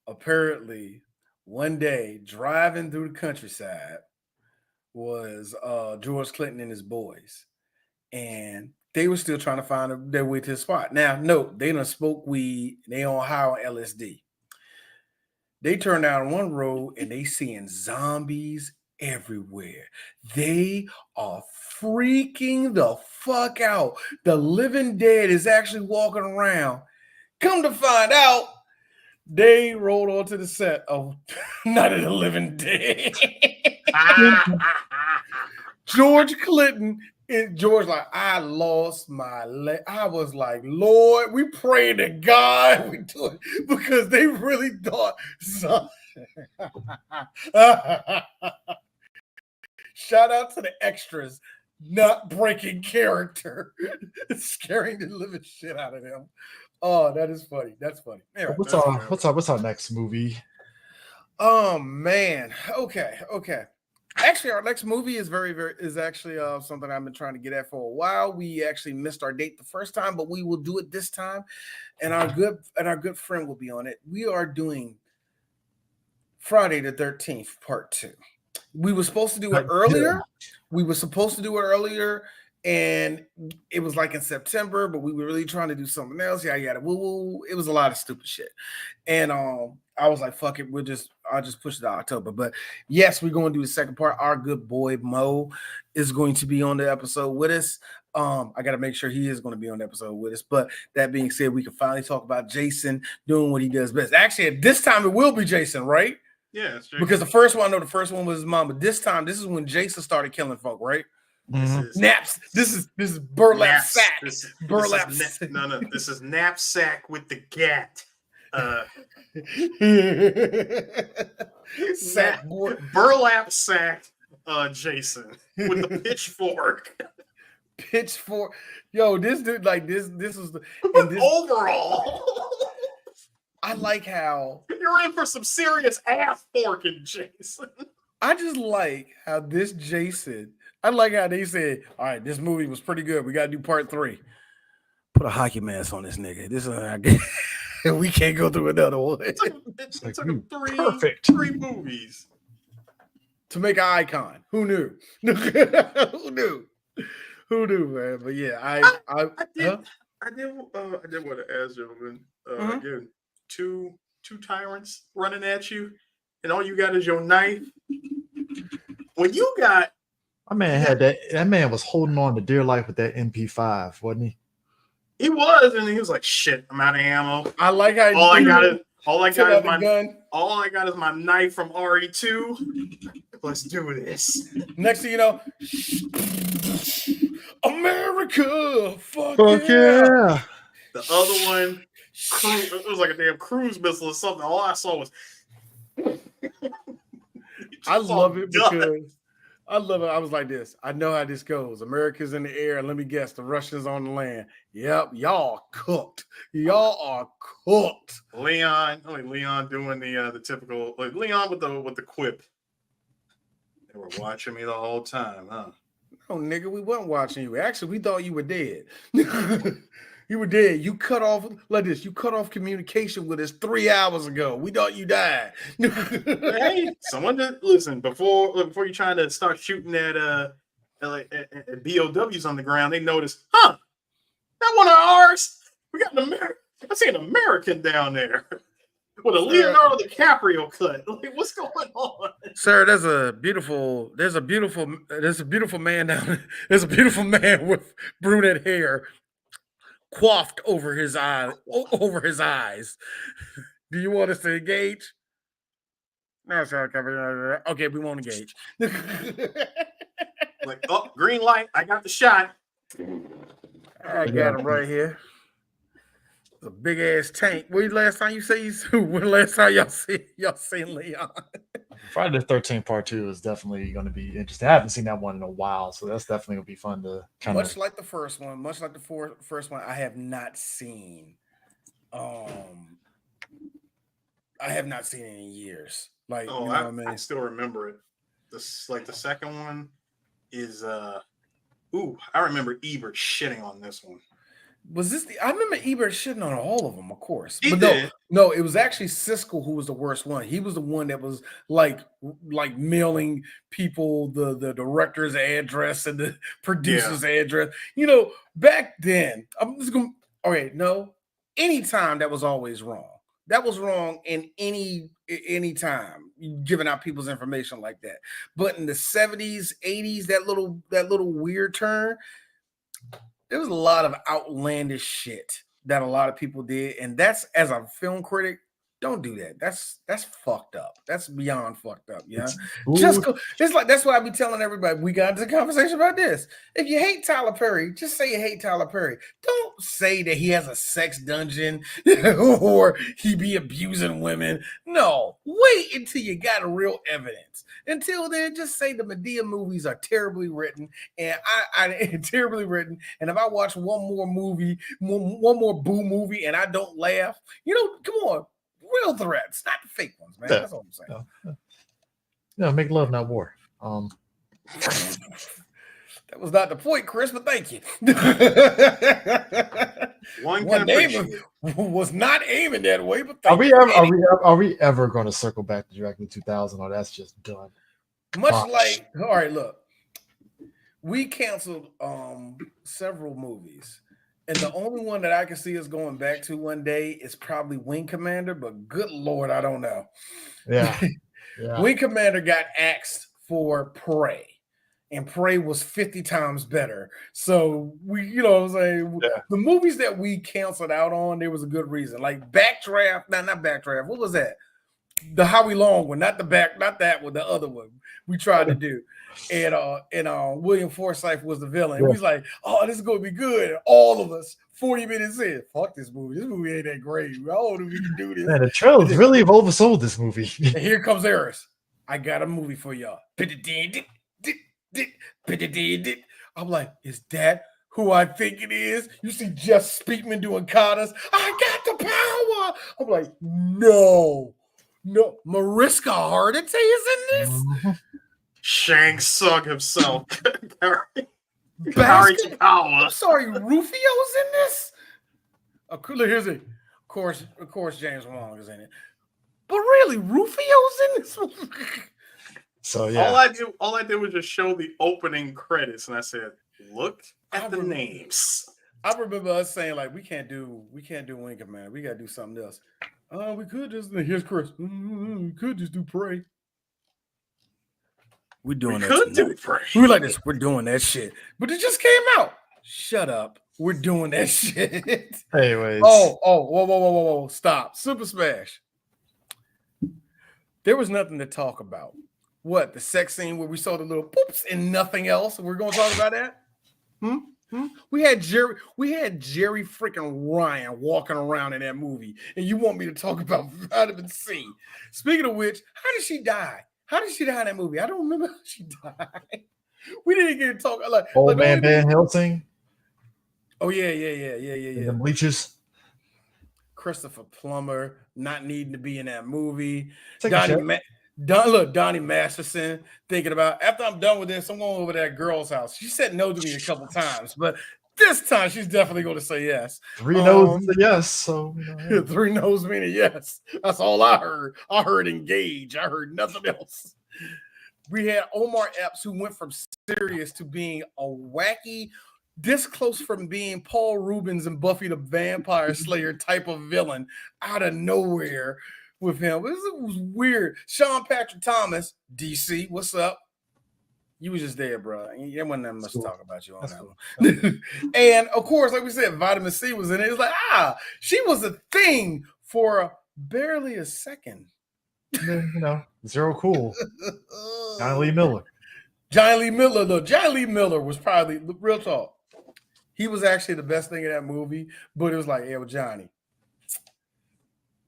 Apparently, one day driving through the countryside was George Clinton and his boys, and they were still trying to find their way to the spot. Now, note, they done smoke weed, they on high on LSD. They turn down one road and they seeing zombies everywhere. They are freaking the fuck out. The living dead is actually walking around. Come to find out, they rolled onto the set of Night of the Living Dead. George Clinton. George like, I lost my leg. I was like, Lord, we pray to God we do it because they really thought so. Shout out to the extras not breaking character, scaring the living shit out of them. Oh, that is funny. That's funny. Anyway, what's our next movie? Oh man. Okay. Actually, our next movie is is actually something I've been trying to get at for a while. We actually missed our date the first time, but we will do it this time, and our good friend will be on it. We are doing Friday the 13th, Part 2. We were supposed to do it earlier. And it was like in September, but we were really trying to do something else. Yeah. Woo. It was a lot of stupid shit. And I was like, fuck it. I'll just push it to October. But yes, we're going to do the second part. Our good boy Mo is going to be on the episode with us. I got to make sure he is going to be on the episode with us. But that being said, we can finally talk about Jason doing what he does best. Actually, at this time, it will be Jason, right? Yeah, it's true. Because the first one was his mom. But this is when Jason started killing folk, right? Mm-hmm. Naps. This is burlap sack. This is knapsack with the gat. Burlap sack. Jason with the pitchfork. Yo, this dude like this is the overall. I like how you're in for some serious ass forking, Jason. I just like how this Jason. I like how they said, all right, this movie was pretty good. We got to do part 3. Put a hockey mask on this nigga. We can't go through another one. It took him 3 movies to make an icon. Who knew? Who knew, man? But yeah, I did want to ask gentlemen again. Two tyrants running at you, and all you got is your knife. When you got my man had that man was holding on to dear life with that MP5, wasn't he? He was, and he was like, "Shit, I'm out of ammo." I like how all I got is my knife from RE2. Let's do this. Next thing you know, America, fuck yeah. The other one, it was like a damn cruise missile or something. All I saw was. I love it because. I love it. I was like this. I know how this goes. America's in the air. Let me guess. The Russians on the land. Yep. Y'all cooked. Y'all are cooked. Leon doing the typical Leon with the quip. They were watching me the whole time, huh? No, nigga, we weren't watching you. Actually, we thought you were dead. You were dead. You cut off like this. You cut off communication with us 3 hours ago. We thought you died. Hey, someone did listen before you trying to start shooting at BOWs on the ground. They noticed, huh? That one of ours. We got an American. I see an American down there with a Leonardo DiCaprio cut. Like, what's going on, sir? There's a beautiful man down there. There's a beautiful man with brunette hair, coiffed over his eyes. Do you want us to engage? No, sir. Okay, we won't engage. Like, oh, green light. I got the shot. I got him right here. It's a big ass tank. When last time y'all seen Leon? Friday the 13th Part 2 is definitely going to be interesting. I haven't seen that one in a while, so that's definitely going to be fun to kind of. Much like the first one, I have not seen. I have not seen it in years. Like, Oh, you know what I mean? I still remember it. This like the second one is I remember Ebert shitting on this one. Was this I remember Ebert shitting on all of them, of course. He But did. no, it was actually Siskel who was the worst one. He was the one that was like mailing people the director's address and the producer's address. You know, back then, I'm just going anytime that was always wrong. That was wrong in any time giving out people's information like that. But in the 70s, 80s, that little weird turn, there was a lot of outlandish shit that a lot of people did, and that's, as a film critic, don't do that. That's fucked up. That's beyond fucked up. Yeah, just go. It's like that's what I be telling everybody. We got into a conversation about this. If you hate Tyler Perry, just say you hate Tyler Perry. Don't say that he has a sex dungeon or he be abusing women. No, wait until you got real evidence. Until then, just say the Medea movies are terribly written, and I terribly written. And if I watch one more more Boo movie, and I don't laugh, come on. Real threats, not the fake ones, man. That's all I'm saying. No, make love, not war. That was not the point, Chris, but thank you. One name was not aiming that way, but are we ever going to circle back to Dracula 2000, or that's just done? All right, look, we canceled several movies. And the only one that I can see us going back to one day is probably Wing Commander, but good Lord, I don't know. Yeah. Wing Commander got axed for Prey, and Prey was 50 times better. So we, what I'm saying? Yeah. The movies that we canceled out on, there was a good reason. Like Backdraft, not Backdraft. What was that? The Howie Long one, not that one, the other one we tried to do. And William Forsythe was the villain. Yeah. He's like, oh, this is gonna be good. And all of us, 40 minutes in, fuck this movie. This movie ain't that great. I don't know if we can do this. Man, the trailers really have oversold this movie. And here comes Eris. I got a movie for y'all. I'm like, is that who I think it is? You see Jeff Speakman doing katas. I got the power. I'm like, no, Mariska Hargitay is in this. Mm-hmm. Shang Tsung himself. I'm sorry, Rufio's in this. Here's it. Of course, James Wong is in it. But really, Rufio's in this. So yeah, all I did was just show the opening credits, and I said, "Look at the names." I remember us saying like, "We can't do Wing Commander. We gotta do something else." We could just here's Chris. We could just do Prey. We're doing that. We're like this. We're doing that shit. But it just came out. Shut up. We're doing that shit. Anyways. Whoa. Stop. Super Smash. There was nothing to talk about. What? The sex scene where we saw the little poops and nothing else. We're going to talk about that? We had Jerry freaking Ryan walking around in that movie. And you want me to talk about vitamin C. Speaking of which, how did she die? How did she die in that movie? I don't remember how she died. We didn't get to talk like old man Van Helsing. Oh yeah. The Bleachers. Christopher Plummer not needing to be in that movie. Donnie Masterson thinking about, after I'm done with this, I'm going over to that girl's house. She said no to me a couple times, but this time she's definitely going to say yes. 3 no's is a yes. So, hey. 3 no's meaning yes. That's all I heard. I heard engage. I heard nothing else. We had Omar Epps, who went from serious to being a wacky, this close from being Paul Rubens and Buffy the Vampire Slayer type of villain out of nowhere with him. It was weird. Sean Patrick Thomas, DC, what's up? You was just there, bro. There wasn't that much to talk about you on that one. And of course, like we said, Vitamin C was in it. It's like, she was a thing for barely a second. Zero cool. Johnny Lee Miller. Johnny Lee Miller was probably, real talk, he was actually the best thing in that movie, but it was like, hey, well, Johnny,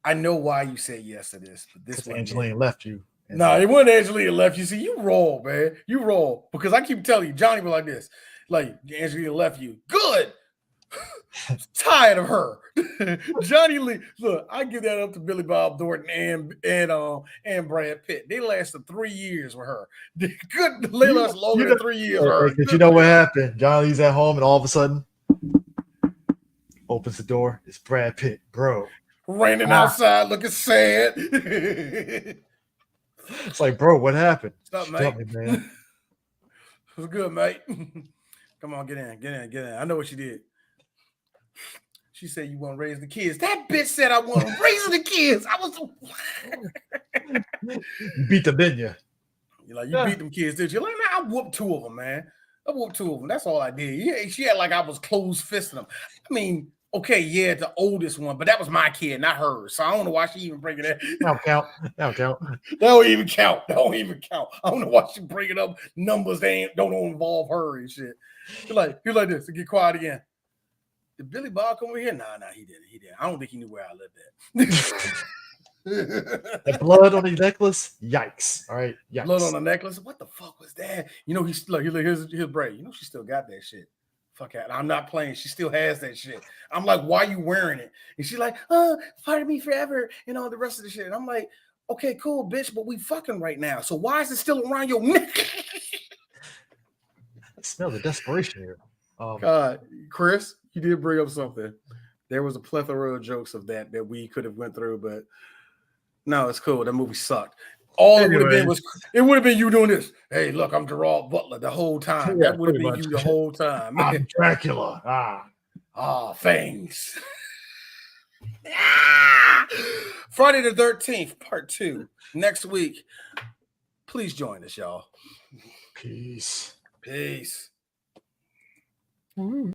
I know why you said yes to this, but this one Angelina left you. No, it wasn't Angelina left you. See, you roll, man. You roll. Because I keep telling you, Johnny was like this. Like, Angelina left you. Good. Tired of her. Johnny Lee. Look, I give that up to Billy Bob Thornton and Brad Pitt. They lasted 3 years with her. They lasted longer than 3 years with her. Because you know what happened? Johnny Lee's at home and all of a sudden opens the door. It's Brad Pitt, bro. Raining outside, looking sad. It's like, bro, what happened? What's up, mate? Me, man. What's good, mate? Come on, get in. I know what you did. She said you want to raise the kids. That bitch said I want to raise the kids. I was. You beat them, didn't you? You're like, you beat them kids, did you? Like, man, I whooped 2 of them, man. I whooped 2 of them. That's all I did. Yeah, she had like I was close fisting them. I mean, okay, yeah, the oldest one, but that was my kid, not hers. So I don't know why she even bringing that. That don't count. That don't even count. I don't know why she bringing up numbers that don't involve her and shit. You're like this. To get quiet again. Did Billy Bob come over here? Nah, he didn't. I don't think he knew where I lived at. The blood on the necklace? Yikes. All right. Yikes. Blood on the necklace? What the fuck was that? He's here's Bray. She still got that shit. Fuck that. I'm not playing. She still has that shit. I'm like, why are you wearing it? And she's like, part of me forever, and all the rest of the shit. And I'm like, okay, cool, bitch, but we fucking right now. So why is it still around your neck? I smell the desperation here. God, Chris, you did bring up something. There was a plethora of jokes of that we could have went through, but no, it's cool. That movie sucked. All it would have been you doing this. Hey, look, I'm Gerard Butler the whole time. Yeah, that would have been you the whole time. I'm Dracula. Thanks. Friday the 13th, part 2. Next week. Please join us, y'all. Peace. Peace.